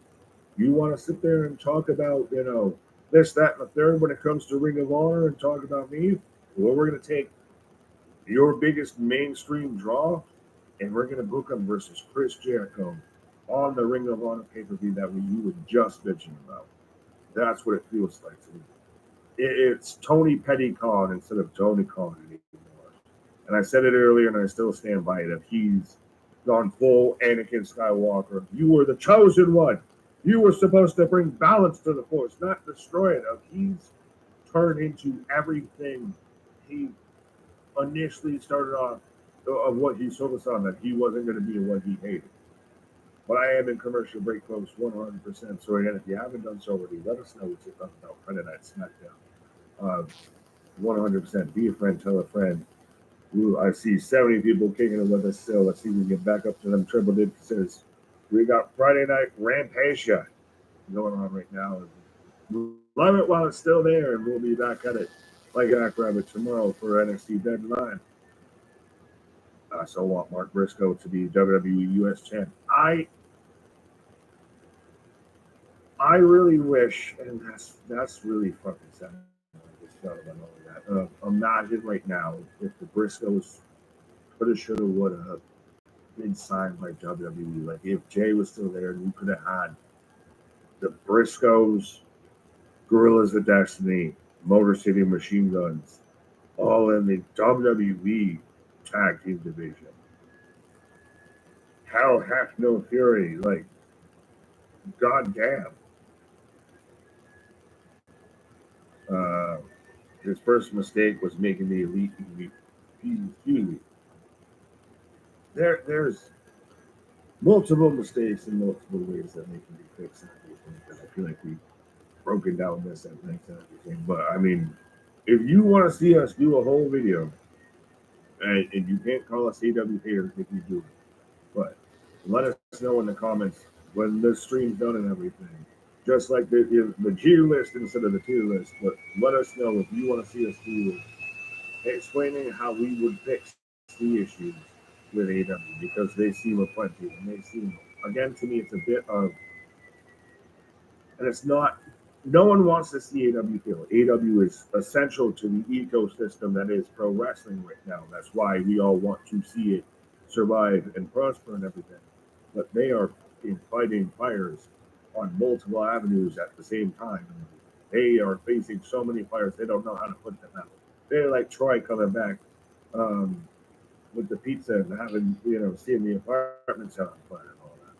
you want to sit there and talk about, you know, this, that, and the third when it comes to Ring of Honor and talk about me? Well, we're going to take your biggest mainstream draw and we're going to book him versus Chris Jericho on the Ring of Honor pay-per-view that you were just mentioning about. That's what it feels like to me. It's Tony Petty Khan instead of Tony Khan anymore. And I said it earlier, and I still stand by it. If he's gone full Anakin Skywalker, you were the chosen one. You were supposed to bring balance to the Force, not destroy it. He's turned into everything he initially started off of what he sold us on, that he wasn't going to be what he hated. But I am in commercial break close 100%. So again, if you haven't done so already, let us know what you thought about Friday Night SmackDown. 100%. Be a friend, tell a friend. Ooh, I see 70 people kicking it with us still. Let's see if we can get back up to them triple digits. We got Friday Night Rampage going on right now. Love it while it's still there, and we'll be back at it like Jackrabbit tomorrow for NXT Deadline. I so want Mark Briscoe to be WWE US champ. I really wish, and that's really fucking sad. I just thought about all of that. Imagine right now if the Briscoes coulda, shoulda, woulda been signed by WWE. Like if Jay was still there, and we could have had the Briscoes, Gorillas of Destiny, Motor City Machine Guns, all in the WWE tag team division. Hell, heck, no Fury. Like, goddamn. His first mistake was making the elite. There's multiple mistakes in multiple ways that make can be fixed. I feel like we've broken down this at length and everything. But I mean, if you want to see us do a whole video, and you can't call us AW haters if you do it, but let us know in the comments when the stream's done and everything. just like the G list instead of the tier list. But let us know if you want to see us do explaining how we would fix the issues with AW because they seem aplenty and they seem, again, to me, it's a bit of, and it's not, no one wants to see AW fail. AW is essential to the ecosystem that is pro wrestling right now. That's why we all want to see it survive and prosper and everything. But they are fighting fires on multiple avenues at the same time. They are facing so many fires, they don't know how to put them out. They're like Troy coming back with the pizza and having, seeing the apartments on fire and all that.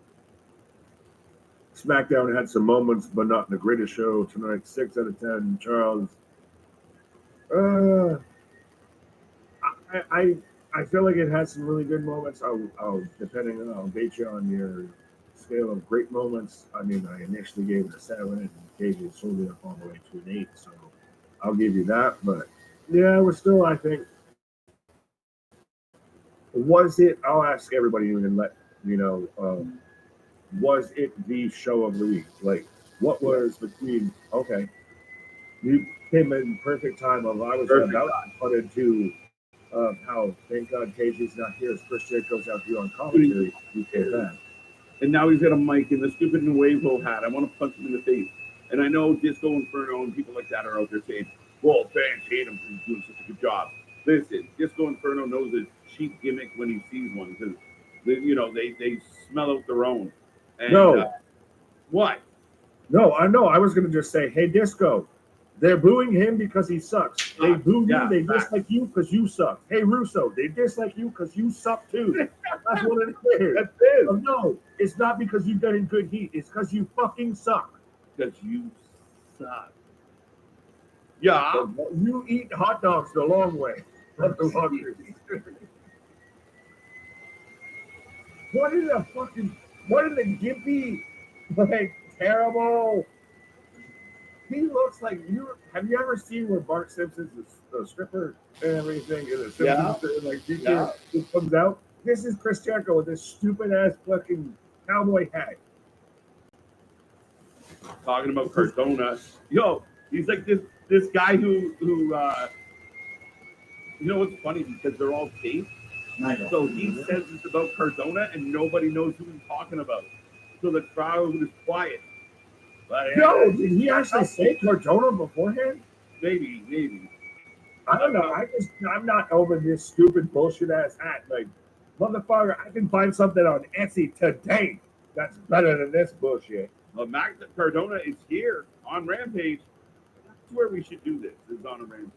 SmackDown had some moments, but not in the greatest show tonight. 6 out of 10. Charles. I feel like it has some really good moments. I'll depending on, I'll bait you on your scale of great moments. I mean, I initially gave it a 7, and KJ sold it up all the way to an 8. So I'll give you that. But yeah, we're still, I think. Was it? I'll ask everybody and let you know. Was it the show of the week? Like, what was between? Okay, you came in perfect time. Of I was about to put into how thank God KJ's not here. As Chris Jericho's out here on commentary. You came back. And now he's got a mic in the stupid Nuevo hat. I want to punch him in the face. And I know Disco Inferno and people like that are out there saying, well, fans hate him because he's doing such a good job. Listen, Disco Inferno knows a cheap gimmick when he sees one because, they smell out their own. And, No. What? No, I know. I was going to just say, hey, Disco, they're booing him because he sucks. They boo you. They dislike you because you suck. Hey, Russo, they dislike you because you suck too. That's what it is. That's it. Oh, no, it's not because you've done in good heat. It's because you fucking suck. Because you suck. Yeah. You eat hot dogs the long way. What in the gimpy, like, terrible. He looks like you. Have you ever seen where Bart Simpson's a stripper and everything? And it comes out. This is Chris Jericho with this stupid ass fucking cowboy hat. Talking about Cardona. Yo, he's like this guy who what's funny because they're all taped. So he says it's about Cardona and nobody knows who he's talking about. So the crowd is quiet. But no, did he actually say Cardona beforehand? Maybe. I don't know. I'm not over this stupid bullshit ass hat. Like, motherfucker, I can find something on Etsy today that's better than this bullshit. Well, Max Cardona is here on Rampage. That's where we should do this. Is on a Rampage.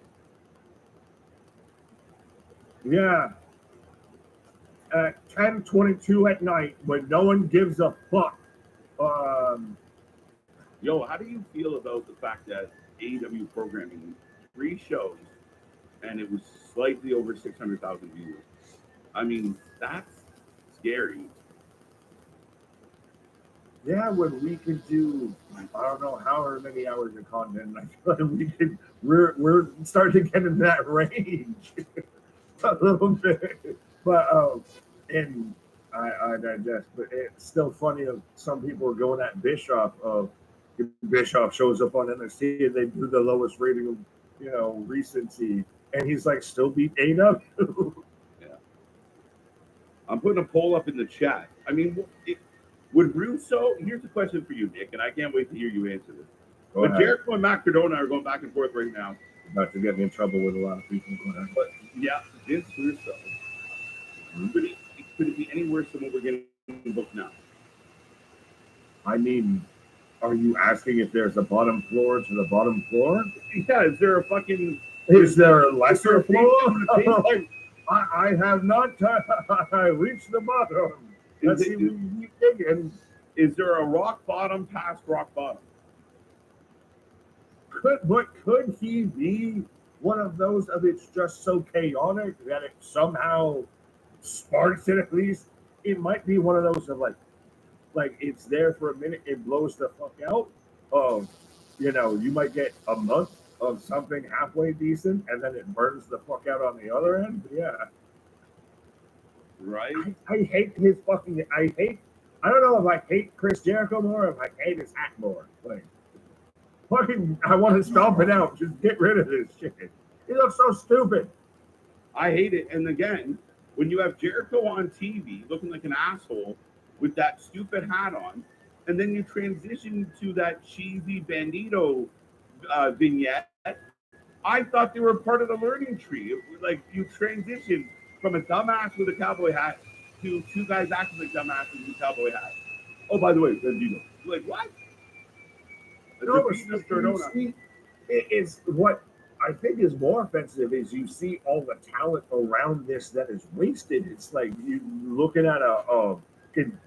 Yeah. At 10:22 at night, when no one gives a fuck. Yo, how do you feel about the fact that AEW programming 3 shows and it was slightly over 600,000 viewers? I mean, that's scary. Yeah, when we could do, I don't know, however many hours of content, I feel like we're starting to get in that range a little bit. But and I digest, but it's still funny of some people are going at Bischoff of Bischoff shows up on NXT and they do the lowest rating of recency, and he's like still beat AEW. Yeah, I'm putting a poll up in the chat. I mean, would Russo? Here's a question for you, Nick, and I can't wait to hear you answer this. But Jericho and Matt Cardona are going back and forth right now. About to get me in trouble with a lot of people. But yeah, Vince Russo. Could it be any worse than what we're getting booked now? I mean, are you asking if there's a bottom floor to the bottom floor? Yeah, is there a fucking... Is there a lesser floor? I have not reached the bottom. Let's see, we digging. Is there a rock bottom past rock bottom? Could he be one of those of it's just so chaotic that it somehow sparks it at least? It might be one of those of like it's there for a minute, it blows the fuck out. You might get a month of something halfway decent and then it burns the fuck out on the other end. Yeah. Right. I hate his fucking. I don't know if I hate Chris Jericho more or if I hate his hat more. Like, fucking, I want to stomp it out. Just get rid of this shit. He looks so stupid. I hate it. And again, when you have Jericho on TV looking like an asshole with that stupid hat on, and then you transition to that cheesy Bandito vignette, I thought they were part of the learning tree. It was like you transition from a dumbass with a cowboy hat to two guys acting like dumbasses with cowboy hats. Oh, by the way, Bandito. You're like, what? No, but you see, it is what I think is more offensive is you see all the talent around this that is wasted. It's like you looking at a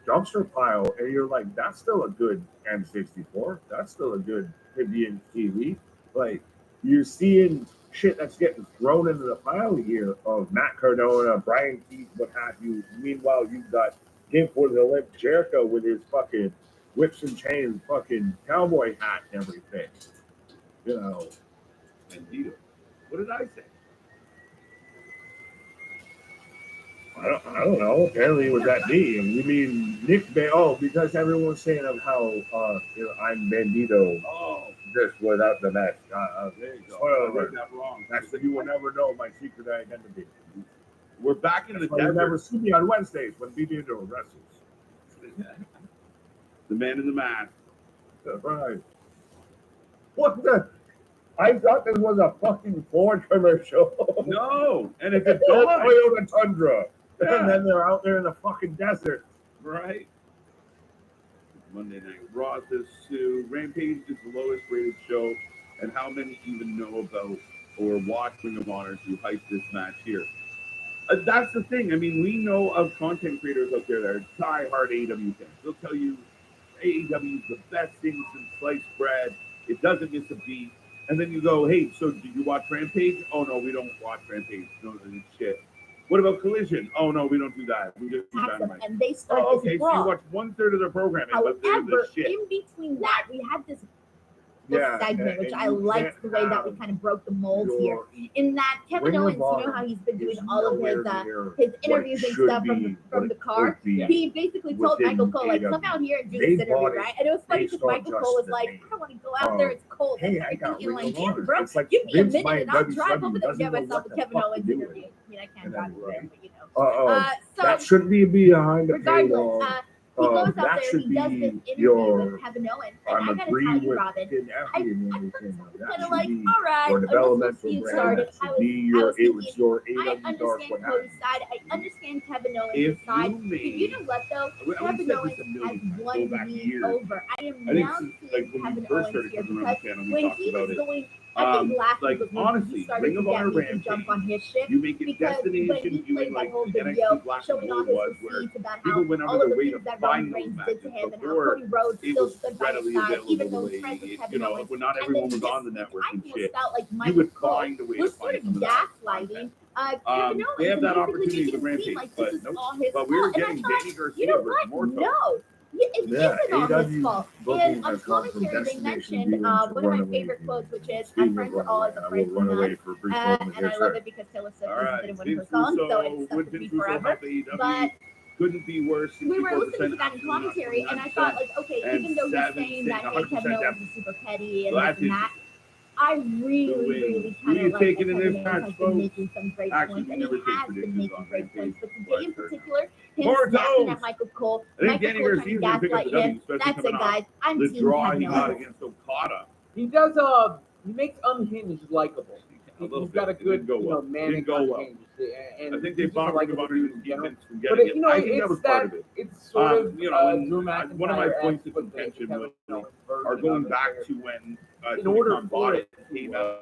dumpster pile and you're like, that's still a good M64. That's still a good 50-inch TV. Like, you're seeing shit that's getting thrown into the pile here of Matt Cardona, Brian Keith, what have you. Meanwhile, you've got Gimp with the Lip Jericho with his fucking whips and chains, fucking cowboy hat and everything. You know. Bandito. What did I say? I don't know. Apparently it was that me. And you mean Nick Bay? Oh, because everyone's saying of how I'm Bandito. Oh, Just without the match. there you go. Spoiler I read alert. that wrong. That's you will never know my secret identity. We're back in the That's why you never desert. see me on Wednesdays when Bandito wrestles. The man in the mask. That's right. What the? I thought this was a fucking Ford commercial. No, and it's a It's a dog, Toyota Tundra. Yeah. And then they're out there in the fucking desert. right? Monday Night Raw says Sue. Rampage is the lowest rated show, and how many even know about or watch Ring of Honor to hype this match here? That's the thing. I mean, we know of content creators out there that are die-hard AEW fans. They'll tell you AEW is the best thing since sliced bread. It doesn't miss a beat. And then you go, hey, so did you watch Rampage? Oh, no, we don't watch Rampage. No, it's shit. What about Collision? Oh, no, we don't do that. We just do Awesome. Dynamite. And they started Oh, this okay, so brawl. you watch 1/3 of their programming, but they're However, the shit. in between that, we had this segment, which and I you liked the can't way that we have kind of broke the mold here. your- In that Kevin Ring of Owens, you know Honor how he's been doing is all of nowhere his near his what it interviews and should stuff from be, from what the it car. could be. He basically told within Michael Cole, like, AEW. come out here and do They this interview, bought it right? And it was funny based because on Michael just Cole was the like, name. I don't want to go out there, it's cold. Hey, and I got everything. You're Ring like, of yeah, Honor. bro, It's like give me a Vince minute buying and I'll drive WCW, over there and doesn't get know myself what a the Kevin fuck to Owens do with interview. it. I mean, I can't And drive then, over there, right. but you know. So That shouldn't be behind the regardless, paywall. he goes out that there should and he does be this interview your. with Kevin Owens. And I'm I gotta agreeing tell you, with Robin, Ken Effie and everything. kind That of should like, be all right, your I was developmental getting brand. started. That should be your. It was your I AW Dark. understand What Cody's happened? side. I understand Kevin Owens' If side. you But made, you know what though? we Kevin said Owens this a has million times, go won back me years. over. I am I think now since, seeing like when Kevin we first Owens started here coming around because the channel, we when talked he about was it. going, I think last Like, week was when honestly, he started Ring to of get Honor me to jump Rampage, on his ship. You make it Because when he destination viewing played that like whole the video NXT Black and showing all Gold his was, where receipts about people how went out all of of their the way things to that find Roman those Reigns did to matches him and how before Cody Rhodes it still was stood by his readily side, even available. though he's friends with You Kevin know, Owens. when not And everyone then was on the this network week, I and almost shit, felt like you Michael would Cole find a way to was sort find of some of that gaslighting content. Kevin Owens They have and that basically opportunity making with it seem Rampage, like but this is nope. all his But we were fault. And I getting thought, Danny Garcia you know versus what? Morrison. No. It Yeah, isn't all his AEW fault. booking And on has gone from commentary, they destination mentioned viewing to one of my runaway favorite viewing. quotes, which is, Speaking "My of friends are always runaway, I afraid will to run none." away for a brief moment. And I Yes, love sir. it because Taylor Swift All didn't right, win Vince her song, so Russo, it stuck would with me Vince Russo forever. help AEW? But Couldn't be worse. we were 64% listening to that in commentary, and I thought, like, okay, and even though he's 7 saying that, hey, 100% Kevin Owens definitely. is super petty and Well, this that's and that, interesting. I Who really, wins? really Who kind you of like taking that in this Kevin Owens match, has been folks? making some great Actually, points, we and never he take has been predictions making on great Rampage. points. But today But in fair particular, him More snapping toes. at Michael Cole, I think Michael Danny Cole trying Garcia's to gonna pick up gaslight the W, him. especially That's it, coming off guys. I'm the team draw Kevin he got Owens. against Okada. He does. He makes unhinged likable. A little He's got a bit. It good, didn't go well. manic Didn't go well. unhinged. And I think they he's just a bought Ring of likable Honor dude to in keep general. Vince from But getting it, it. I think that it's was part of it. It's sort of You know, and Drew one of my McIntyre points of with the contention Kevin was Owens are version going of it, back where to when in Tony order Khan bought for it, it made to,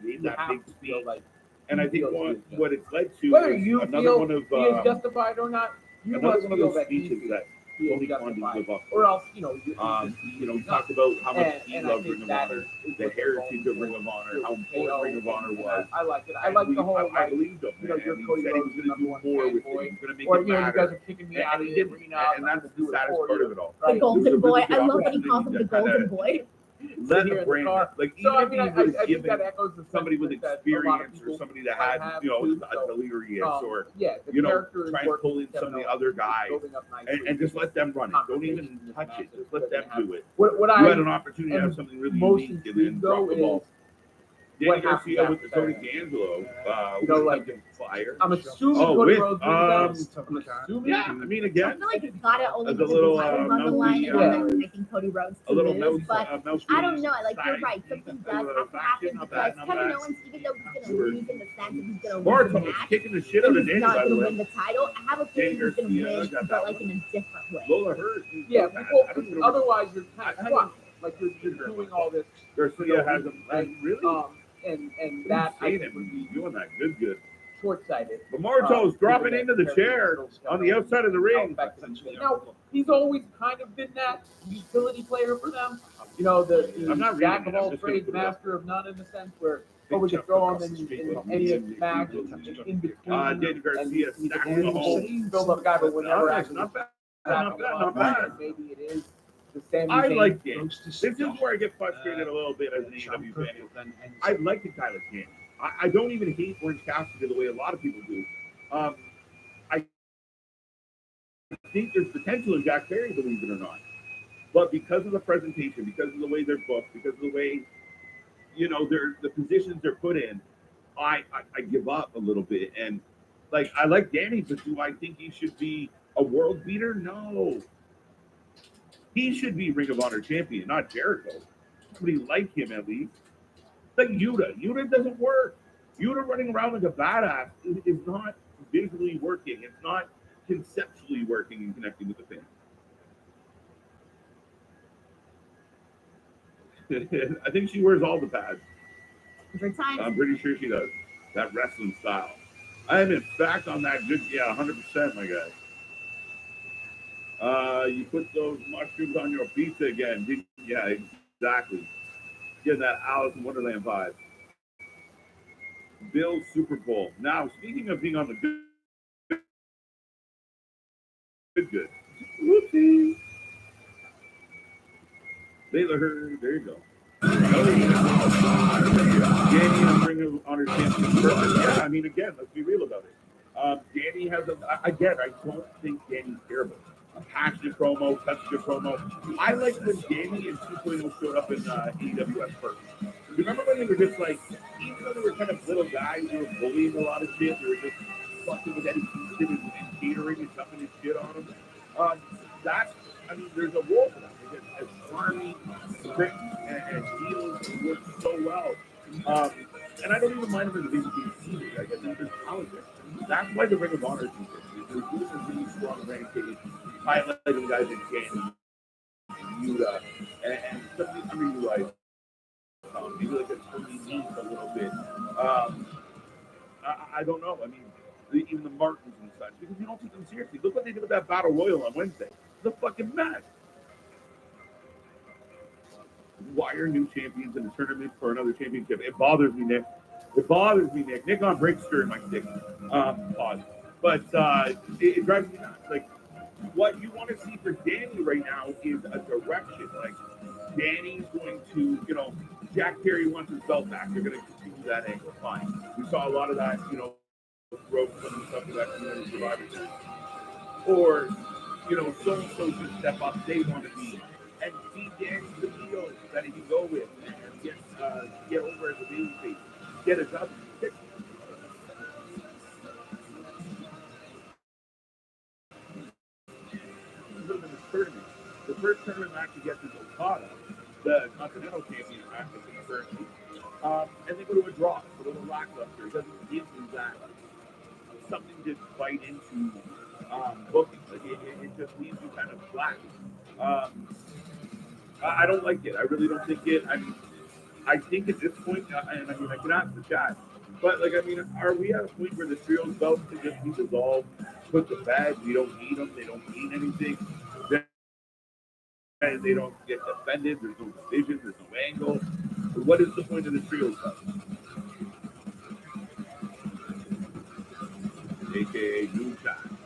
made you that have big to speech. feel like And I he think feels what it's led to whether is you another feel one of he is justified or not, you another must one of feel those that he speeches feels that he is Tony Khan didn't justified, live up or to. else he He talked about how much he and loved I think Ring of that Honor, is the what heritage the of Ring of Honor, goal how is. important Ring of Honor was. I like it. I And like the whole I like, believed him, you know, man. you're And he Cody said he was Rhodes' going to number do one more with it. fanboy, He was going to make or it you know, you matter. guys are kicking me out of And he the didn't. arena. And I'm that's gonna the do it saddest for part you. of it all. The Right. It was a Golden really Boy. good I love that he opportunity calls him the to kinda Golden Boy. let here the in brand, car. like So I even mean, if you would I have think that given echoes the somebody with sentiment that a lot of experience or people somebody that might had, have you know, too, a so, delirious or, yeah, the you know, character is try and working pull in for some of the Kevin other Owens. guys Building up nicely. and just let them run it. Don't even Conversation is touch it. massive. Just let They're them gonna have- do it. What You had I an opportunity to have something really most unique and intrigued drop though the ball. is Danny what happens Garcia with after Tony that. D'Angelo, You know, would like, have been fire. I'm assuming Oh, Cody with, Rhodes wins that. I'm assuming. Yeah, I mean, I again, feel like it's gotta only As a because little, the title's on the mousy, line, and yeah. I think Cody Rhodes a to little lose. But I don't know. Like you're side right. Something does have to faction, happen not because bad, not Kevin bad. Owens, even though he's gonna lose in the sense that he's gonna lose the Bartels match, kicking the shit out of he's Danny, not by the gonna way. win the title. I have a Danny feeling he's gonna Garcia win, got that but like one. in a different way. Lola Hurt. Yeah, well, I don't know. otherwise you're kind I of crushed. Like you're doing all this, Garcia has him. right? Really? And that I think would He's be doing that. Good. short-sighted. But Marto's dropping Given into that the Kevin chair Owens on the outside of the ring. Now he's always kind of been that utility player for them. You know, the I'm not jack reading of it, I'm all just gonna trades, put it up. master of none, in a sense where we could throw him in any match in between. Danny Garcia and stacking he's the a hole. build-up guy, but would never Not actually bad. not bad. Maybe it is the Sami I Zayn. like Danny. This is where I get frustrated a little bit as an AEW fan. I like the guy like Danny. I don't even hate Orange Cassidy the way a lot of people do. I think there's potential in Jack Perry, believe it or not. But because of the presentation, because of the way they're booked, because of the way, you know, the positions they're put in, I give up a little bit. And like I like Danny, but do I think he should be a world beater? No. He should be Ring of Honor champion, not Jericho. Somebody like him at least. Like Yuta. Yuta doesn't work. Yuta running around like a badass is not visually working. It's not conceptually working and connecting with the fans. I think she wears all the pads. Different times. I'm pretty sure she does. That wrestling style. I am in fact on that good, 100%, my guy. You put those mushrooms on your pizza again. Yeah, exactly. Getting that Alice in Wonderland vibe. Bill Super Bowl. Now, speaking of being on the good. Whoopsie. Layla Hurd, there you go. Danny and Ring of Honor champion. Yeah, I mean, again, let's be real about it. Danny has again, I don't think Danny's terrible. A passionate promo, such a good promo. I like when Danny and 2.0 showed up in AWS first. Remember when they were just like, even though they were kind of little guys, they were bullying a lot of shit, they were just fucking with Eddie Kingston and catering and dumping his shit on him. That's, I mean, there's a role for that. As charming, quick, and heels work so well. And I don't even mind them as a BBT. Like, I think there's talent there. That's why the Ring of Honor is interesting. They're doing a really strong rampage, highlighting guys in Danny, and Yuta, and some of these underutilized. Maybe like a Tony Nese a little bit. I don't know. I mean, even the Martins and such, because you don't take them seriously. Look what they did with that Battle Royal on Wednesday. It's a fucking mess. Why are new champions in the tournament for another championship? It bothers me, Nick. Nick on breaks during my stick. Pause. But it drives me nuts. Like, what you want to see for Danny right now is a direction. Like, Danny's going to, you know, Jack Perry wants his belt back. They're going to continue that angle. Fine. We saw a lot of that, you know, broke some of the stuff with that community Survivor Series. Or, you know, so-and-so should step up. They want to be. And see Danny the deal that he can go with and get over as a babyface. Get a W. Tournament. The first tournament match he gets is Okada, the Continental Champion match currently. And they go to a draw, a little lackluster. It doesn't give you that something to fight into booking. Like it just leaves you kind of flat. I don't like it. I really don't think it. I mean, I think at this point, and I mean, I can ask the chat, but like, I mean, are we at a point where the trios belts can just be dissolved, put to bed? We don't need them. They don't mean anything. And they don't get defended. There's no division. There's no angle. What is the point of the trios belt? AKA Moonshine.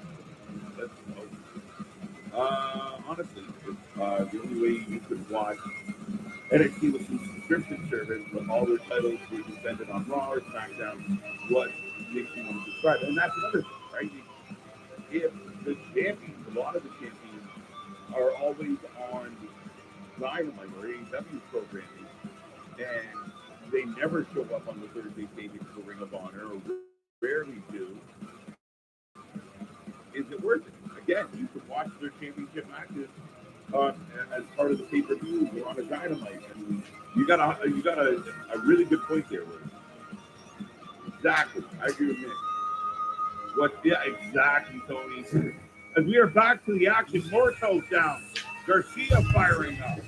Let's go. Honestly, the only way you could watch NXT was a subscription service, but all their titles were defended on Raw or SmackDown. What makes you want to subscribe? And that's another thing, right? If the champions, a lot of the champions, are always on Dynamite or AEW programming, and they never show up on the Thursday taping for Ring of Honor, or rarely do, is it worth it? Again, you can watch their championship matches as part of the pay-per-view or on a Dynamite. And you got a really good point there, Liz. Exactly. I agree with Nick. Yeah, exactly, Tony. As we are back to the action, Mortos down. Garcia firing up.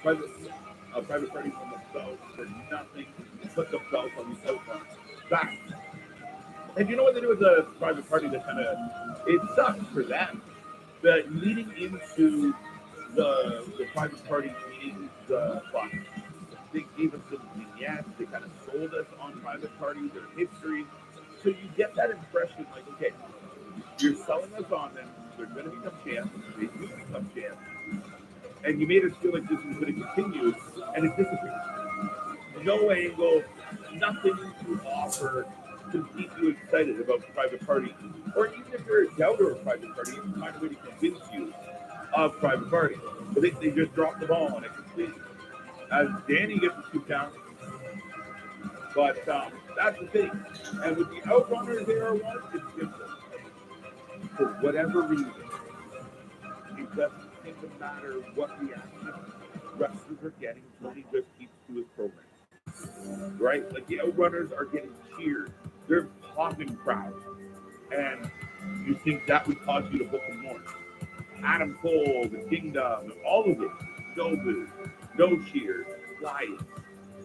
Private Party on the belt for nothing. Put the belt on the outside. Back. And you know what they do with the Private Party that kind of, it sucks for them. That leading into the Private Party meeting the box, they gave us some vignettes, they kind of sold us on Private Party, their history. So you get that impression like, okay, you're selling us on them, they're going to become champs, they do become champs, and you made us feel like this was going to continue, and it disappears. No angle, nothing to offer to keep you excited about Private Party, or even if you're a doubter of Private Party, you can find a way to convince you of Private Party. But they just dropped the ball on it completely. As Danny gets the 2 count, but that's the thing. And with the Outrunners era one, it's different. For whatever reason, it doesn't seem to matter what reaction wrestlers are getting. Tony just keeps to his program. Right? Like the Outrunners are getting cheered. They're popping crowds. And you think that would cause you to book them more. Adam Cole, the Kingdom, all of it. No boo, no cheers, quiet.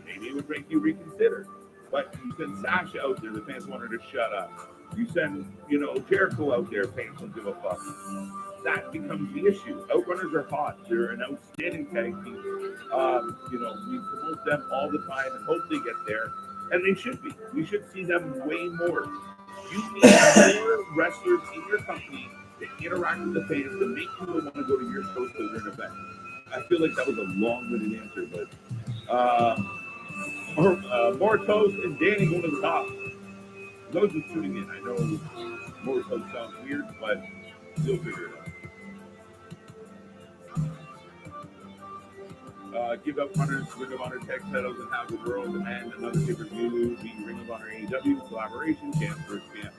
Maybe it would make you reconsider. But you send Sasha out there, the fans want her to shut up. You send, Jericho out there, fans don't give a fuck. That becomes the issue. Outrunners are hot. They're an outstanding tag team. We promote them all the time and hope they get there. And they should be. We should see them way more. You need more wrestlers in your company to interact with the fans to make people want to go to your show to their event. I feel like that was a long-winded answer, but Mortos and Danny going to the top. Those who tuning in, I know Mortos sounds weird, but you'll figure it out. Give up Runners, Ring of Honor tag titles, and have the world and another pay-per-view. The Ring of Honor AEW collaboration, champ versus champ.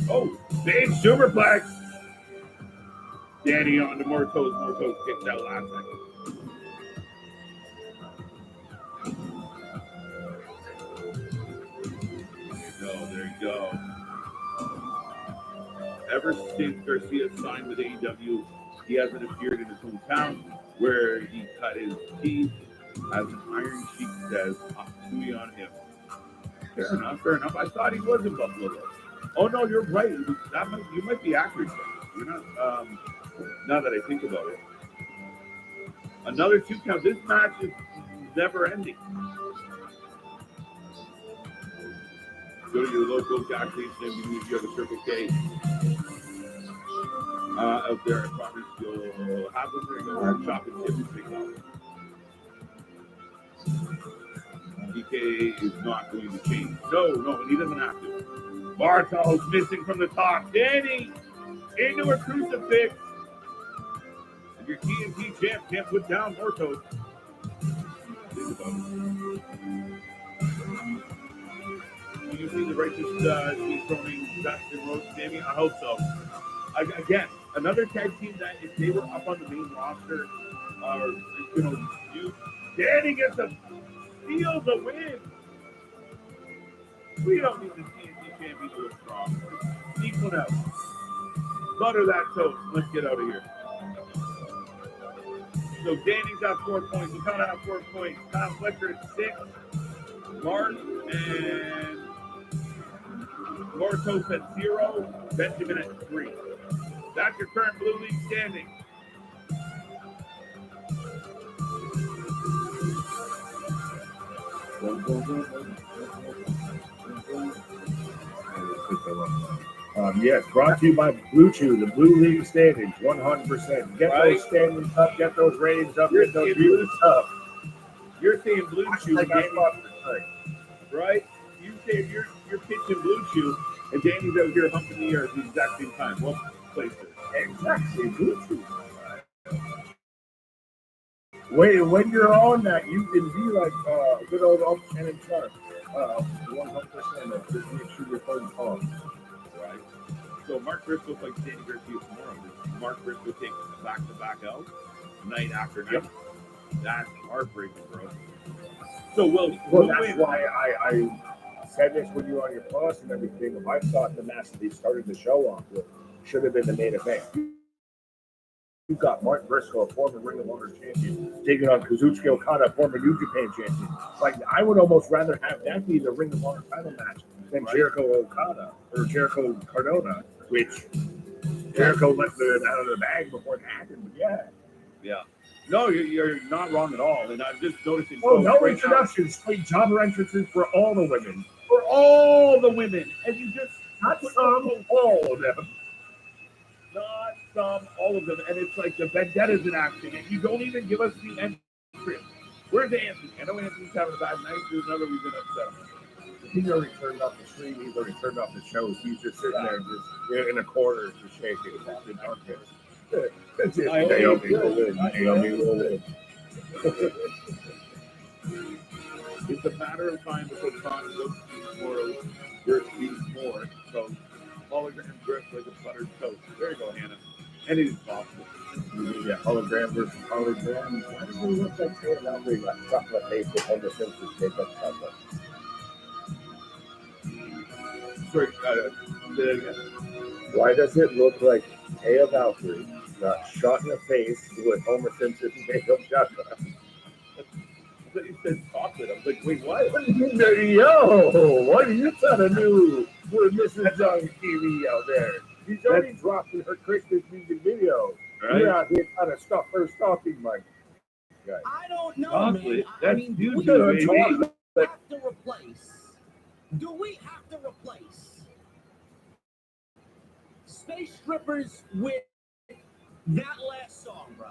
Oh, big superplex. Danny on to Mortos. Mortos kicked out last second. There you go. Ever since Garcia signed with AEW, he hasn't appeared in his hometown where he cut his teeth. As an Iron Sheik says, Tui on him. Fair enough. I thought he was in Buffalo. Oh no, you're right. You might be accurate. You're not. Now that I think about it, another 2 count. This match is never ending. Go to your local gas station if you have a Circle K out there. I promise you'll have them there. Go shop and tip and pick up. DK is not going to change. No, he doesn't have to. Bartol's missing from the top. Danny into a crucifix. And your TNT champ can't put down Mortos. Think about it. Do you see the righteous dethroning Dustin Rhodes, Danny? I hope so. Again, another tag team that if they were up on the main roster, Danny gets a steal the win. We don't need the TNT champion to look strong. Sneak one out. Butter that toast. Let's get out of here. So Danny's got 4 points. Okada have 4 points. Kyle Fletcher at 6. Mark and Mortos at 0. Benjamin at 3. That's your current Blue League standing. Yes, brought to you by Blue Chew, the Blue League standings, 100%. Get Right. those standings up, get those ratings up, You're get those seeing views up. You're saying Blue Chew, Like Danny, I right? You say you're pitching Blue Chew, and Danny's out here humping the air at the exact same time. What place is it? exactly, Blue Chew. When you're on that, you can be like good old Uncle Shannon Sharp. 100% of just make sure your phone calls. Right. So Mark Briscoe's like Danny Garcia tomorrow. Does Mark Briscoe take back-to-back out, night after night? That's heartbreaking, bro. So Well, we'll that's win. why I said this when you were on your plus and everything. I thought the match that he started the show off with should have been the main event. You got Mark Briscoe, a former Ring of Honor champion, taking on Kazuchika Okada, former New Japan champion. Like, I would almost rather have that be the Ring of Honor title match than Jericho Okada or Jericho Cardona, which Jericho let out of the bag before it happened. But yeah. No, you're not wrong at all. And I'm just noticing. Oh, no right introductions, straight jobber entrances for all the women. for all the women, and you just Not some, all of them. not some, all of them, and it's like the vendettas in action, and you don't even give us the entrance. Where's Anthony? I know Anthony's having a bad night. There's another reason upset him. He's already turned off the stream. He's already turned off the shows. He's just sitting there, just in a corner, just shaking. That's it. Naomi will win. Naomi will win. It's a matter of time before Connor looks tomorrow. You're eating more, so hologram grip like a buttered toast. There you go, Hannah. And it is possible. Yeah, hologram versus hologram. Why does it look like they have like chocolate face with Homer Simpson take up chocolate? Sorry, say that again. Why does it look like Taya Valkyrie got shot in the face with Homer Simpson make up chocolate? I thought you said chocolate. I was like, wait, what? Yo, what are you trying to do with Mrs. Young TV out there? She's already dropped in her Christmas music video. Right? You're out here trying to stuff her stocking, Mike. I don't know, Chocolate. man. I That's mean, you, we baby. have to replace. Do we have to replace Space Strippers with that last song, bro?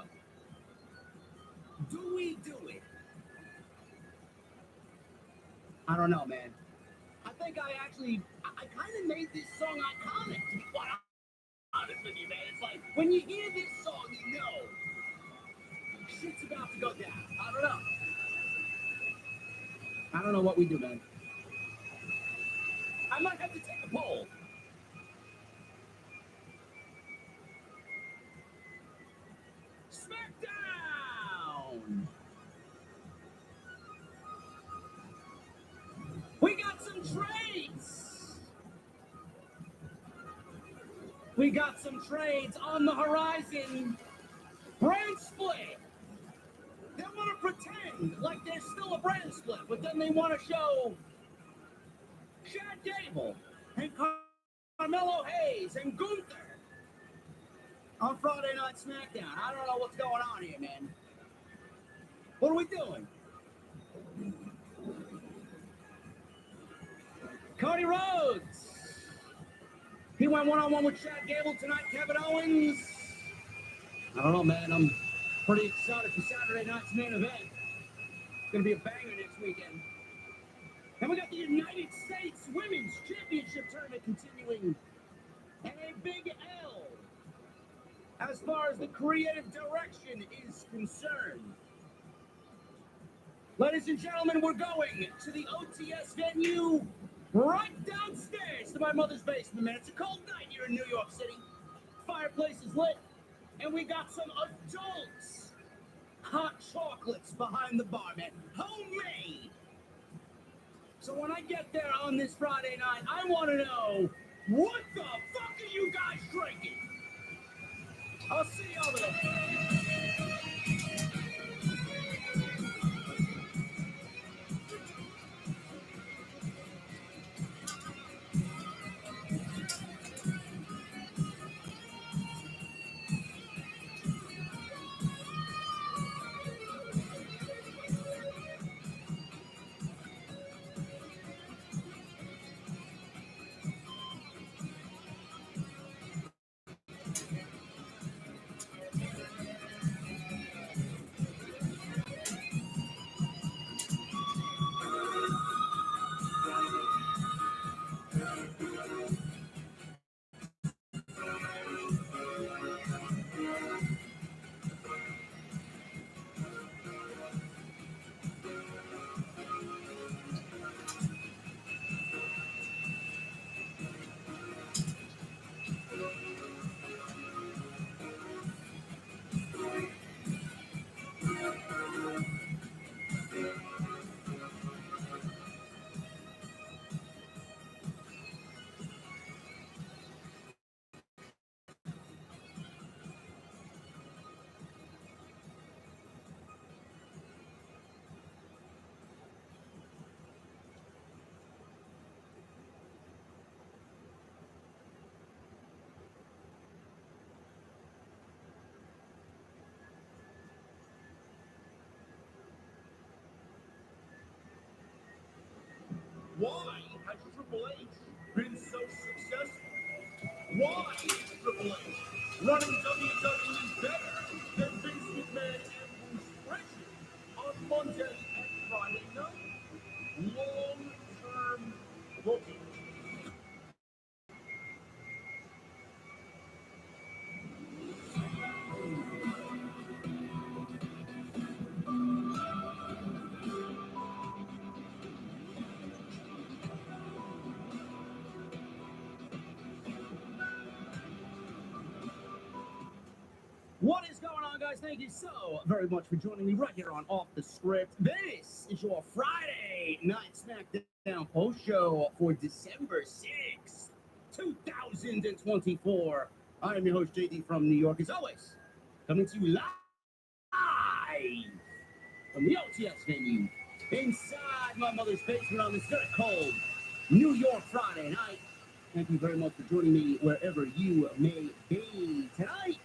Do we do it? I don't know, man. I think I kind of made this song iconic, to be quite honest with you, man. It's like, when you hear this song, you know shit's about to go down. I don't know. I don't know what we do, man. I might have to take a poll. SmackDown! We got some trades! We got some trades on the horizon. Brand split! They want to pretend like there's still a brand split, but then they want to show Chad Gable and Carmelo Hayes and Gunther on Friday Night SmackDown. I don't know what's going on here, man. What are we doing? Cody Rhodes. He went one-on-one with Chad Gable tonight. Kevin Owens. I don't know, man. I'm pretty excited for Saturday night's main event. It's going to be a banger next weekend. And we got the United States Women's Championship Tournament continuing. And a big L as far as the creative direction is concerned. Ladies and gentlemen, we're going to the OTS venue right downstairs to my mother's basement, man. It's a cold night here in New York City. Fireplace is lit, and we got some adults hot chocolates behind the bar, man. Homemade. So when I get there on this Friday night, I want to know, what the fuck are you guys drinking? I'll see y'all there. Why has Triple H been so successful? Why is Triple H running WWE better than Vince McMahon and Bruce Prichard on Monday and Friday night? Long-term booking. What is going on, guys? Thank you so very much for joining me right here on Off the Script. This is your Friday Night SmackDown post show for December 6th, 2024. I am your host, JD from New York, as always, coming to you live from the OTS venue inside my mother's basement on this very cold New York Friday night. Thank you very much for joining me wherever you may be tonight.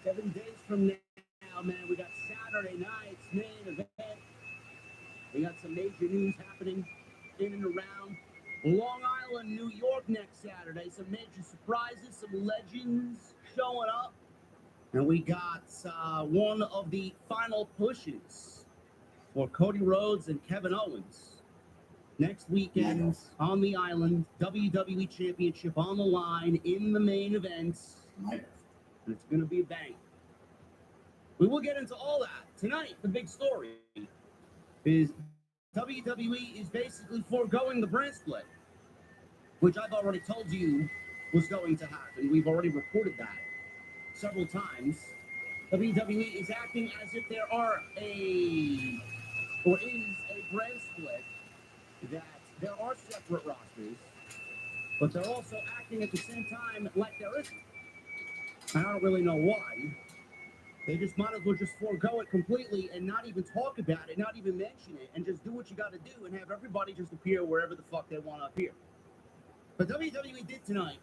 7 days from now, man, we got Saturday night's main event. We got some major news happening in and around Long Island, New York next Saturday. Some major surprises, some legends showing up. And we got one of the final pushes for Cody Rhodes and Kevin Owens. Next weekend on the island, WWE Championship on the line in the main event. And it's going to be a bang. We will get into all that. Tonight, the big story is WWE is basically foregoing the brand split, which I've already told you was going to happen. We've already reported that several times. WWE is acting as if there is a brand split, that there are separate rosters, but they're also acting at the same time like there isn't. I don't really know why. They just might as well just forego it completely and not even talk about it, not even mention it, and just do what you got to do and have everybody just appear wherever the fuck they want to appear. But WWE did tonight.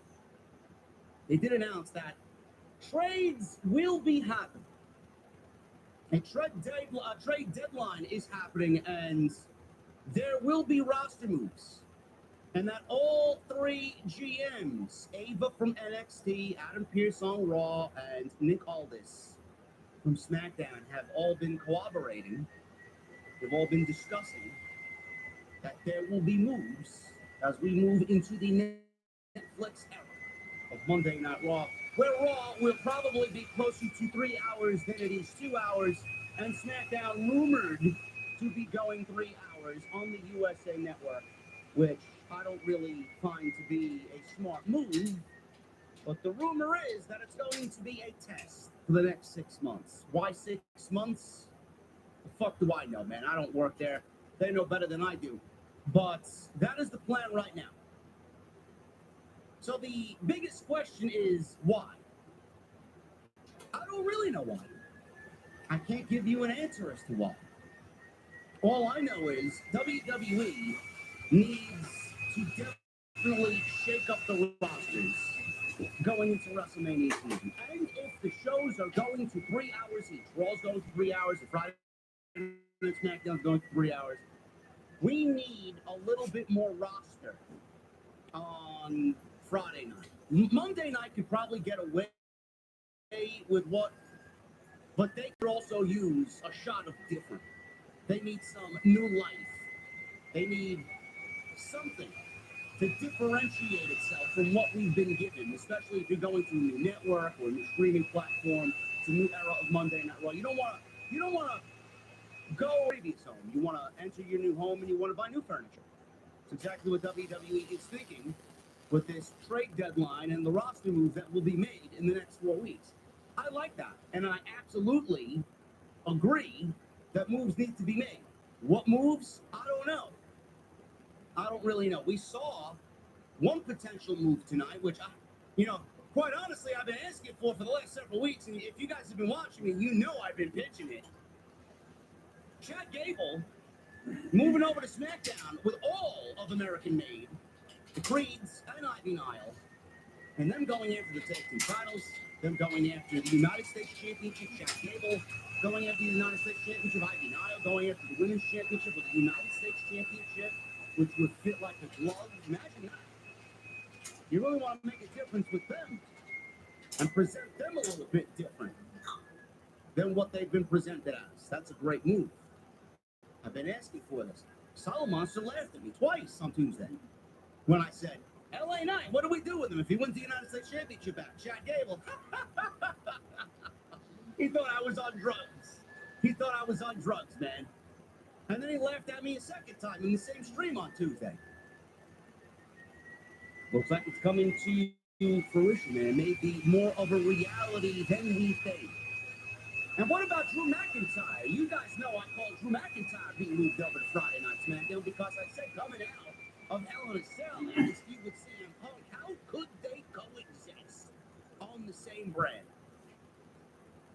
They did announce that trades will be happening. A trade deadline is happening, and there will be roster moves. And that all three GMs, Ava from NXT, Adam Pearce on Raw, and Nick Aldis from SmackDown, have all been corroborating. They've all been discussing that there will be moves as we move into the Netflix era of Monday Night Raw, where Raw will probably be closer to 3 hours than it is 2 hours, and SmackDown rumored to be going 3 hours on the USA Network, which I don't really find to be a smart move, but the rumor is that it's going to be a test for the next 6 months. Why 6 months? The fuck do I know, man? I don't work there. They know better than I do. But that is the plan right now. So the biggest question is why? I don't really know why. I can't give you an answer as to why. All I know is WWE needs to definitely shake up the rosters going into WrestleMania season. And if the shows are going to 3 hours each, Raw's going to 3 hours, and Friday Night SmackDown's going to 3 hours, we need a little bit more roster on Friday night. Monday night could probably get away with what, but they could also use a shot of different. They need some new life. They need something to differentiate itself from what we've been given, especially if you're going to a new network or a new streaming platform. It's a new era of Monday Night Raw. You don't want to go previous home. You want to enter your new home and you want to buy new furniture. It's exactly what WWE is thinking with this trade deadline and the roster moves that will be made in the next 4 weeks. I like that, and I absolutely agree that moves need to be made. What moves? I don't know. I don't really know. We saw one potential move tonight, which quite honestly, I've been asking for the last several weeks, and if you guys have been watching me, you know I've been pitching it. Chad Gable moving over to SmackDown with all of American Made, the Creeds and Ivy Nile, and them going after the tag team titles, them going after the United States Championship, Chad Gable going after the United States Championship, Ivy Nile going after the Women's Championship with the United States Championship. which would fit like a glove. Imagine that. You really want to make a difference with them and present them a little bit different than what they've been presented as. That's a great move. I've been asking for this. Salamonster laughed at me twice on Tuesday when I said, LA Knight, what do we do with him if he wins the United States Championship back? Chad Gable. He thought I was on drugs. He thought I was on drugs, man. And then he laughed at me a second time in the same stream on Tuesday. Looks like it's coming to fruition, man. It may be more of a reality than we think. And what about Drew McIntyre? You guys know I called Drew McIntyre being moved over to Friday Night SmackDown because I said coming out of Hell in a Cell and this feud with CM Punk, how could they coexist on the same brand?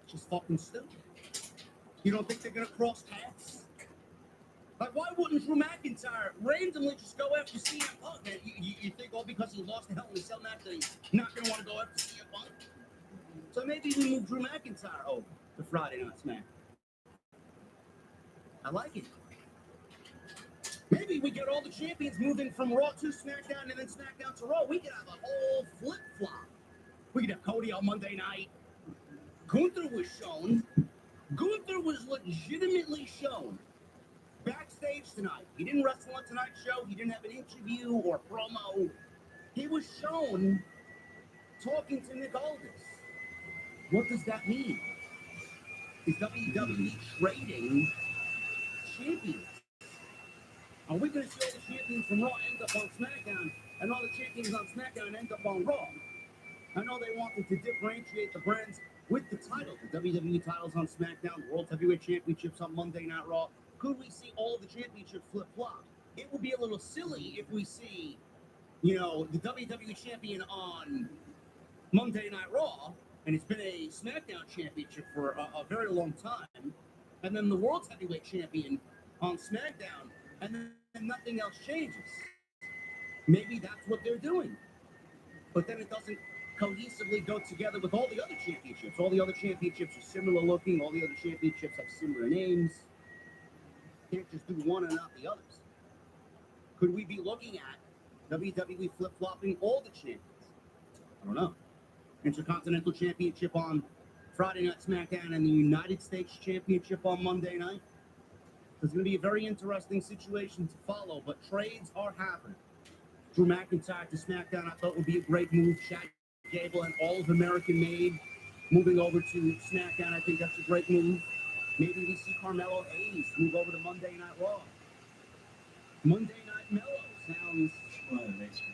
Just fucking stupid. You don't think they're gonna cross paths? Like, why wouldn't Drew McIntyre randomly just go after CM Punk? Man, you think all because he lost the Hell in a Cell match that he's not gonna want to go after CM Punk? So maybe we move Drew McIntyre over to Friday Night SmackDown. I like it. Maybe we get all the champions moving from Raw to SmackDown and then SmackDown to Raw. We could have a whole flip-flop. We could have Cody on Monday night. Gunther was shown. Gunther was legitimately shown backstage tonight. He didn't wrestle on tonight's show. He didn't have an interview or promo. He was shown talking to Nick Aldis. What does that mean? Is WWE trading champions? Are we going to see all the champions from Raw end up on SmackDown and all the champions on SmackDown end up on Raw? I know they wanted to differentiate the brands with the title. The WWE titles on SmackDown, the World Heavyweight Championships on Monday Night Raw. Could we see all the championships flip-flop? It would be a little silly if we see, the WWE champion on Monday Night Raw, and it's been a SmackDown championship for a very long time, and then the World Heavyweight Champion on SmackDown, and then nothing else changes. Maybe that's what they're doing. But then it doesn't cohesively go together with all the other championships. All the other championships are similar looking. All the other championships have similar names. Can't just do one and not the others. Could we be looking at WWE flip-flopping all the champions? I don't know. Intercontinental Championship on Friday Night SmackDown and the United States Championship on Monday night. It's going to be a very interesting situation to follow, but trades are happening. Drew McIntyre to SmackDown, I thought would be a great move. Chad Gable and all of American Made moving over to SmackDown, I think that's a great move. Maybe we see Carmelo Hayes move over to Monday Night Raw. Monday Night Mellow sounds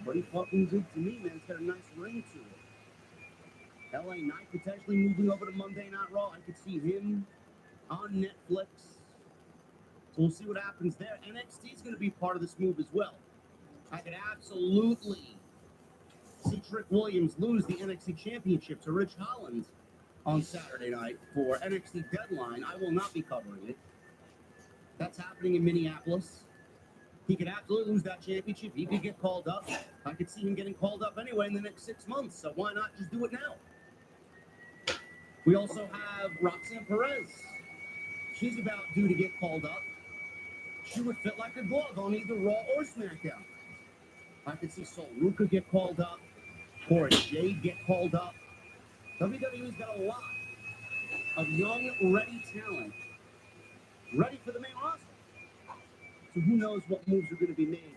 pretty fucking good to me, man. It's got a nice ring to it. LA Knight potentially moving over to Monday Night Raw. I could see him on Netflix. So we'll see what happens there. NXT is going to be part of this move as well. I could absolutely see Trick Williams lose the NXT Championship to Rich Holland on Saturday night for NXT Deadline. I will not be covering it. That's happening in Minneapolis. He could absolutely lose that championship. He could get called up. I could see him getting called up anyway in the next 6 months, so why not just do it now? We also have Roxanne Perez. She's about due to get called up. She would fit like a glove on either Raw or SmackDown. I could see Sol Ruka get called up, or Jade get called up. WWE's got a lot of young, ready talent ready for the main roster. So who knows what moves are going to be made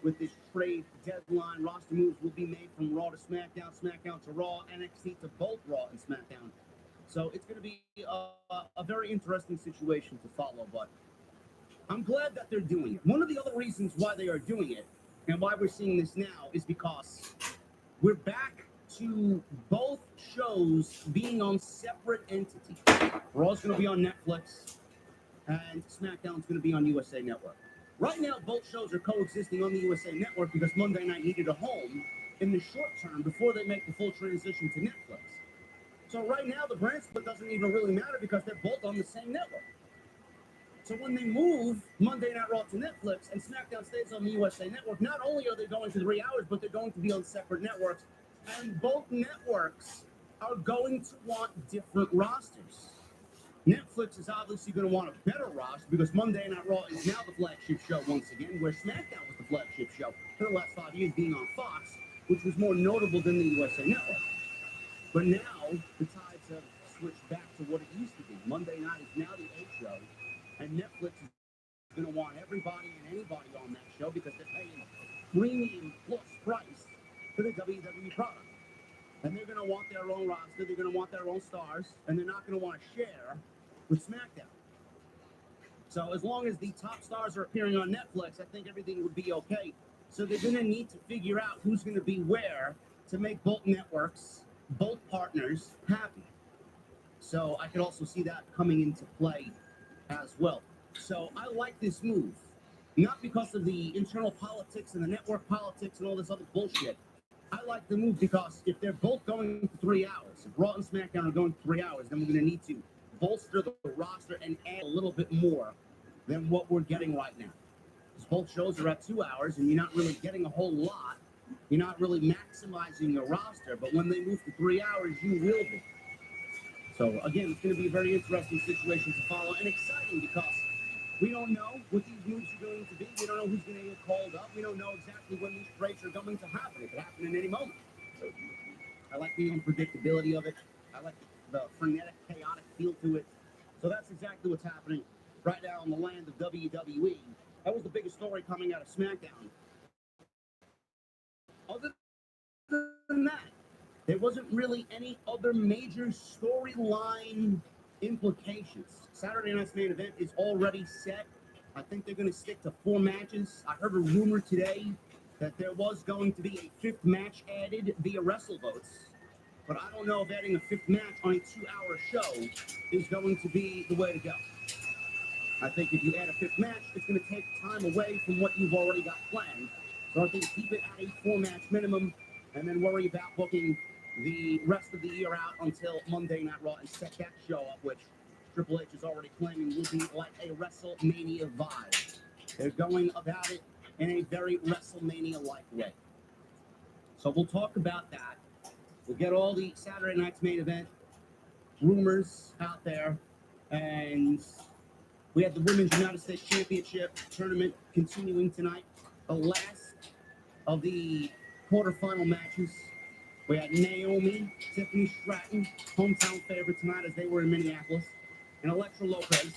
with this trade deadline. Roster moves will be made from Raw to SmackDown, SmackDown to Raw, NXT to both Raw and SmackDown. So it's going to be a very interesting situation to follow, but I'm glad that they're doing it. One of the other reasons why they are doing it and why we're seeing this now is because we're back to both shows being on separate entities. Raw's going to be on Netflix and SmackDown's going to be on USA Network. Right now, both shows are coexisting on the USA Network because Monday Night needed a home in the short term before they make the full transition to Netflix. So right now, the brand split doesn't even really matter because they're both on the same network. So when they move Monday Night Raw to Netflix and SmackDown stays on the USA Network, not only are they going to 3 hours, but they're going to be on separate networks. And both networks are going to want different rosters. Netflix is obviously going to want a better roster because Monday Night Raw is now the flagship show once again, where SmackDown was the flagship show for the last 5 years being on Fox, which was more notable than the USA Network. But now the tides have switched back to what it used to be. Monday night is now the A show, and Netflix is going to want everybody and anybody on that show because they're paying premium plus price for the WWE product. And they're going to want their own roster, they're going to want their own stars, and they're not going to want to share with SmackDown. So as long as the top stars are appearing on Netflix, I think everything would be okay. So they're going to need to figure out who's going to be where to make both networks, both partners happy. So I could also see that coming into play as well. So I like this move, not because of the internal politics and the network politics and all this other bullshit. I like the move because if they're both going for 3 hours, if Raw and SmackDown are going for 3 hours, then we're going to need to bolster the roster and add a little bit more than what we're getting right now. Because both shows are at 2 hours and you're not really getting a whole lot. You're not really maximizing the roster, but when they move to 3 hours, you will be. So again, it's going to be a very interesting situation to follow and exciting because we don't know what these moves are going to be. We don't know who's going to get called up. We don't know exactly when these trades are going to happen. It could happen in any moment. So I like the unpredictability of it. I like the frenetic, chaotic feel to it. So that's exactly what's happening right now in the land of WWE. That was the biggest story coming out of SmackDown. Other than that, there wasn't really any other major storyline implications. Saturday night's main event is already set. I think they're going to stick to 4 matches. I heard a rumor today that there was going to be a 5th match added via WrestleVotes. But I don't know if adding a 5th match on a 2-hour show is going to be the way to go. I think if you add a 5th match, it's going to take time away from what you've already got planned. So I think keep it at a 4-match minimum and then worry about booking the rest of the year out until Monday Night Raw and set that show up, which Triple H is already claiming will be like a WrestleMania vibe. They're going about it in a very WrestleMania-like way. So we'll talk about that. We'll get all the Saturday night's main event rumors out there. And we have the Women's United States Championship tournament continuing tonight. The last of the quarterfinal matches. We had Naomi, Tiffany Stratton, hometown favorite tonight as they were in Minneapolis, and Elektra Lopez.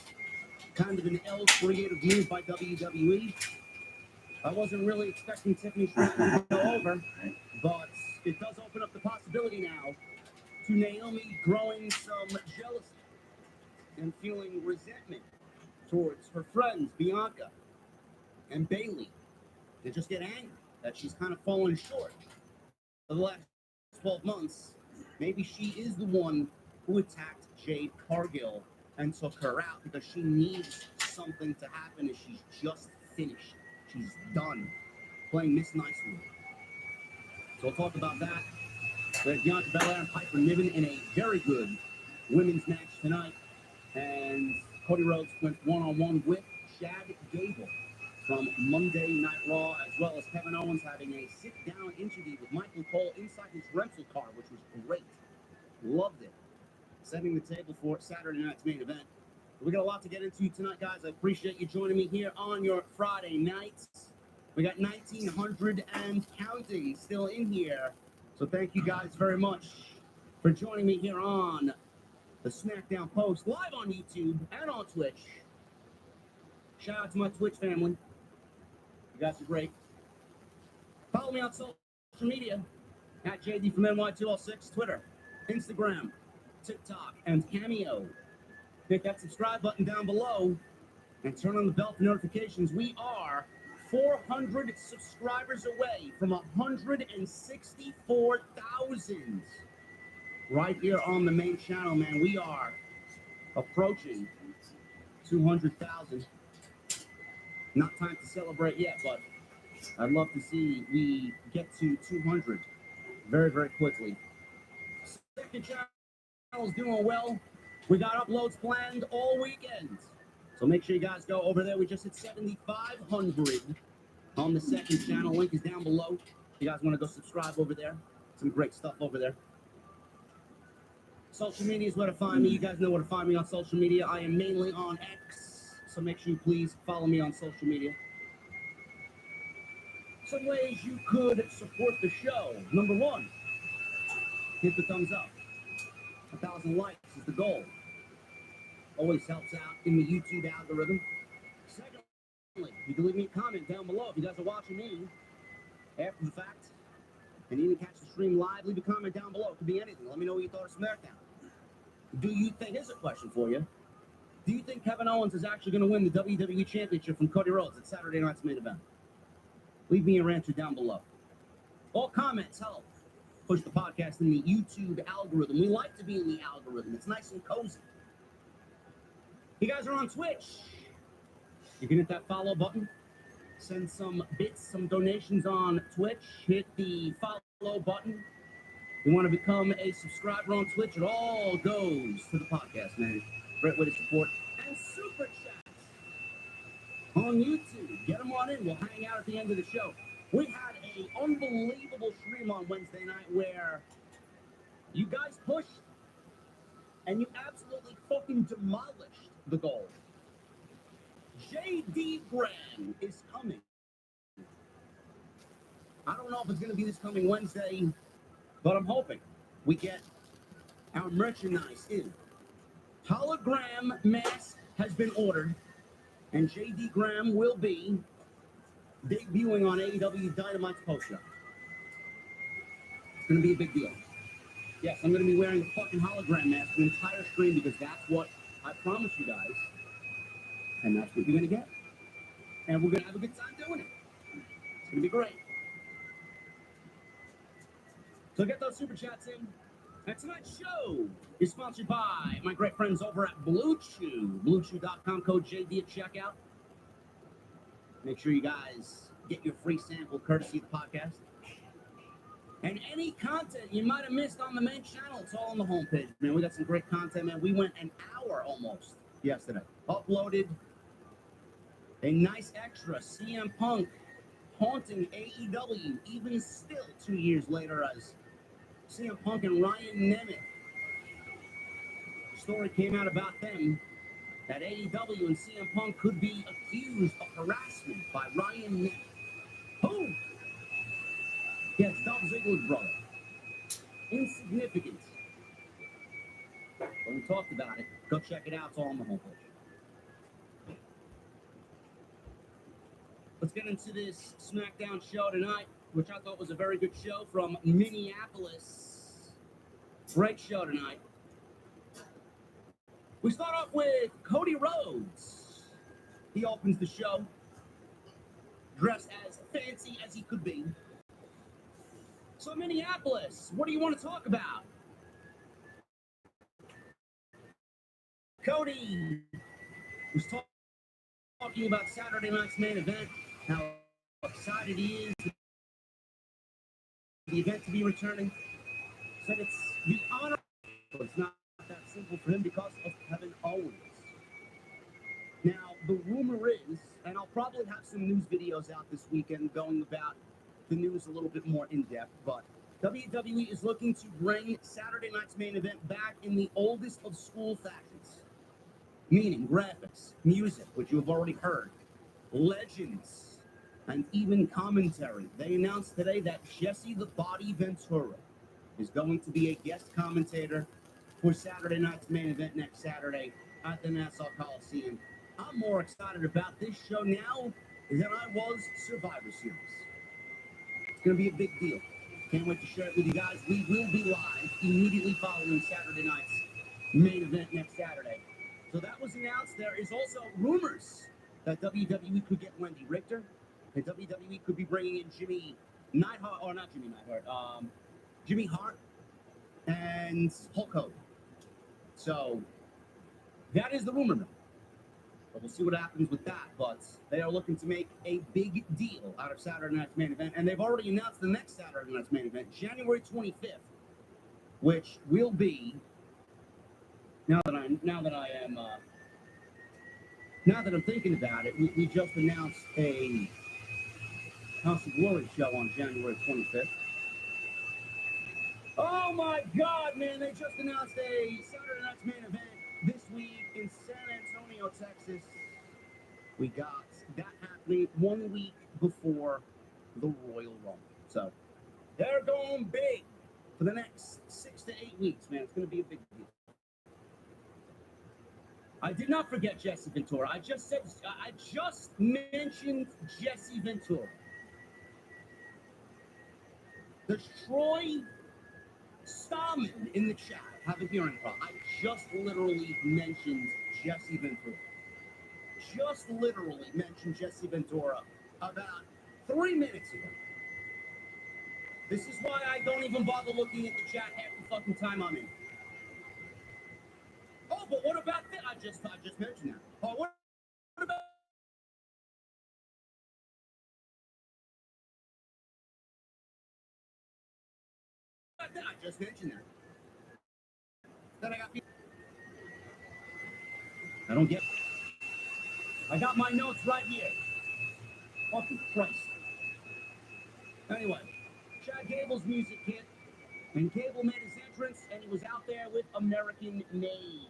Kind of an L creative move by WWE. I wasn't really expecting Tiffany Stratton to go over, but it does open up the possibility now to Naomi growing some jealousy and feeling resentment towards her friends Bianca and Bayley. They just get angry that she's kind of fallen short of the last 12 months. Maybe she is the one who attacked Jade Cargill and took her out because she needs something to happen and she's just finished. She's done playing Miss Nicely. So we'll talk about that. We had Bianca Belair and Piper Niven in a very good women's match tonight. And Cody Rhodes went one-on-one with Chad Gable from Monday Night Raw, as well as Kevin Owens having a sit-down interview with Michael Cole inside his rental car, which was great. Loved it. Setting the table for Saturday night's main event. We got a lot to get into tonight, guys. I appreciate you joining me here on your Friday nights. We got 1,900 and counting still in here. So thank you guys very much for joining me here on the SmackDown Post, live on YouTube and on Twitch. Shout out to my Twitch family. You guys are great. Follow me on social media at JD from NY206, Twitter, Instagram, TikTok, and Cameo. Hit that subscribe button down below and turn on the bell for notifications. We are 400 subscribers away from 164,000 right here on the main channel, man. We are approaching 200,000. Not time to celebrate yet, but I'd love to see we get to 200 very, very quickly. Second channel is doing well. We got uploads planned all weekend. So make sure you guys go over there. We just hit 7,500 on the second channel. Link is down below. If you guys want to go subscribe over there. Some great stuff over there. Social media is where to find me. You guys know where to find me on social media. I am mainly on X. So make sure you please follow me on social media. some ways you could support the show. Number one, hit the thumbs up. 1,000 likes is the goal. Always helps out in the YouTube algorithm. Secondly, you can leave me a comment down below if you guys are watching me after the fact and you didn't catch the stream live. Leave a comment down below. It could be anything. Let me know what you thought of SmackDown. Do you think, here's a question for you. Do you think Kevin Owens is actually going to win the WWE Championship from Cody Rhodes at Saturday night's main event? Leave me your answer down below. All comments help push the podcast in the YouTube algorithm. We like to be in the algorithm. It's nice and cozy. You guys are on Twitch. You can hit that follow button. Send some bits, some donations on Twitch. Hit the follow button. You want to become a subscriber on Twitch? It all goes to the podcast, man. Great way to support. And super chats on YouTube. Get them on in. We'll hang out at the end of the show. We had an unbelievable stream on Wednesday night where you guys pushed and you absolutely fucking demolished the goal. JD Brand is coming. I don't know if it's going to be this coming Wednesday, but I'm hoping we get our merchandise in. Hologram mask has been ordered, and JD Graham will be debuting on AEW Dynamite's post show. It's going to be a big deal. Yes, I'm going to be wearing a fucking hologram mask the entire stream because that's what I promised you guys. And that's what you're going to get. And we're going to have a good time doing it. It's going to be great. So get those super chats in. And tonight's show is sponsored by my great friends over at Blue Chew. BlueChew.com, code JD at checkout. Make sure you guys get your free sample courtesy of the podcast. And any content you might have missed on the main channel, it's all on the homepage, man. We got some great content, man. We went an hour almost yesterday. Uploaded a nice extra CM Punk haunting AEW, even still 2 years later, as CM Punk and Ryan Nemeth. The story came out about them that AEW and CM Punk could be accused of harassment by Ryan Nemeth. Who? Yes, Dolph Ziggler's brother. Insignificant. But we talked about it. Go check it out. It's all on the homepage. Let's get into this SmackDown show tonight, which I thought was a very good show from Minneapolis. Great show tonight. We start off with Cody Rhodes. He opens the show, dressed as fancy as he could be. So Minneapolis, what do you want to talk about? Cody was talking about Saturday night's main event, how excited he is for the event to be returning. Said it's the honor, but it's not that simple for him because of Kevin Owens. Now, the rumor is, and I'll probably have some news videos out this weekend going about the news a little bit more in depth, but WWE is looking to bring Saturday night's main event back in the oldest of school fashions, meaning graphics, music, which you have already heard, legends, and even commentary. They announced today that Jesse the Body Ventura is going to be a guest commentator for Saturday night's main event next Saturday at the Nassau Coliseum. I'm more excited about this show now than I was Survivor Series. It's going to be a big deal. Can't wait to share it with you guys. We will be live immediately following Saturday night's main event next Saturday. So that was announced. There is also rumors that WWE could get Wendy Richter, and WWE could be bringing in Jimmy Neidhart, or not Jimmy Neidhart, Jimmy Hart and Hulk Hogan. So that is the rumor mill. But we'll see what happens with that. But they are looking to make a big deal out of Saturday night's main event, and they've already announced the next Saturday night's main event, January 25th, which will be now that I'm thinking about it. We just announced a House of Glory show on January 25th. Oh my God, man! They just announced a Saturday night's main event this week in San Antonio, Texas. We got that happening 1 week before the Royal Rumble. So they're going big for the next 6 to 8 weeks, man. It's going to be a big deal. I did not forget Jesse Ventura. I just mentioned Jesse Ventura. There's Troy Starman in the chat. Have a hearing problem. I just literally mentioned Jesse Ventura. Just literally mentioned Jesse Ventura about 3 minutes ago. This is why I don't even bother looking at the chat half the fucking time I'm in. Oh, but what about that? I just mentioned that. Oh, what about that? I just mentioned that. Then I got people. I don't get. I got my notes right here. Fucking Christ. Anyway, Chad Gable's music hit, and Gable made his entrance, and he was out there with American Made.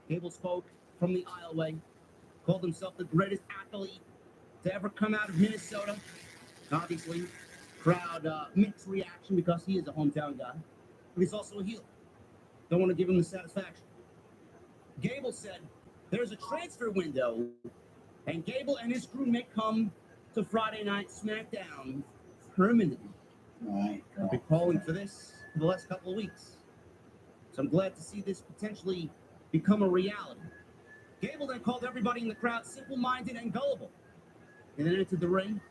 Gable spoke from the aisleway, called himself the greatest athlete to ever come out of Minnesota. Obviously, crowd mixed reaction because he is a hometown guy, but he's also a heel. Don't want to give him the satisfaction. Gable said there's a transfer window, and Gable and his crew may come to Friday Night SmackDown permanently. Right. I've been calling for this for the last couple of weeks, so I'm glad to see this potentially become a reality. Gable then called everybody in the crowd simple-minded and gullible. And then entered the ring.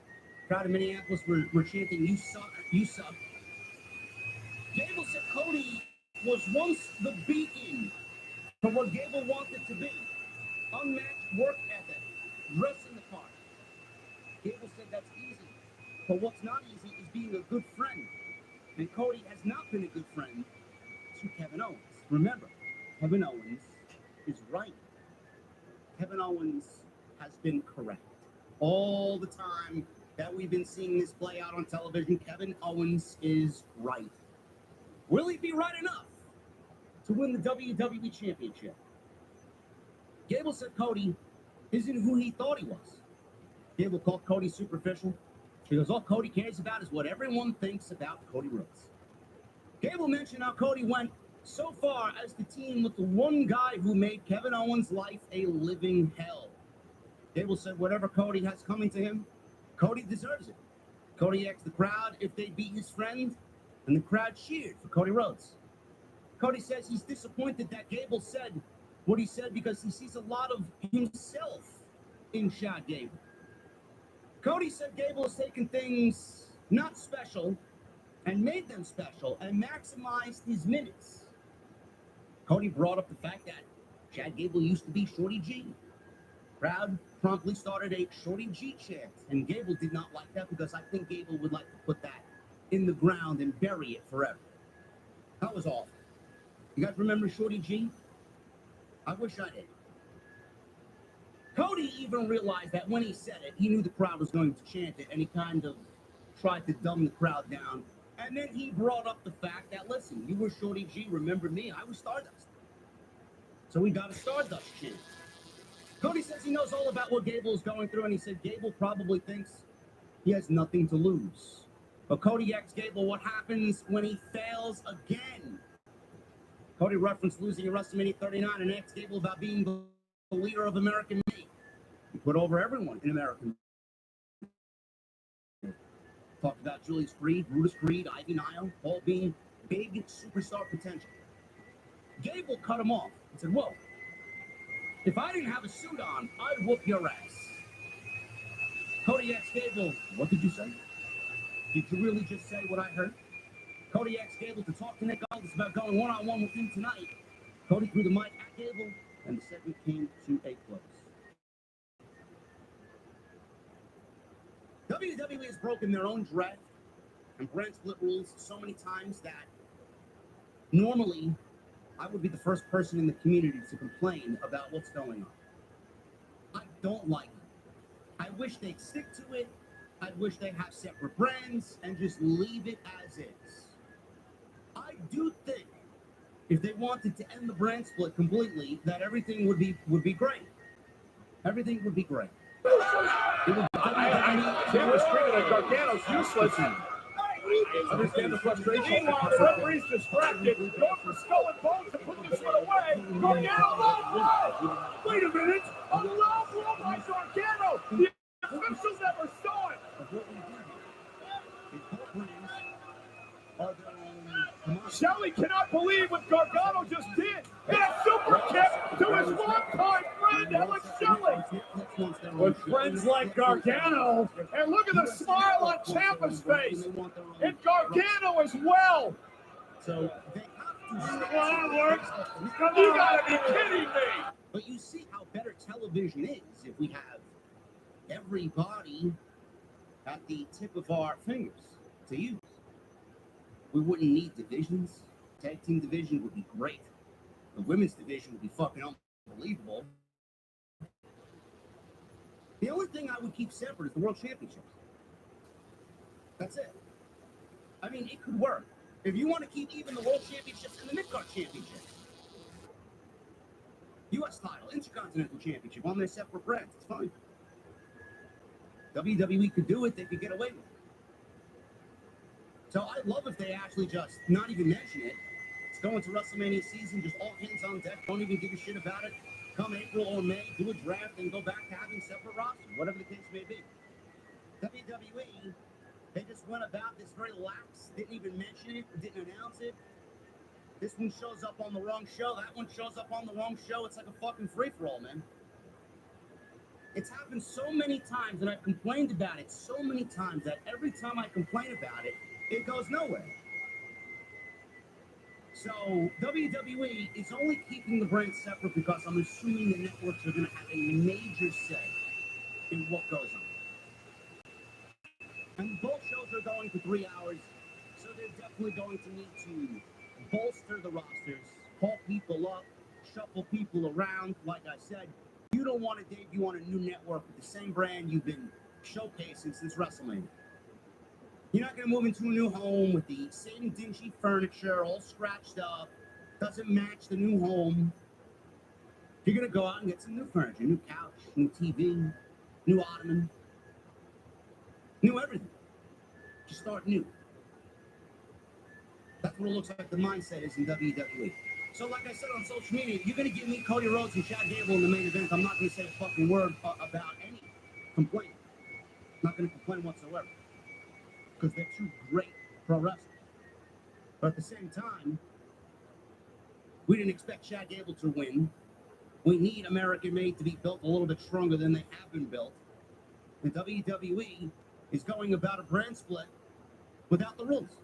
The crowd in Minneapolis were chanting, "You suck, you suck." Gable said Cody was once the beacon for what Gable wanted to be. Unmatched work ethic, dressing the part. Gable said that's easy, but what's not easy is being a good friend. And Cody has not been a good friend to Kevin Owens. Remember, Kevin Owens is right. Kevin Owens has been correct. All the time that we've been seeing this play out on television, Kevin Owens is right. Will he be right enough to win the WWE Championship? Gable said Cody isn't who he thought he was. Gable called Cody superficial because all Cody cares about is what everyone thinks about Cody Rhodes. Gable mentioned how Cody went so far as to team with the one guy who made Kevin Owens' life a living hell. Gable said whatever Cody has coming to him, Cody deserves it. Cody asked the crowd if they'd be his friend, and the crowd cheered for Cody Rhodes. Cody says he's disappointed that Gable said what he said because he sees a lot of himself in Chad Gable. Cody said Gable has taken things not special and made them special and maximized his minutes. Cody brought up the fact that Chad Gable used to be Shorty G. Crowd promptly started a Shorty G chant, and Gable did not like that because I think Gable would like to put that in the ground and bury it forever. That was awful. You guys remember Shorty G? I wish I did. Cody even realized that when he said it, he knew the crowd was going to chant it, and he kind of tried to dumb the crowd down. And then he brought up the fact that, listen, you were Shorty G, remember me? I was Stardust. So we got a Stardust chant. Cody says he knows all about what Gable is going through, and he said Gable probably thinks he has nothing to lose. But Cody asked Gable what happens when he fails again. Cody referenced losing at WrestleMania 39 and asked Gable about being the leader of American Made. He put over everyone in American Made. Talked about Julius Creed, Brutus Creed, Ivy Nile, all being big superstar potential. Gable cut him off and said, whoa, if I didn't have a suit on, I'd whoop your ass. Cody asked Gable, what did you say? Did you really just say what I heard? Cody asked Gable to talk to Nick Aldis about going one-on-one with him tonight. Cody threw the mic at Gable, and the segment came to a close. WWE has broken their own draft and brand split rules so many times that normally I would be the first person in the community to complain about what's going on. I don't like it. I wish they'd stick to it. I wish they have separate brands and just leave it as is. I do think if they wanted to end the brand split completely, that everything would be great. Everything would be great. Tim was screaming that Gargano's useless. Understand the frustration. Meanwhile, the referee's distracted. Going for skull and bones to put this one away. Gargano, low blow! Wait a minute! A low blow by Gargano! The officials never saw it! Shelley cannot believe what Gargano just did. And a super kick to his longtime friend, Alex Shelley. With friends like Gargano. And look at the smile on Ciampa's face. And Gargano as well. So they have to You gotta be kidding me. But you see how better television is if we have everybody at the tip of our fingers to use. We wouldn't need divisions. Tag team division would be great. The women's division would be fucking unbelievable. The only thing I would keep separate is the World Championships. That's it. I mean, it could work. If you want to keep even the World Championships and the Mid-Card Championship. U.S. title, Intercontinental Championship on their separate brands. It's fine. WWE could do it. They could get away with it. So I'd love if they actually just not even mention it. It's going to WrestleMania season, just all hands on deck. Don't even give a shit about it. Come April or May, do a draft and go back to having separate rosters, whatever the case may be. WWE, they just went about this very lax, didn't even mention it, didn't announce it. This one shows up on the wrong show, that one shows up on the wrong show. It's like a fucking free-for-all, man. It's happened so many times, and I've complained about it so many times that every time I complain about it, it goes nowhere. So WWE is only keeping the brand separate because I'm assuming the networks are going to have a major say in what goes on. And both shows are going for 3 hours, so they're definitely going to need to bolster the rosters, call people up, shuffle people around. Like I said, you don't want to debut on a new network with the same brand you've been showcasing since WrestleMania. You're not going to move into a new home with the same dingy furniture, all scratched up, doesn't match the new home. You're going to go out and get some new furniture, new couch, new TV, new ottoman, new everything. Just start new. That's what it looks like the mindset is in WWE. So like I said on social media, you're going to give me Cody Rhodes and Chad Gable in the main event. I'm not going to say a fucking word about any complaint. I'm not going to complain whatsoever. Because they're two great pro wrestlers. But at the same time, we didn't expect Chad Gable to win. We need American-made to be built a little bit stronger than they have been built. The WWE is going about a brand split without the rules.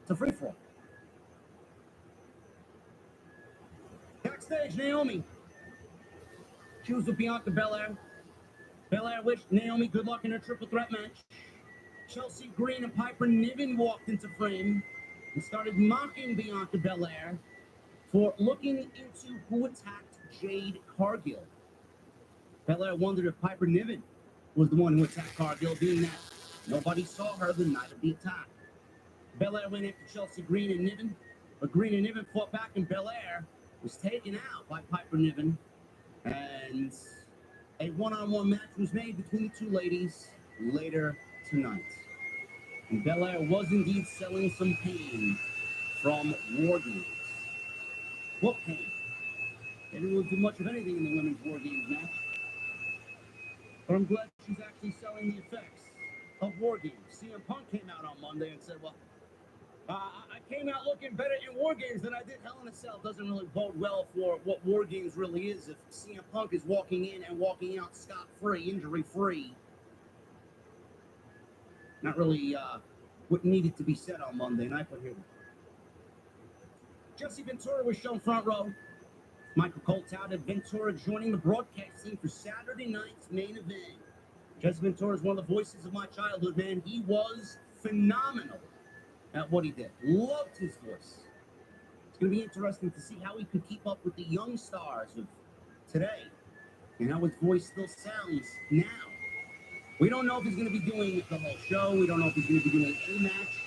It's a free-for-all. Backstage, Naomi. She was with Bianca Belair. Belair wished Naomi good luck in her triple threat match. Chelsea Green and Piper Niven walked into frame and started mocking Bianca Belair for looking into who attacked Jade Cargill. Belair wondered if Piper Niven was the one who attacked Cargill, being that nobody saw her the night of the attack. Belair went after Chelsea Green and Niven, but Green and Niven fought back, and Belair was taken out by Piper Niven, and a one-on-one match was made between the two ladies later tonight. And Belair was indeed selling some pain from War Games. What pain? They didn't really do much of anything in the women's War Games match. But I'm glad she's actually selling the effects of War Games. CM Punk came out on Monday and said, well, I came out looking better in War Games than I did Hell in a Cell. Doesn't really bode well for what War Games really is if CM Punk is walking in and walking out scot-free, injury-free. Not really what needed to be said on Monday night, but here we go. Jesse Ventura was shown front row. Michael Cole touted Ventura joining the broadcast team for Saturday night's main event. Jesse Ventura is one of the voices of my childhood, man. He was phenomenal at what he did. Loved his voice. It's going to be interesting to see how he could keep up with the young stars of today and how his voice still sounds now. We don't know if he's going to be doing the whole show. We don't know if he's going to be doing a match.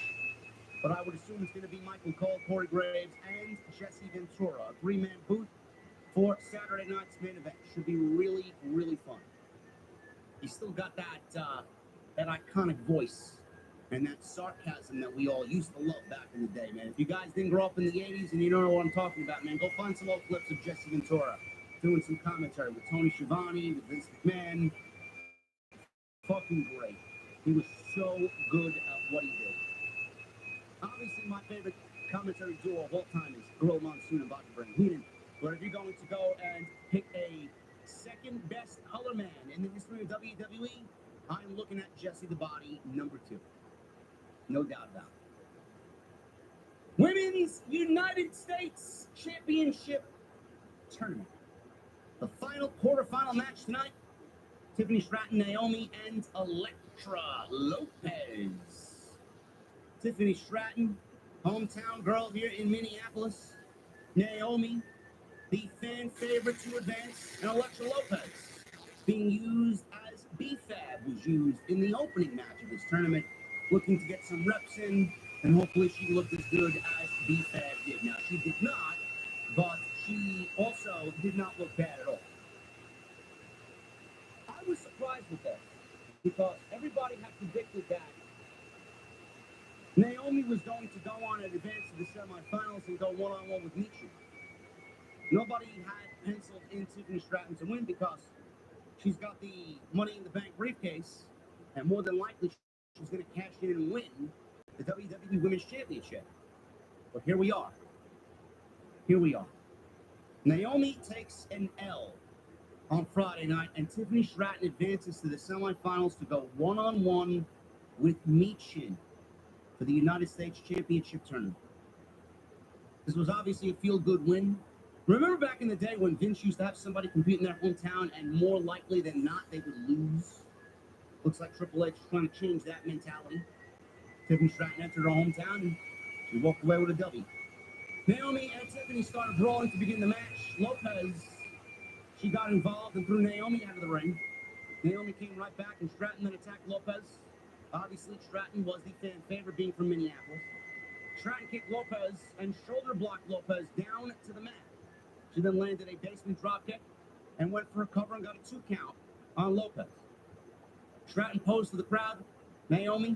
But I would assume it's going to be Michael Cole, Corey Graves, and Jesse Ventura. A three-man booth for Saturday night's main event. Should be really, really fun. He's still got that iconic voice and that sarcasm that we all used to love back in the day, man. If you guys didn't grow up in the 80s and you don't know what I'm talking about, man, go find some old clips of Jesse Ventura doing some commentary with Tony Schiavone, with Vince McMahon. Fucking great. He was so good at what he did. Obviously, my favorite commentary duo of all time is Gorilla Monsoon and Bobby Brain Heenan. But if you're going to go and pick a second best color man in the history of WWE, I'm looking at Jesse the Body, number 2. No doubt about it. Women's United States Championship Tournament. The final quarterfinal match tonight. Tiffany Stratton, Naomi, and Elektra Lopez. Tiffany Stratton, hometown girl here in Minneapolis. Naomi, the fan favorite to advance, and Elektra Lopez, being used as B-Fab, was used in the opening match of this tournament, looking to get some reps in, and hopefully she looked as good as B-Fab did. Now, she did not, but she also did not look bad at all. I was surprised with this, because everybody had predicted that Naomi was going to go on and advance to the semifinals and go one-on-one with Michi. Nobody had penciled in Tiffany Stratton to win because she's got the Money in the Bank briefcase, and more than likely she's going to cash in and win the WWE Women's Championship. But here we are. Here we are. Naomi takes an L on Friday night, and Tiffany Stratton advances to the semifinals to go one-on-one with Michin for the United States Championship Tournament. This was obviously a feel-good win. Remember back in the day when Vince used to have somebody compete in their hometown, and more likely than not, they would lose? Looks like Triple H is trying to change that mentality. Tiffany Stratton entered her hometown, and she walked away with a W. Naomi and Tiffany started brawling to begin the match. Lopez, she got involved and threw Naomi out of the ring. Naomi came right back, and Stratton then attacked Lopez. Obviously, Stratton was the fan favorite, being from Minneapolis. Stratton kicked Lopez and shoulder blocked Lopez down to the mat. She then landed a basement dropkick and went for a cover and got a 2 count on Lopez. Stratton posed to the crowd. Naomi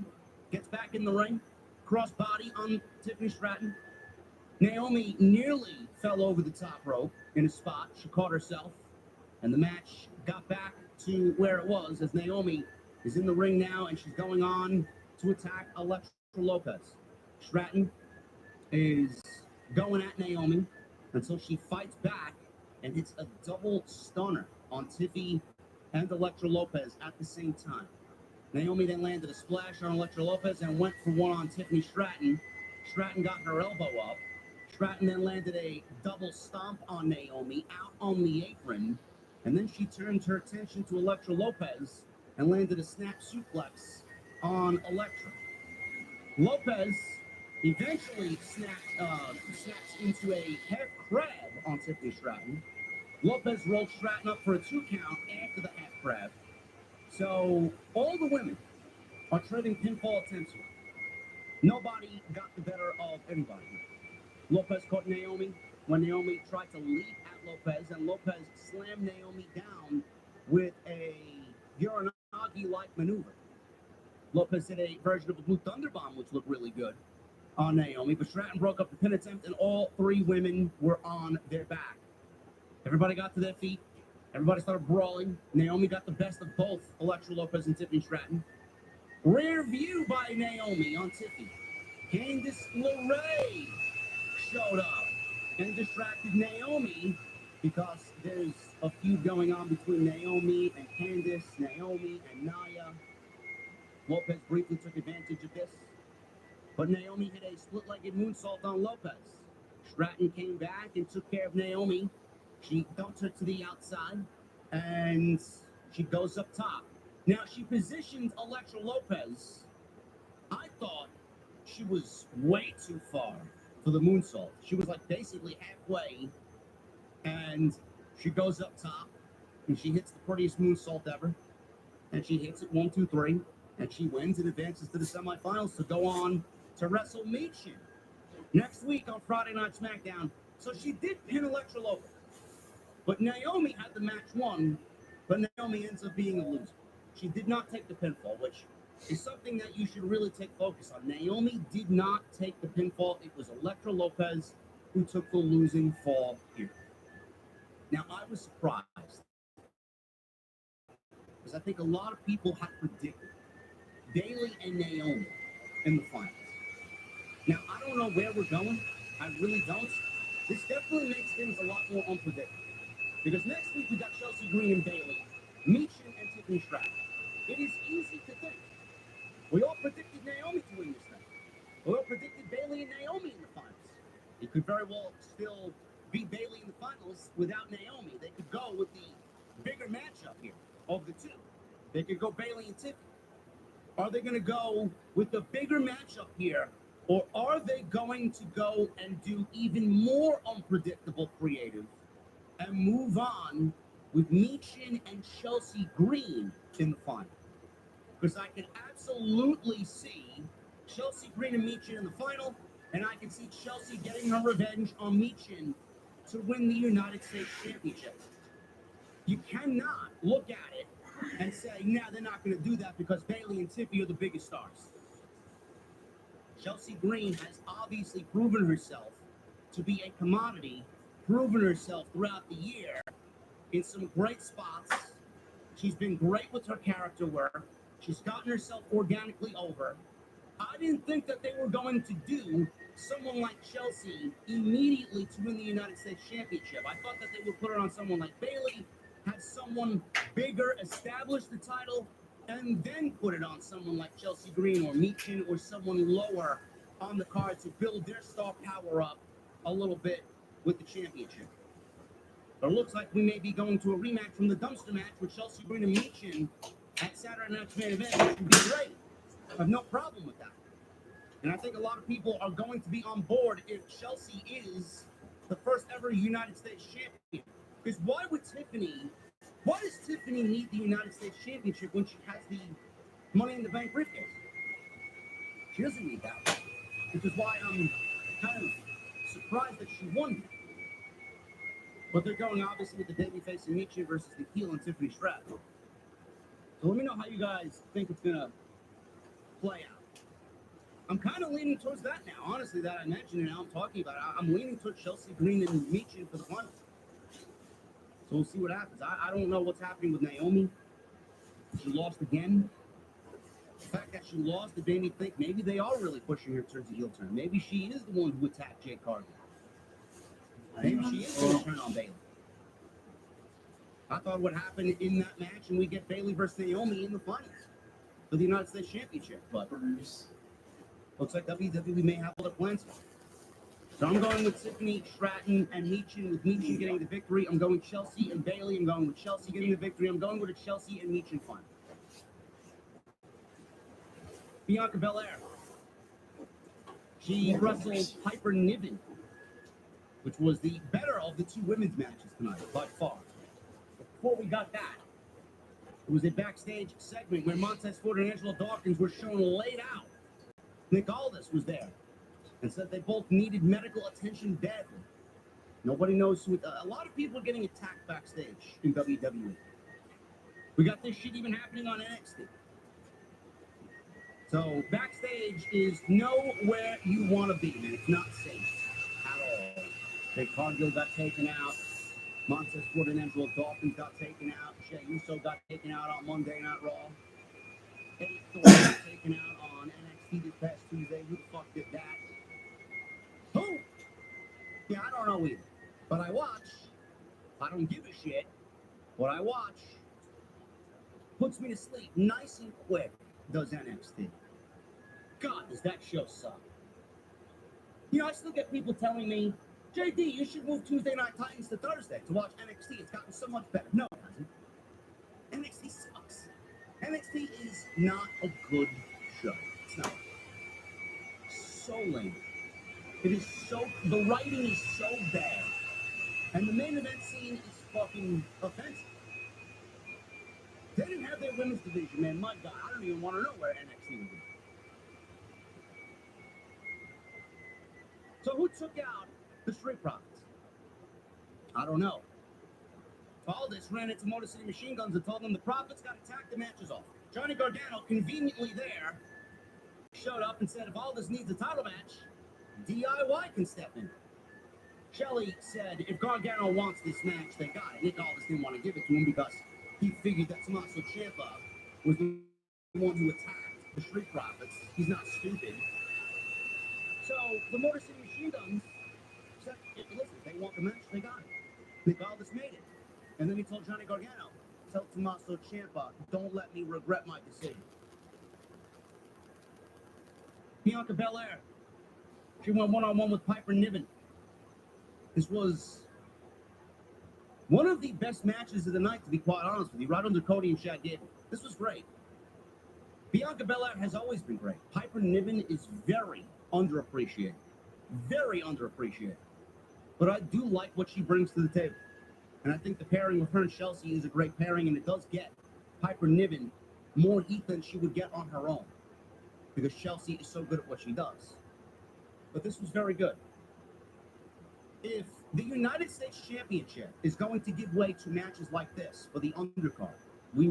gets back in the ring, crossbody on Tiffany Stratton. Naomi nearly fell over the top rope in a spot. She caught herself, and the match got back to where it was, as Naomi is in the ring now, and she's going on to attack Elektra Lopez. Stratton is going at Naomi until she fights back and hits a double stunner on Tiffy and Elektra Lopez at the same time. Naomi then landed a splash on Elektra Lopez and went for one on Tiffany Stratton. Stratton got her elbow up. Stratton then landed a double stomp on Naomi out on the apron, and then she turned her attention to Elektra Lopez and landed a snap suplex on Elektra. Lopez eventually snaps into a half crab on Tiffany Stratton. Lopez rolled Stratton up for a 2 count after the half crab. So all the women are trading pinfall attempts here. Nobody got the better of anybody. Lopez caught Naomi when Naomi tried to leap at Lopez, and Lopez slammed Naomi down with a Uranagi-like maneuver. Lopez did a version of a Blue Thunder Bomb, which looked really good on Naomi, but Stratton broke up the pin attempt, and all 3 women were on their back. Everybody got to their feet. Everybody started brawling. Naomi got the best of both Elektra Lopez and Tiffany Stratton. Rear view by Naomi on Tiffy. Candice LeRae showed up and distracted Naomi, because there's a feud going on between Naomi and Candice, Naomi and Nia. Lopez briefly took advantage of this, but Naomi hit a split-legged moonsault on Lopez. Stratton came back and took care of Naomi. She dumped her to the outside, and she goes up top. Now, she positioned Elektra Lopez. I thought she was way too far for the moonsault. She was like basically halfway, and she goes up top, and she hits the prettiest moonsault ever, and she hits it 1, 2, 3, and she wins and advances to the semifinals to go on to wrestle Michin next week on Friday Night SmackDown. So she did pin Elektra Lopez, but Naomi had the match won, but Naomi ends up being a loser. She did not take the pinfall, which is something that you should really take focus on. Naomi did not take the pinfall. It was Elektra Lopez who took the losing fall here. Now, I was surprised because I think a lot of people had predicted Bayley and Naomi in the finals. Now, I don't know where we're going. I really don't. This definitely makes things a lot more unpredictable. Because next week we got Chelsea Green and Bayley, Michin and Tiffany Stratton. It is easy to think. We all predicted Naomi to win this thing. We all predicted Bayley and Naomi in the finals. It could very well still be Bayley in the finals without Naomi. They could go with the bigger matchup here of the two. They could go Bayley and Tiffany. Are they going to go with the bigger matchup here, or are they going to go and do even more unpredictable creative and move on with Michin and Chelsea Green in the final? Because I can absolutely see Chelsea Green and Michin in the final, and I can see Chelsea getting her revenge on Michin to win the United States Championship. You cannot look at it and say, nah, they're not going to do that because Bayley and Tiffany are the biggest stars. Chelsea Green has obviously proven herself to be a commodity, proven herself throughout the year in some great spots. She's been great with her character work. She's gotten herself organically over. I didn't think that they were going to do someone like Chelsea immediately to win the United States Championship. I thought that they would put it on someone like Bayley, have someone bigger establish the title, and then put it on someone like Chelsea Green or Michin or someone lower on the card to build their star power up a little bit with the championship. But it looks like we may be going to a rematch from the dumpster match with Chelsea Green and Michin at Saturday Night's Main Event, which would be great. I have no problem with that. And I think a lot of people are going to be on board if Chelsea is the first ever United States champion. Because why does Tiffany need the United States Championship when she has the Money in the Bank briefcase? She doesn't need that. Which is why I'm kind of surprised that she won. But they're going obviously with the babyface and Michin versus the heel and Tiffany Stratton. So let me know how you guys think it's gonna play out. I'm kind of leaning towards that now, honestly, that I mentioned and now I'm talking about it. I'm leaning towards Chelsea Green and Michin for the finals. So we'll see what happens. I don't know what's happening with Naomi. She lost again. The fact that she lost, it made me think maybe they are really pushing her towards the heel turn. Maybe she is the one who attacked Jade Cargill. Maybe she is going to turn on Bayley. I thought what happened in that match, and we get Bayley versus Naomi in the finals for the United States Championship. But looks like WWE may have other plans for it. So I'm going with Tiffany Stratton and Michin, with Michin getting the victory. I'm going Chelsea and Bayley. I'm going with Chelsea getting the victory. I'm going with a Chelsea and Michin final. Bianca Belair. She wrestled Piper Niven, which was the better of the two women's matches tonight, by far. Before we got that, it was a backstage segment where Montez Ford and Angelo Dawkins were shown laid out. Nick Aldis was there and said they both needed medical attention badly. Nobody knows who. A lot of people are getting attacked backstage in WWE. We got this shit even happening on NXT. So backstage is nowhere you want to be, man. It's not safe at all. Jade Cargill got taken out. Montez Ford and Angelo Dawkins got taken out. Jey Uso got taken out on Monday Night Raw. Eddie Thorne got taken out on NXT this past Tuesday. Who the fuck did that? Who? Yeah, I don't know either. But I watch. I don't give a shit. What I watch puts me to sleep nice and quick, does NXT. God, does that show suck. You know, I still get people telling me, JD, you should move Tuesday Night Titans to Thursday to watch NXT. It's gotten so much better. No, it hasn't. NXT sucks. NXT is not a good show. It's not. So lame. It is so, the writing is so bad. And the main event scene is fucking offensive. They didn't have their women's division, man. My God, I don't even want to know where NXT would be. So who took out the Street Profits? I don't know. Valdez ran into Motor City Machine Guns and told them the Profits got attacked, the match is off. Johnny Gargano, conveniently there, showed up and said if Valdez needs a title match, DIY can step in. Shelley said if Gargano wants this match, they got it. Nick Aldis didn't want to give it to him because he figured that Tommaso Ciampa was the one who attacked the Street Profits. He's not stupid. So the Motor City Machine Guns said, listen, they want the match, they got it. Nick Aldis made it. And then he told Johnny Gargano, tell Tommaso Ciampa, don't let me regret my decision. Bianca Belair, she went one-on-one with Piper Niven. This was one of the best matches of the night, to be quite honest with you, right under Cody and Shaq Gable. This was great. Bianca Belair has always been great. Piper Niven is very underappreciated. Very underappreciated. But I do like what she brings to the table. And I think the pairing with her and Chelsea is a great pairing, and it does get Piper Niven more heat than she would get on her own. Because Chelsea is so good at what she does. But this was very good. If the United States Championship is going to give way to matches like this for the undercard, we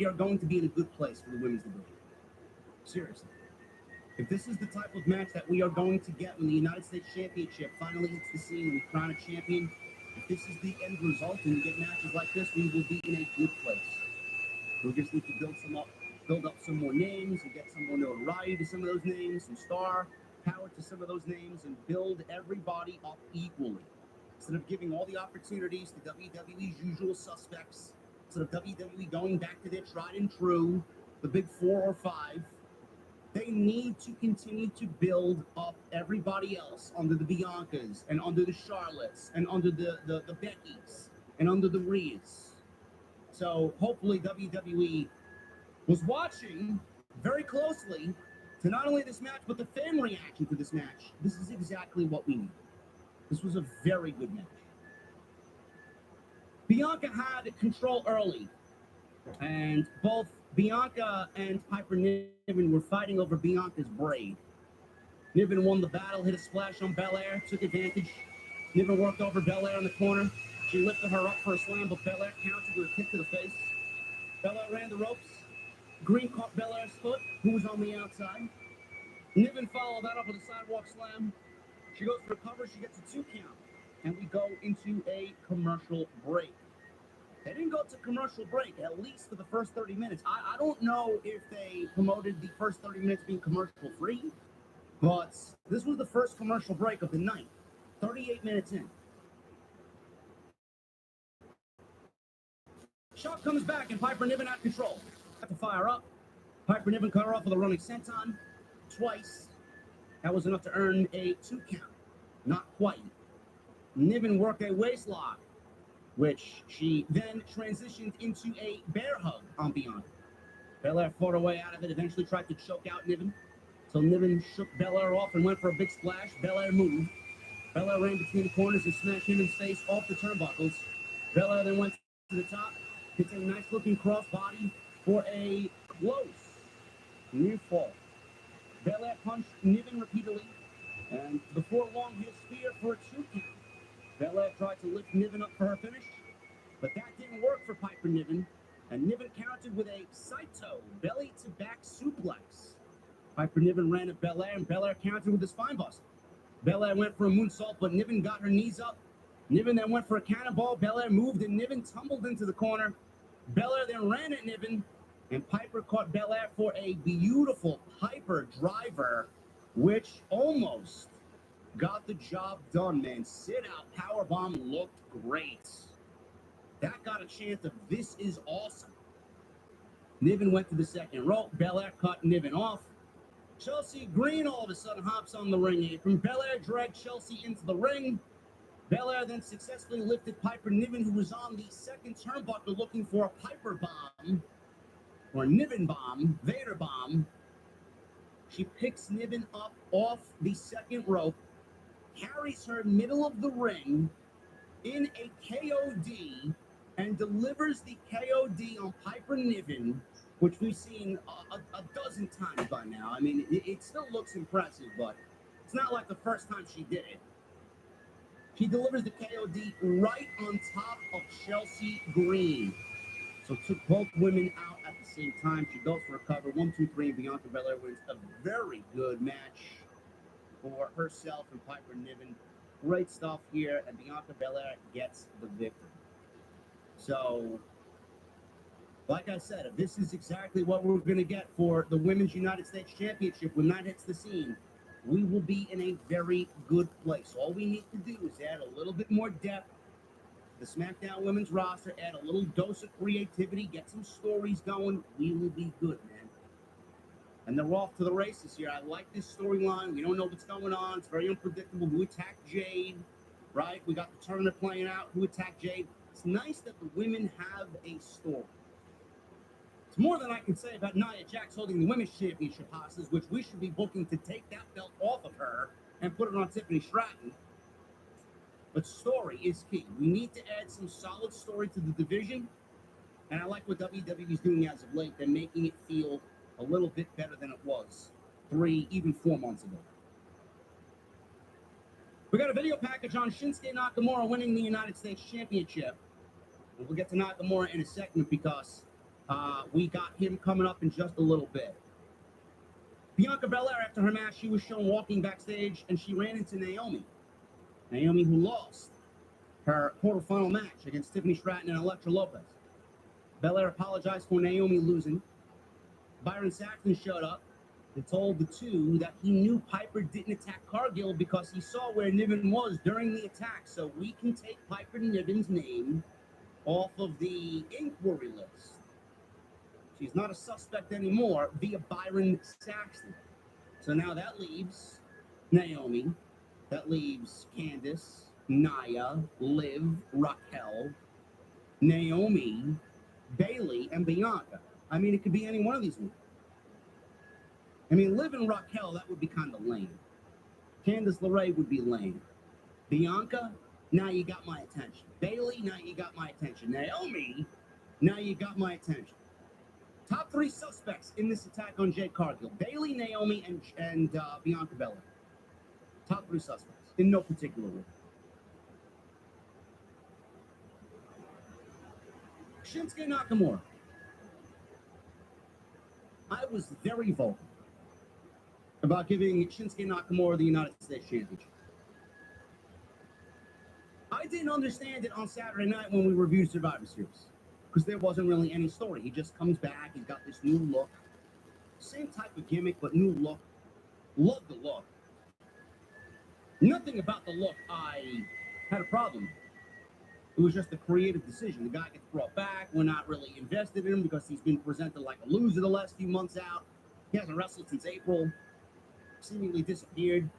are going to be in a good place for the women's division. Seriously. If this is the type of match that we are going to get when the United States Championship finally hits the scene and we crown a champion, if this is the end result and we get matches like this, we will be in a good place. We just need to build up some more names and get some more notoriety to some of those names, some star power to some of those names, and build everybody up equally. Instead of giving all the opportunities to WWE's usual suspects, instead of WWE going back to their tried and true, the big 4 or 5, they need to continue to build up everybody else under the Biancas and under the Charlottes and under the Beckys and under the Rheas. So hopefully WWE was watching very closely to not only this match, but the fan reaction to this match. This is exactly what we need. This was a very good match. Bianca had control early, and both Bianca and Piper Niven were fighting over Bianca's braid. Niven won the battle, hit a splash on Belair, took advantage. Niven worked over Belair in the corner. She lifted her up for a slam, but Belair countered with a kick to the face. Belair ran the ropes. Green caught Belair's foot, who was on the outside. Niven followed that up with a sidewalk slam. She goes for a cover, she gets a 2 count. And we go into a commercial break. They didn't go to commercial break, at least for the first 30 minutes. I don't know if they promoted the first 30 minutes being commercial free, but this was the first commercial break of the night, 38 minutes in. Shock comes back and Piper Niven out of control. Got to fire up. Piper Niven cut her off with a running senton twice. That was enough to earn a 2 count. Not quite. Niven worked a waist lock, which she then transitioned into a bear hug on Bianca. Belair fought her way out of it, eventually tried to choke out Niven. So Niven shook Belair off and went for a big splash. Belair moved. Belair ran between the corners and smashed Niven's face off the turnbuckles. Belair then went to the top, hits a nice looking crossbody for a close near fall. Belair punched Niven repeatedly, and before long hit a spear for a 2 count. Belair tried to lift Niven up for her finish, but that didn't work for Piper Niven, and Niven countered with a Saito belly-to-back suplex. Piper Niven ran at Belair, and Belair countered with a spinebuster. Belair went for a moonsault, but Niven got her knees up. Niven then went for a cannonball. Belair moved, and Niven tumbled into the corner. Belair then ran at Niven, and Piper caught Belair for a beautiful Piper driver, which almost got the job done, man. Sit out powerbomb looked great. That got a chance of this is awesome. Niven went to the second rope. Belair cut Niven off. Chelsea Green all of a sudden hops on the ring apron. Belair dragged Chelsea into the ring. Belair then successfully lifted Piper Niven, who was on the second turnbuckle looking for a Piper bomb, or Niven bomb, Vader bomb. She picks Niven up off the second rope, carries her middle of the ring in a KOD, and delivers the KOD on Piper Niven, which we've seen a dozen times by now. I mean, it still looks impressive, but it's not like the first time she did it. She delivers the KOD right on top of Chelsea Green. So took both women out at the same time. She goes for a cover. 1, 2, 3, and Bianca Belair wins a very good match for herself and Piper Niven. Great stuff here, and Bianca Belair gets the victory. So, like I said, if this is exactly what we're going to get for the Women's United States Championship when that hits the scene, we will be in a very good place. All we need to do is add a little bit more depth to the SmackDown Women's roster, add a little dose of creativity, get some stories going. We will be good, man. And they're off to the races here. I like this storyline. We don't know what's going on. It's very unpredictable. Who attacked Jade, right? We got the tournament playing out. Who attacked Jade? It's nice that the women have a story. It's more than I can say about Nia Jax holding the Women's Championship hostage, which we should be booking to take that belt off of her and put it on Tiffany Stratton. But story is key. We need to add some solid story to the division. And I like what WWE is doing as of late. They're making it feel a little bit better than it was 3, even 4 months ago. We got a video package on Shinsuke Nakamura winning the United States Championship. And we'll get to Nakamura in a second because we got him coming up in just a little bit. Bianca Belair, after her match, she was shown walking backstage and she ran into Naomi. Naomi, who lost her quarterfinal match against Tiffany Stratton and Elektra Lopez. Belair apologized for Naomi losing. Byron Saxton showed up and told the two that he knew Piper didn't attack Cargill because he saw where Niven was during the attack. So we can take Piper Niven's name off of the inquiry list. She's not a suspect anymore via Byron Saxton. So now that leaves Naomi, that leaves Candice, Nia, Liv, Raquel, Naomi, Bayley, and Bianca. I mean, it could be any one of these women. I mean, Liv and Raquel, that would be kind of lame. Candice LeRae would be lame. Bianca, now you got my attention. Bayley, now you got my attention. Naomi, now you got my attention. Top 3 suspects in this attack on Jade Cargill. Bayley, Naomi, and Bianca Belair. Top 3 suspects, in no particular order. Shinsuke Nakamura. I was very vocal about giving Shinsuke Nakamura the United States Championship. I didn't understand it on Saturday night when we reviewed Survivor Series because there wasn't really any story. He just comes back. He's got this new look. Same type of gimmick, but new look. Love the look. Nothing about the look I had a problem with. It was just a creative decision. The guy gets brought back. We're not really invested in him because he's been presented like a loser the last few months out. He hasn't wrestled since April. Seemingly disappeared.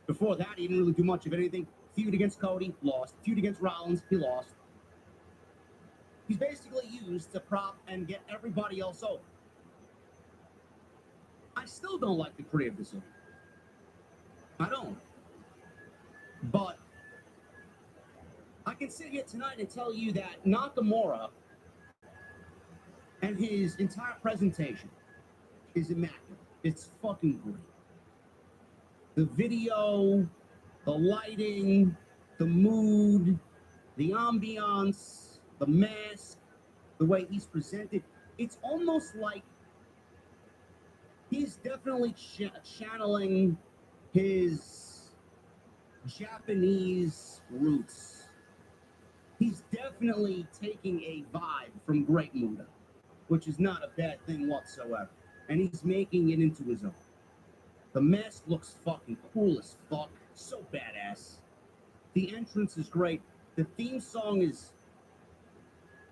Before that, he didn't really do much of anything. Feud against Cody, lost. Feud against Rollins, he lost. He's basically used to prop and get everybody else over. I still don't like the creative decision. I don't. But I can sit here tonight and tell you that Nakamura and his entire presentation is immaculate. It's fucking great. The video, the lighting, the mood, the ambiance, the mask, the way he's presented, it's almost like he's definitely channeling his Japanese roots. He's definitely taking a vibe from Great Muta, which is not a bad thing whatsoever. And he's making it into his own. The mask looks fucking cool as fuck. So badass. The entrance is great. The theme song is,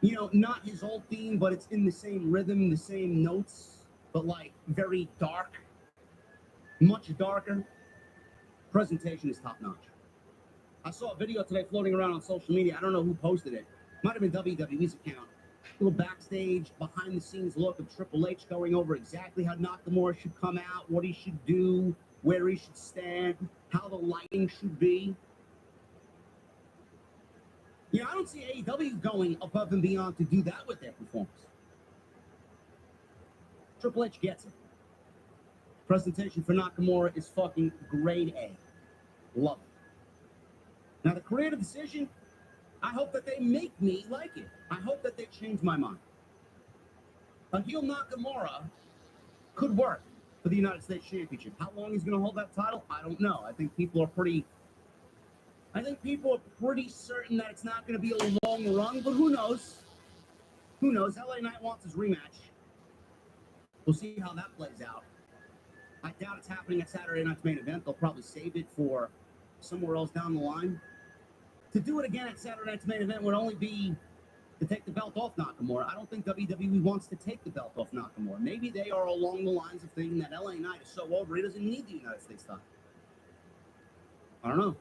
you know, not his old theme, but it's in the same rhythm, the same notes, but like very dark. Much darker. Presentation is top notch. I saw a video today floating around on social media. I don't know who posted it. Might have been WWE's account. A little backstage, behind the scenes look of Triple H going over exactly how Nakamura should come out, what he should do, where he should stand, how the lighting should be. You know, I don't see AEW going above and beyond to do that with their performance. Triple H gets it. Presentation for Nakamura is fucking grade A. Love it. Now, the creative decision, I hope that they make me like it. I hope that they change my mind. A heel Nakamura could work for the United States Championship. How long he's going to hold that title, I don't know. I think people are pretty certain that it's not going to be a long run, but who knows? Who knows? LA Knight wants his rematch. We'll see how that plays out. I doubt it's happening at Saturday night's main event. They'll probably save it for somewhere else down the line. To do it again at Saturday night's main event would only be to take the belt off Nakamura. I don't think WWE wants to take the belt off Nakamura. Maybe they are along the lines of thinking that LA Knight is so over he doesn't need the United States title. I don't know.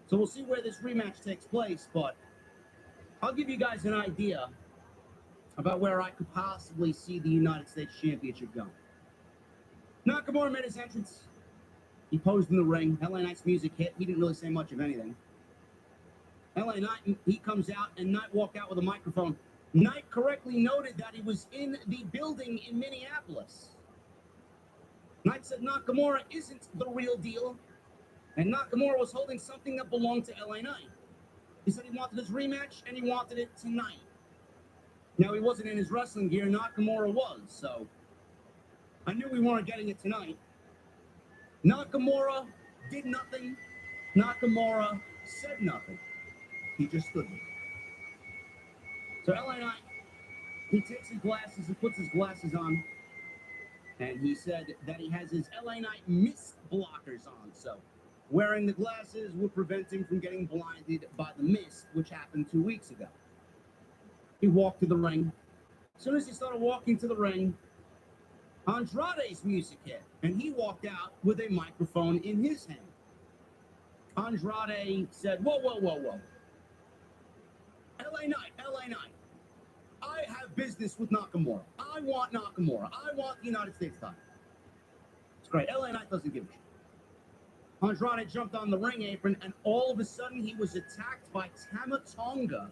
So we'll see where this rematch takes place, but I'll give you guys an idea about where I could possibly see the United States Championship going. Nakamura made his entrance. He posed in the ring. LA Knight's music hit. He didn't really say much of anything. LA Knight, he comes out, and Knight walked out with a microphone. Knight correctly noted that he was in the building in Minneapolis. Knight said Nakamura isn't the real deal, and Nakamura was holding something that belonged to LA Knight. He said he wanted his rematch, and he wanted it tonight. Now, he wasn't in his wrestling gear. Nakamura was, so I knew we weren't getting it tonight. Nakamura did nothing. Nakamura said nothing. He just stood there. So LA Knight, he takes his glasses and puts his glasses on, and he said that he has his LA Knight mist blockers on. So wearing the glasses would prevent him from getting blinded by the mist, which happened 2 weeks ago. He walked to the ring. As soon as he started walking to the ring, Andrade's music hit, and he walked out with a microphone in his hand. Andrade said, whoa, whoa, whoa, whoa. LA Knight, I have business with Nakamura. I want Nakamura. I want the United States title. It's great. LA Knight doesn't give a shit. Andrade jumped on the ring apron, and all of a sudden he was attacked by Tama Tonga.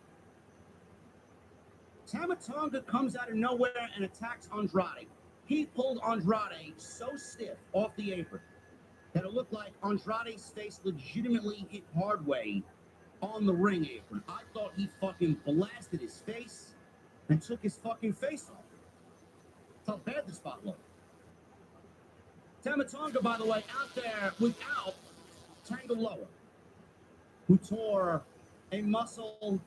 Tama Tonga comes out of nowhere and attacks Andrade. He pulled Andrade so stiff off the apron that it looked like Andrade's face legitimately hit hard way on the ring apron. I thought he fucking blasted his face and took his fucking face off. That's how bad the spot looked. Tama Tonga, by the way, out there without Tanga Loa, who tore a muscle,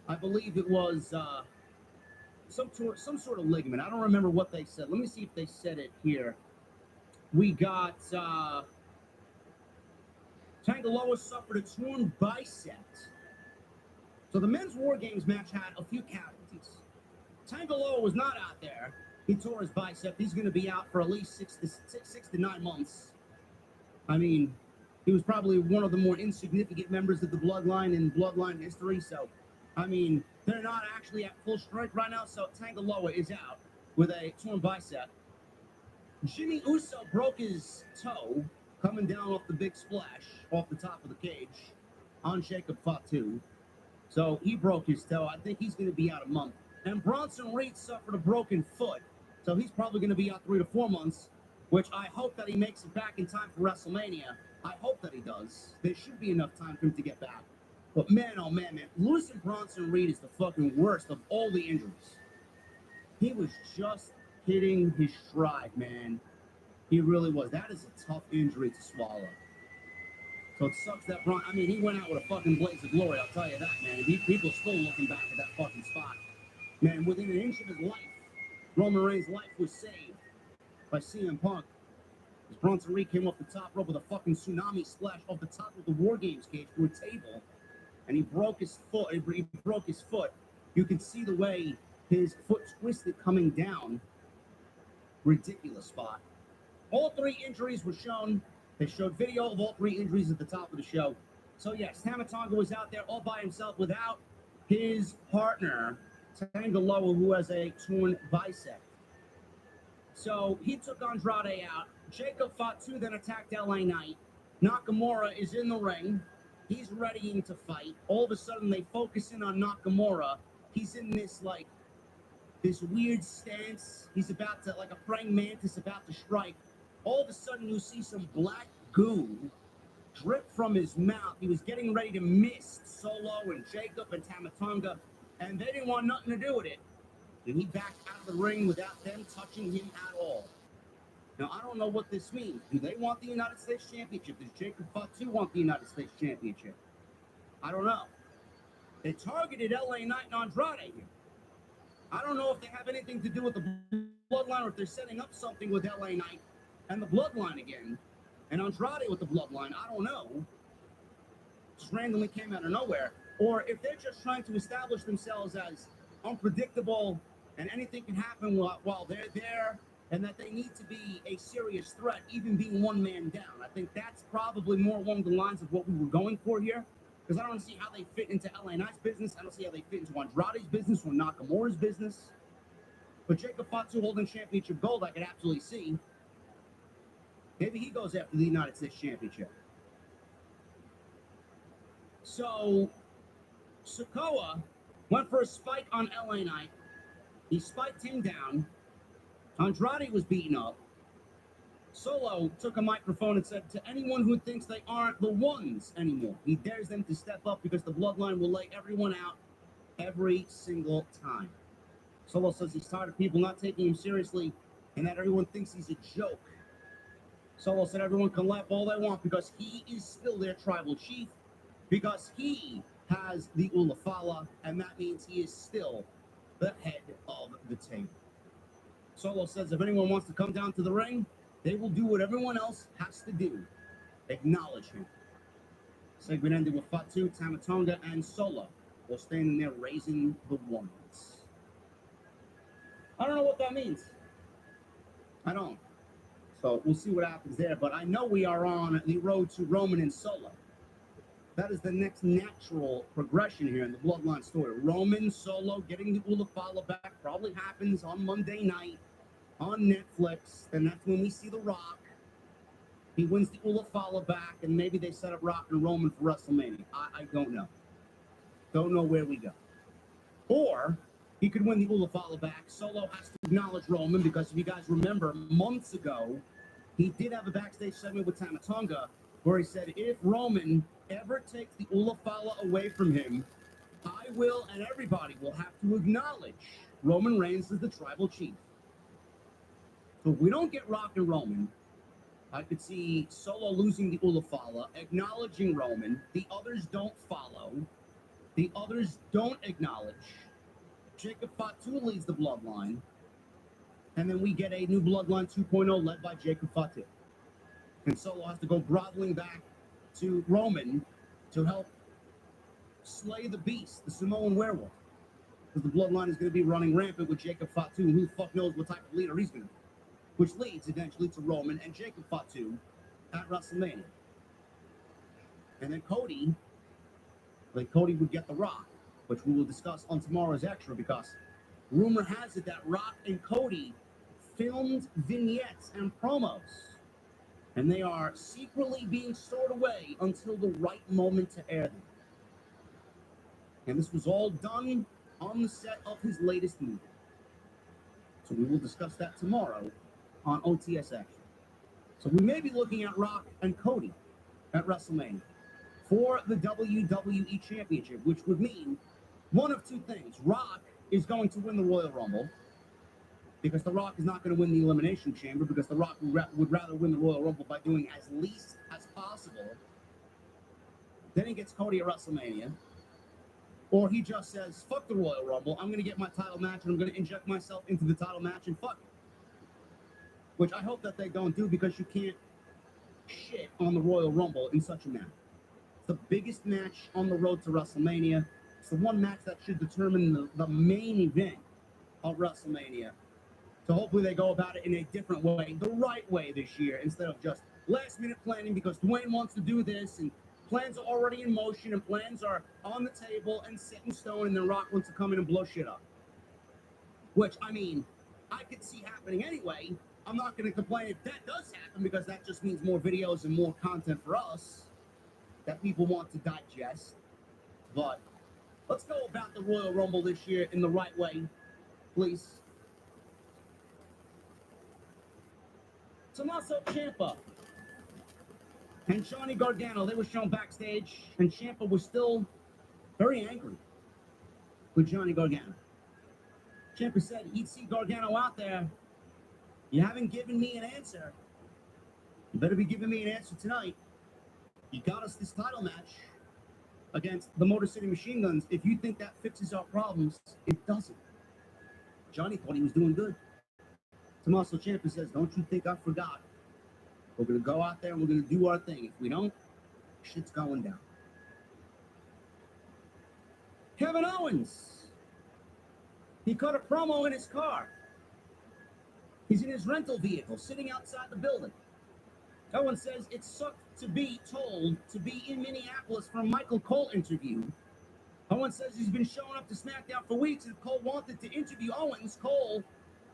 I believe it was some sort of ligament. I don't remember what they said. Let me see if they said it here. We got Tanga Loa suffered a torn bicep. So the men's War Games match had a few casualties. Tanga Loa was not out there. He tore his bicep. He's going to be out for at least 6 to 9 months. I mean, he was probably one of the more insignificant members of the Bloodline in Bloodline history. So, I mean, they're not actually at full strength right now. So Tanga Loa is out with a torn bicep. Jimmy Uso broke his toe coming down off the big splash off the top of the cage on Jacob Fatu. So he broke his toe. I think he's going to be out a month. And Bronson Reed suffered a broken foot. So he's probably going to be out 3 to 4 months, which I hope that he makes it back in time for WrestleMania. I hope that he does. There should be enough time for him to get back. But man, oh man, losing Bronson Reed is the fucking worst of all the injuries. He was just hitting his stride, man. He really was. That is a tough injury to swallow. So it sucks that he went out with a fucking blaze of glory, I'll tell you that, man. People still looking back at that fucking spot. Man, within an inch of his life, Roman Reigns' life was saved by CM Punk. As Bronson Reed came off the top rope with a fucking tsunami splash off the top of the War Games cage through a table, and he broke his foot. He broke his foot. You can see the way his foot twisted coming down. Ridiculous spot. All 3 injuries were shown. They showed video of all 3 injuries at the top of the show. So yes, Tama Tonga was out there all by himself without his partner, Tanga Loa, who has a torn bicep. So he took Andrade out. Jacob Fatu then attacked LA Knight. Nakamura is in the ring. He's readying to fight. All of a sudden, they focus in on Nakamura. He's in this weird stance. He's about to, like a praying mantis about to strike. All of a sudden, you see some black goo dripped from his mouth. He was getting ready to miss Solo and Jacob and Tamatonga, and they didn't want nothing to do with it. And he backed out of the ring without them touching him at all. Now, I don't know what this means. Do they want the United States Championship? Does Jacob Fatu want the United States Championship? I don't know. They targeted LA Knight and Andrade here. I don't know if they have anything to do with the Bloodline or if they're setting up something with LA Knight and the Bloodline again. And Andrade with the Bloodline, I don't know. Just randomly came out of nowhere. Or if they're just trying to establish themselves as unpredictable and anything can happen while they're there, and that they need to be a serious threat, even being one man down. I think that's probably more along the lines of what we were going for here, because I don't see how they fit into LA Knight's business. I don't see how they fit into Andrade's business or Nakamura's business. But Jacob Fatu holding championship gold, I could absolutely see. Maybe he goes after the United States Championship. So, Sikoa went for a spike on LA Knight. He spiked him down. Andrade was beaten up. Solo took a microphone and said to anyone who thinks they aren't the ones anymore, he dares them to step up because the Bloodline will lay everyone out every single time. Solo says he's tired of people not taking him seriously and that everyone thinks he's a joke. Solo said everyone can laugh all they want because he is still their tribal chief, because he has the Ulafala, and that means he is still the head of the table. Solo says if anyone wants to come down to the ring, they will do what everyone else has to do. Acknowledge him. Segment ended with Fatu, Tamatonga, and Solo while standing there raising the wands. I don't know what that means. I don't. So we'll see what happens there. But I know we are on the road to Roman and Solo. That is the next natural progression here in the Bloodline story. Roman Solo getting the Ulafala back probably happens on Monday night on Netflix, and that's when we see The Rock. He wins the Ulafala back, and maybe they set up Rock and Roman for WrestleMania. I don't know. Don't know where we go. Or he could win the Ulafala back. Solo has to acknowledge Roman because if you guys remember, months ago, he did have a backstage segment with Tamatonga where he said, if Roman ever takes the Ulafala away from him, I will and everybody will have to acknowledge Roman Reigns as the tribal chief. So if we don't get Rock and Roman, I could see Solo losing the Ulafala, acknowledging Roman. The others don't follow. The others don't acknowledge. Jacob Fatu leads the Bloodline. And then we get a new Bloodline 2.0 led by Jacob Fatu. And Solo has to go groveling back to Roman to help slay the beast, the Samoan werewolf. Because the Bloodline is going to be running rampant with Jacob Fatu, and who the fuck knows what type of leader he's going to be. Which leads eventually to Roman and Jacob Fatu at WrestleMania. And then Cody would get The Rock, which we will discuss on tomorrow's extra, because rumor has it that Rock and Cody filmed vignettes and promos, and they are secretly being stored away until the right moment to air them. And this was all done on the set of his latest movie. So we will discuss that tomorrow on OTS Action. So we may be looking at Rock and Cody at WrestleMania for the WWE Championship, which would mean one of two things. Rock is going to win the Royal Rumble because The Rock is not going to win the Elimination Chamber, because The Rock would rather win the Royal Rumble by doing as least as possible. Then he gets Cody at WrestleMania. Or he just says, fuck the Royal Rumble, I'm going to get my title match and I'm going to inject myself into the title match and fuck it. Which I hope that they don't do, because you can't shit on the Royal Rumble in such a manner. It's the biggest match on the road to WrestleMania. It's the one match that should determine the main event of WrestleMania. So hopefully they go about it in a different way, the right way this year, instead of just last minute planning because Dwayne wants to do this and plans are already in motion and plans are on the table and set in stone, and then Rock wants to come in and blow shit up. Which, I mean, I could see happening anyway. I'm not going to complain if that does happen, because that just means more videos and more content for us that people want to digest. But let's go about the Royal Rumble this year in the right way, please. Tommaso Ciampa and Johnny Gargano, they were shown backstage, and Ciampa was still very angry with Johnny Gargano. Ciampa said he'd see Gargano out there. You haven't given me an answer. You better be giving me an answer tonight. You got us this title match against the Motor City Machine Guns. If you think that fixes our problems, it doesn't. Johnny thought he was doing good. Tommaso Ciampa says, don't you think I forgot? We're going to go out there and we're going to do our thing. If we don't, shit's going down. Kevin Owens. He cut a promo in his car. He's in his rental vehicle, sitting outside the building. Owens says it sucked to be told to be in Minneapolis for a Michael Cole interview. Owens says he's been showing up to SmackDown for weeks, and if Cole wanted to interview Owens, Cole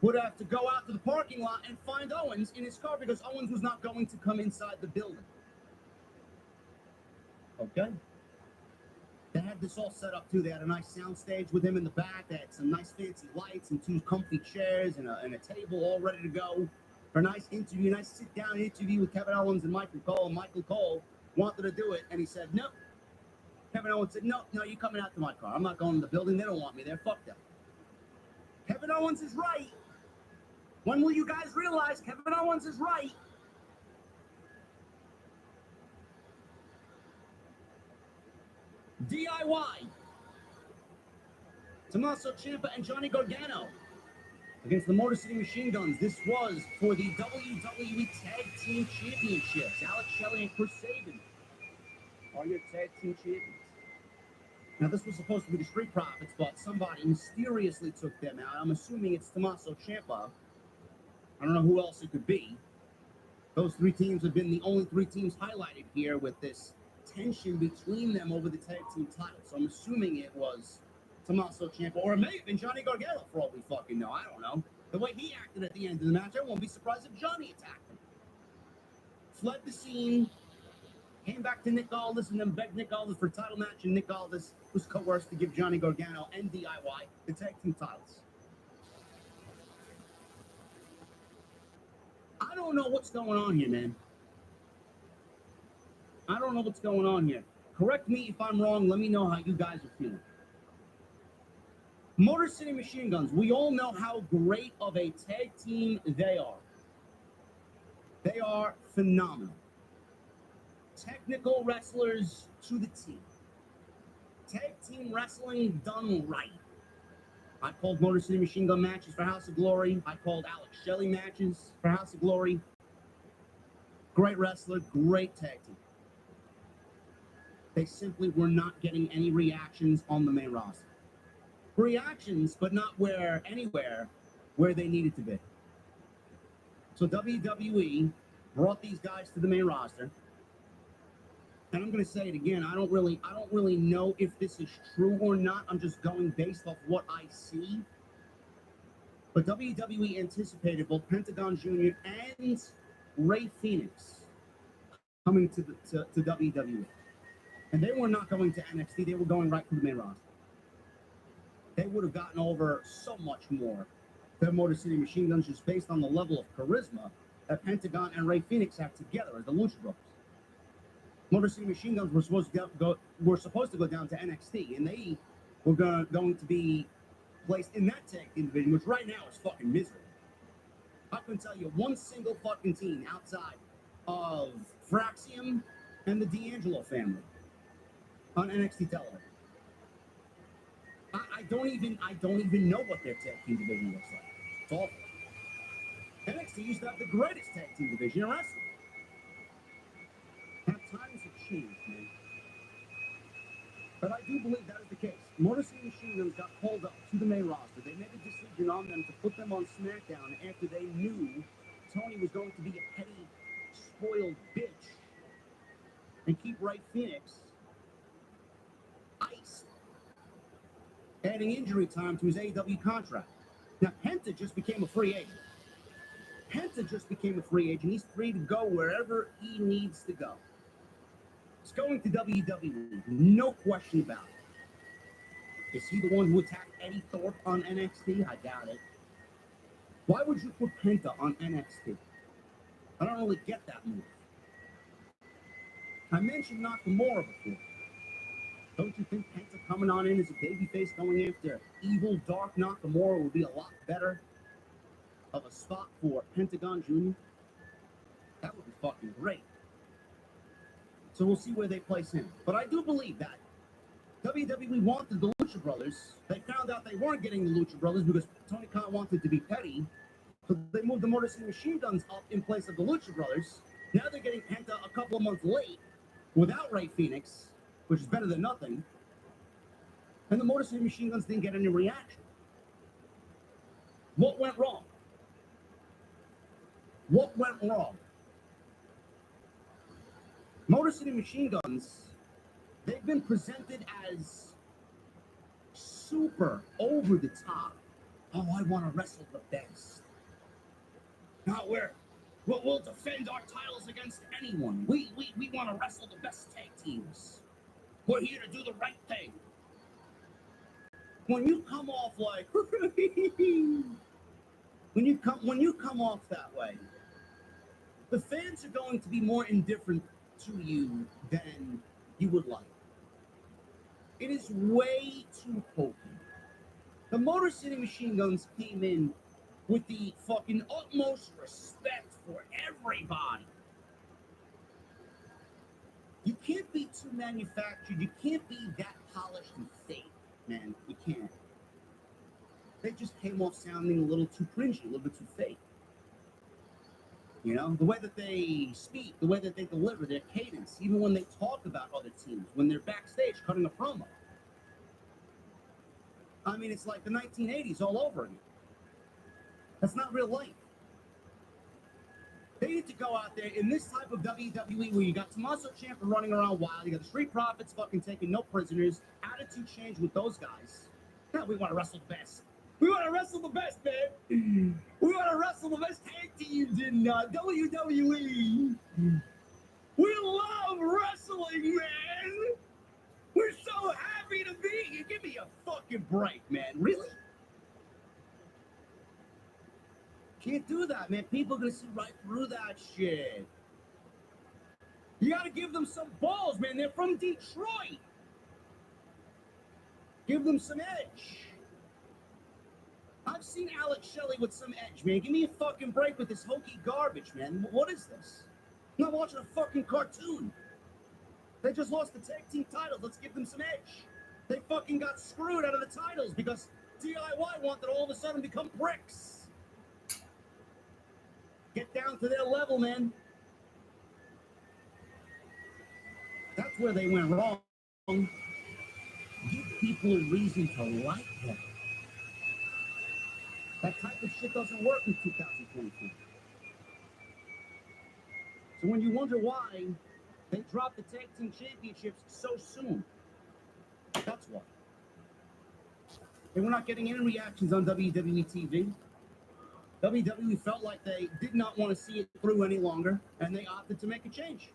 would have to go out to the parking lot and find Owens in his car because Owens was not going to come inside the building. Okay. They had this all set up too. They had a nice sound stage with him in the back. They had some nice fancy lights and 2 comfy chairs and a table all ready to go for a nice interview, nice sit-down interview with Kevin Owens and Michael Cole. And Michael Cole wanted to do it, and he said, no. Kevin Owens said, no, you're coming out to my car. I'm not going to the building. They don't want me there. Fuck them. Kevin Owens is right. When will you guys realize Kevin Owens is right? DIY. Tommaso Ciampa and Johnny Gargano against the Motor City Machine Guns. This was for the WWE Tag Team Championships. Alex Shelley and Chris Sabin are your tag team champions. Now, this was supposed to be the Street Profits, but somebody mysteriously took them out. I'm assuming it's Tommaso Ciampa. I don't know who else it could be. Those 3 teams have been the only 3 teams highlighted here with this tension between them over the tag team title. So I'm assuming it was Tommaso Ciampa, or it may have been Johnny Gargano for all we fucking know. I don't know. The way he acted at the end of the match, I won't be surprised if Johnny attacked him. Fled the scene, came back to Nick Aldis, and then begged Nick Aldis for a title match, and Nick Aldis was coerced to give Johnny Gargano and DIY the tag team titles. I don't know what's going on here, man. I don't know what's going on here. Correct me if I'm wrong. Let me know how you guys are feeling. Motor City Machine Guns, we all know how great of a tag team they are. They are phenomenal. Technical wrestlers to the team. Tag team wrestling done right. I called Motor City Machine Gun matches for House of Glory. I called Alex Shelley matches for House of Glory. Great wrestler, great tag team. They simply were not getting any reactions on the main roster. Reactions, but not anywhere where they needed to be. So WWE brought these guys to the main roster. And I'm going to say it again. I don't really know if this is true or not. I'm just going based off what I see. But WWE anticipated both Pentagon Jr. and Ray Phoenix coming to WWE. And they were not going to NXT. They were going right to the main roster. They would have gotten over so much more than Motor City Machine Guns just based on the level of charisma that Pentagon and Ray Phoenix have together as the Lucha Brothers. Motor City Machine Guns were supposed to go down to NXT, and they were going to be placed in that tag team division, which right now is fucking miserable. I can tell you one single fucking team outside of Fraxium and the D'Angelo family on NXT television. I don't even know what their tag team division looks like. It's awful. NXT used to have the greatest tag team division in wrestling. Now, times have changed, man. But I do believe that is the case. Motor City Machine Guns got called up to the main roster. They made a decision on them to put them on SmackDown after they knew Tony was going to be a petty, spoiled bitch and keep Ray Phoenix iced, adding injury time to his AEW contract. Now, Penta just became a free agent. He's free to go wherever he needs to go. He's going to WWE, no question about it. Is he the one who attacked Eddie Thorpe on NXT? I doubt it. Why would you put Penta on NXT? I don't really get that move. I mentioned Nakamura before. Don't you think Penta coming on in as a babyface going after evil Dark Nakamura would be a lot better of a spot for Pentagon Jr.? That would be fucking great. So we'll see where they place him. But I do believe that WWE wanted the Lucha Brothers. They found out they weren't getting the Lucha Brothers because Tony Khan wanted to be petty. So they moved the Motor City Machine Guns up in place of the Lucha Brothers. Now they're getting Penta a couple of months late without Ray Phoenix, which is better than nothing. And the Motor City Machine Guns didn't get any reaction. What went wrong? What went wrong? Motor City Machine Guns, they've been presented as super over the top. Oh, I want to wrestle the best. Not where we'll defend our titles against anyone. We want to wrestle the best tag teams. We're here to do the right thing. When you come off like when you come off that way, the fans are going to be more indifferent to you than you would like. It is way too hokey. The Motor City Machine Guns came in with the fucking utmost respect for everybody. You can't be too manufactured. You can't be that polished and fake, man. You can't. They just came off sounding a little too cringy, a little bit too fake. You know, the way that they speak, the way that they deliver, their cadence, even when they talk about other teams, when they're backstage cutting a promo. I mean, it's like the 1980s all over again. That's not real life. They need to go out there in this type of WWE where you got Tommaso Ciampa running around wild, you got the Street Profits fucking taking no prisoners, attitude change with those guys. Now we want to wrestle the best. We want to wrestle the best, man. We want to wrestle the best tag teams in WWE. We love wrestling, man. We're so happy to be here. Give me a fucking break, man. Really? Can't do that, man. People are going to see right through that shit. You got to give them some balls, man. They're from Detroit. Give them some edge. I've seen Alex Shelley with some edge, man. Give me a fucking break with this hokey garbage, man. What is this? I'm not watching a fucking cartoon. They just lost the tag team titles. Let's give them some edge. They fucking got screwed out of the titles because DIY wanted to all of a sudden become bricks. Get down to their level, man. That's where they went wrong. Give people a reason to like them. That type of shit doesn't work in 2024. So when you wonder why they dropped the tag team championships so soon, that's why. They were not getting any reactions on WWE TV. WWE felt like they did not want to see it through any longer, and they opted to make a change.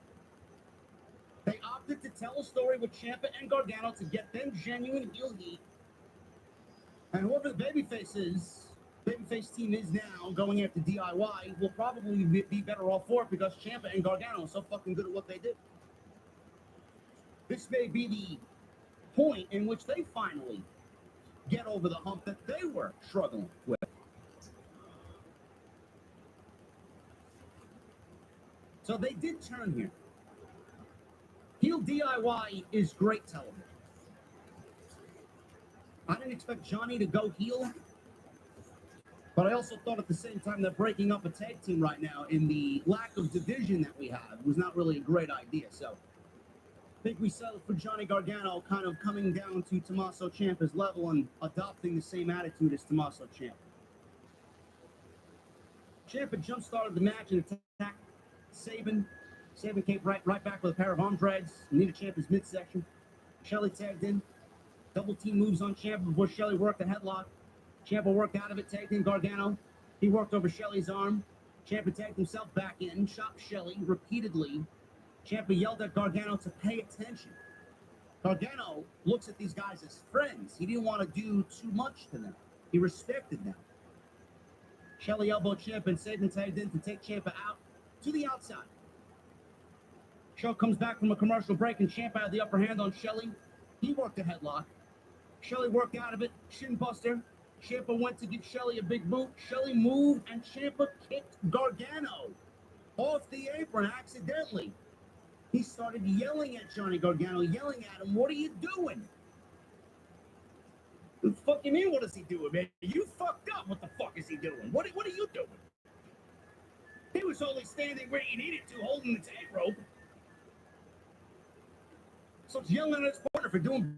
They opted to tell a story with Ciampa and Gargano to get them genuine heel heat. And whoever the babyface team is now going after DIY will probably be better off for it because Ciampa and Gargano are so fucking good at what they do. This may be the point in which they finally get over the hump that they were struggling with. So they did turn here. Heel DIY is great television. I didn't expect Johnny to go heel, but I also thought at the same time that breaking up a tag team right now in the lack of division that we have was not really a great idea. So I think we settled for Johnny Gargano kind of coming down to Tommaso Ciampa's level and adopting the same attitude as Tommaso Ciampa. Ciampa jump-started the match and attacked Sabin. Sabin came right back with a pair of arm drags. Needed Ciampa's midsection. Shelley tagged in. Double team moves on Ciampa before Shelley worked the headlock. Ciampa worked out of it, tagged in Gargano. He worked over Shelley's arm. Ciampa tagged himself back in, chopped Shelley repeatedly. Ciampa yelled at Gargano to pay attention. Gargano looks at these guys as friends. He didn't want to do too much to them. He respected them. Shelley elbowed Ciampa and Sabin tagged in to take Ciampa out to the outside. Show comes back from a commercial break and Ciampa had the upper hand on Shelley. He worked a headlock. Shelley worked out of it, shin buster. Ciampa went to give Shelley a big boot. Shelley moved and Ciampa kicked Gargano off the apron accidentally. He started yelling at Johnny Gargano, yelling at him, "What are you doing?" The fuck you mean, what is he doing, man? You fucked up. What the fuck is he doing? What are you doing? He was only standing where he needed to, holding the tag rope. So it's yelling at his partner for doing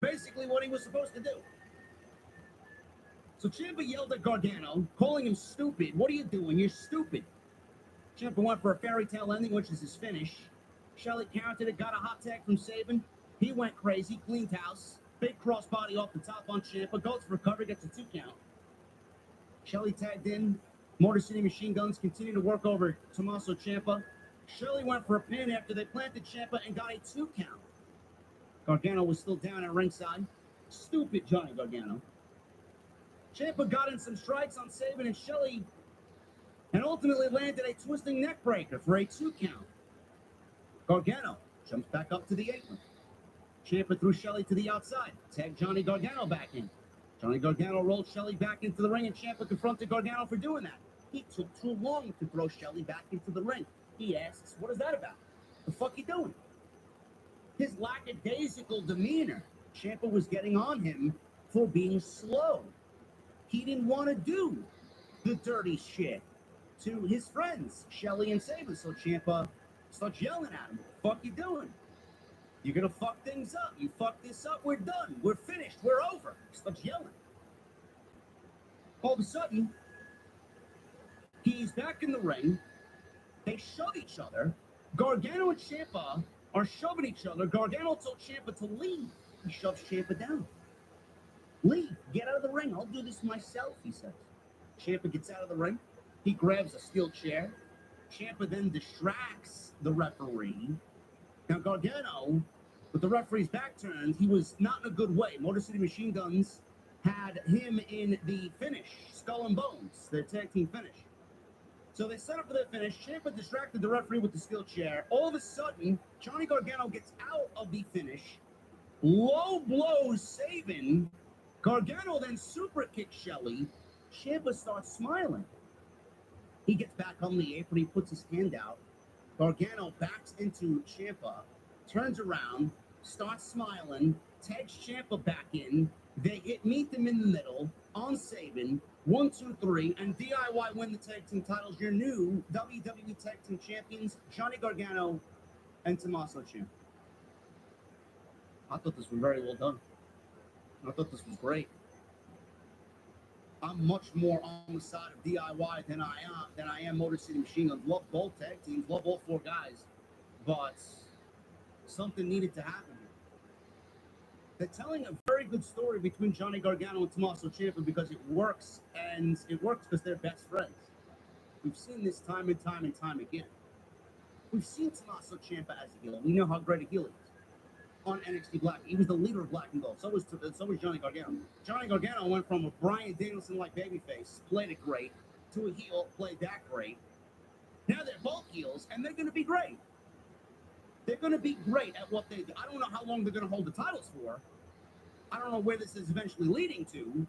basically what he was supposed to do. So Ciampa yelled at Gargano, calling him stupid. "What are you doing? You're stupid." Ciampa went for a fairy tale ending, which is his finish. Shelley countered it, got a hot tag from Sabin. He went crazy, cleaned house. Big crossbody off the top on Ciampa. Goes for recovery, gets a 2 count. Shelley tagged in. Motor City Machine Guns continue to work over Tommaso Ciampa. Shelley went for a pin after they planted Ciampa and got a 2 count. Gargano was still down at ringside. Stupid Johnny Gargano. Ciampa got in some strikes on Sabin and Shelley and ultimately landed a twisting neck breaker for a 2 count. Gargano jumps back up to the apron. Ciampa threw Shelley to the outside. Tagged Johnny Gargano back in. Johnny Gargano rolled Shelley back into the ring and Ciampa confronted Gargano for doing that. He took too long to throw Shelley back into the ring. He asks, "What is that about? The fuck you doing?" His lackadaisical demeanor. Ciampa was getting on him for being slow. He didn't want to do the dirty shit to his friends, Shelley and Sabin. So Ciampa starts yelling at him. "What the fuck you doing? You're gonna fuck things up. You fuck this up, we're done. We're finished. We're over." He starts yelling. All of a sudden, he's back in the ring. They shove each other. Gargano and Ciampa are shoving each other. Gargano told Ciampa to leave. He shoves Ciampa down. "Leave. Get out of the ring. I'll do this myself," he says. Ciampa gets out of the ring. He grabs a steel chair. Ciampa then distracts the referee. Now Gargano, with the referee's back turned, he was not in a good way. Motor City Machine Guns had him in the finish, Skull and Bones, their tag team finish. So they set up for their finish. Ciampa distracted the referee with the steel chair. All of a sudden, Johnny Gargano gets out of the finish. Low blows Sabin. Gargano then super kicks Shelley. Ciampa starts smiling. He gets back on the apron. He puts his hand out. Gargano backs into Ciampa, turns around, starts smiling, tags Ciampa back in. They meet them in the middle on Sabin. 1, 2, 3, and DIY win the tag team titles. Your new WWE Tag Team Champions, Johnny Gargano and Tommaso Ciampa. I thought this was very well done. I thought this was great. I'm much more on the side of DIY than I am Motor City Machine Guns. Love both tag teams, love all 4 guys, but something needed to happen here. They're telling a very good story between Johnny Gargano and Tommaso Ciampa because it works, and it works because they're best friends. We've seen this time and time and time again. We've seen Tommaso Ciampa as a heel. We know how great a heel he is. On NXT Black, he was the leader of Black and Gold. So was Johnny Gargano. Johnny Gargano went from a Bryan Danielson-like babyface, played it great, to a heel, played that great. Now they're both heels, and they're going to be great. They're going to be great at what they do. I don't know how long they're going to hold the titles for. I don't know where this is eventually leading to.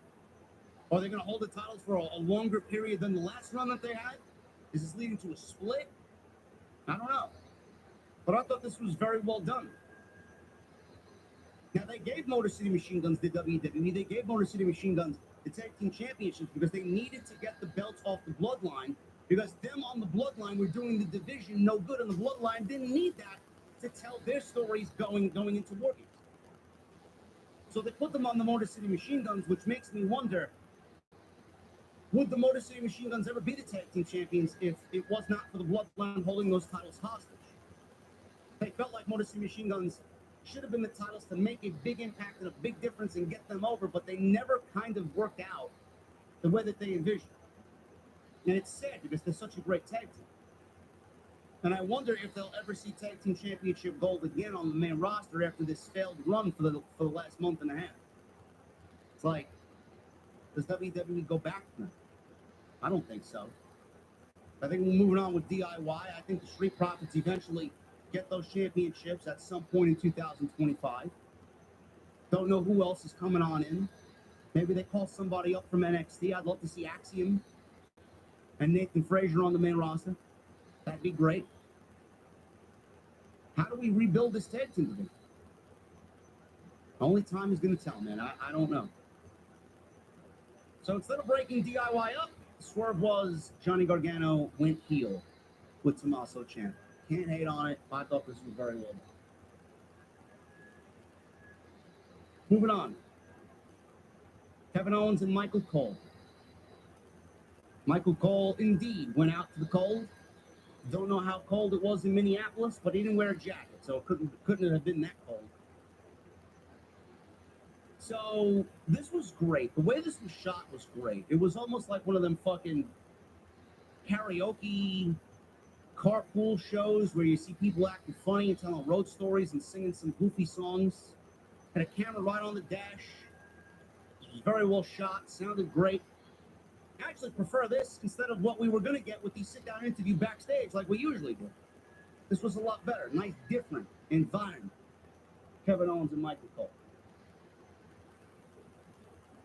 Are they going to hold the titles for a longer period than the last run that they had? Is this leading to a split? I don't know. But I thought this was very well done. Now, they gave Motor City Machine Guns the WWE. They gave Motor City Machine Guns the Tag Team Championships because they needed to get the belts off the Bloodline, because them on the Bloodline were doing the division no good, and the Bloodline didn't need that to tell their stories going into War Games. So they put them on the Motor City Machine Guns, which makes me wonder, would the Motor City Machine Guns ever be the Tag Team Champions if it was not for the Bloodline holding those titles hostage? They felt like Motor City Machine Guns should have been the titles to make a big impact and a big difference and get them over, but they never kind of worked out the way that they envisioned. And it's sad because they're such a great tag team. And I wonder if they'll ever see Tag Team Championship gold again on the main roster after this failed run for the last month and a half. It's like, does WWE go back to them? I don't think so. I think we're moving on with DIY. I think the Street Profits eventually get those championships at some point in 2025. Don't know who else is coming on in. Maybe they call somebody up from NXT. I'd love to see Axiom and Nathan Frazier on the main roster. That'd be great. How do we rebuild this tag team division? Only time is going to tell, man. I don't know. So instead of breaking DIY up, Swerve was Johnny Gargano went heel with Tommaso Ciampa. Can't hate on it. I thought this was very well done. Moving on. Kevin Owens and Michael Cole. Michael Cole indeed went out to the cold. Don't know how cold it was in Minneapolis, but he didn't wear a jacket, so it couldn't have been that cold. So this was great. The way this was shot was great. It was almost like one of them fucking karaoke carpool shows where you see people acting funny and telling road stories and singing some goofy songs. Had a camera right on the dash. It was very well shot. Sounded great. I actually prefer this instead of what we were going to get with the sit-down interview backstage like we usually do. This was a lot better. Nice, different environment. Kevin Owens and Michael Cole.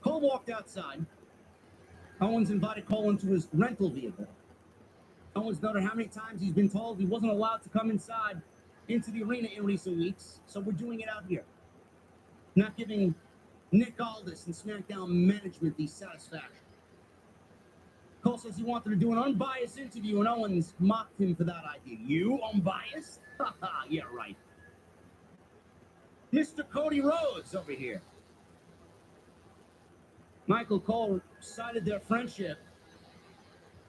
Cole walked outside. Owens invited Cole into his rental vehicle. Owens noted how many times he's been told he wasn't allowed to come inside into the arena in recent weeks, so we're doing it out here. Not giving Nick Aldis and SmackDown management the satisfaction. Cole says he wanted to do an unbiased interview, and Owens mocked him for that idea. You, unbiased? Haha, yeah, right. Mr. Cody Rhodes over here. Michael Cole cited their friendship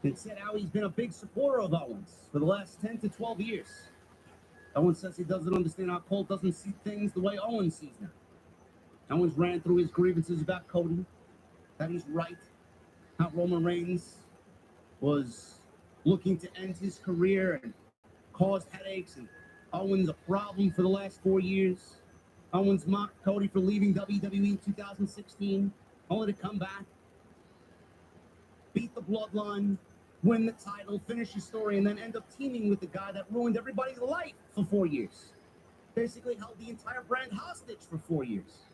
and said how he's been a big supporter of Owens for the last 10 to 12 years. Owens says he doesn't understand how Cole doesn't see things the way Owens sees them. Owens ran through his grievances about Cody, that he's right, how Roman Reigns was looking to end his career and caused headaches, and Owens a problem for the last 4 years. Owens mocked Cody for leaving WWE in 2016, only to come back, beat the bloodline, win the title, finish his story, and then end up teaming with the guy that ruined everybody's life for 4 years. Basically held the entire brand hostage for 4 years.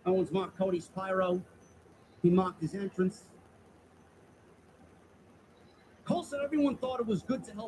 Owens mocked Cody's pyro. He mocked his entrance. Cole said everyone thought it was good to help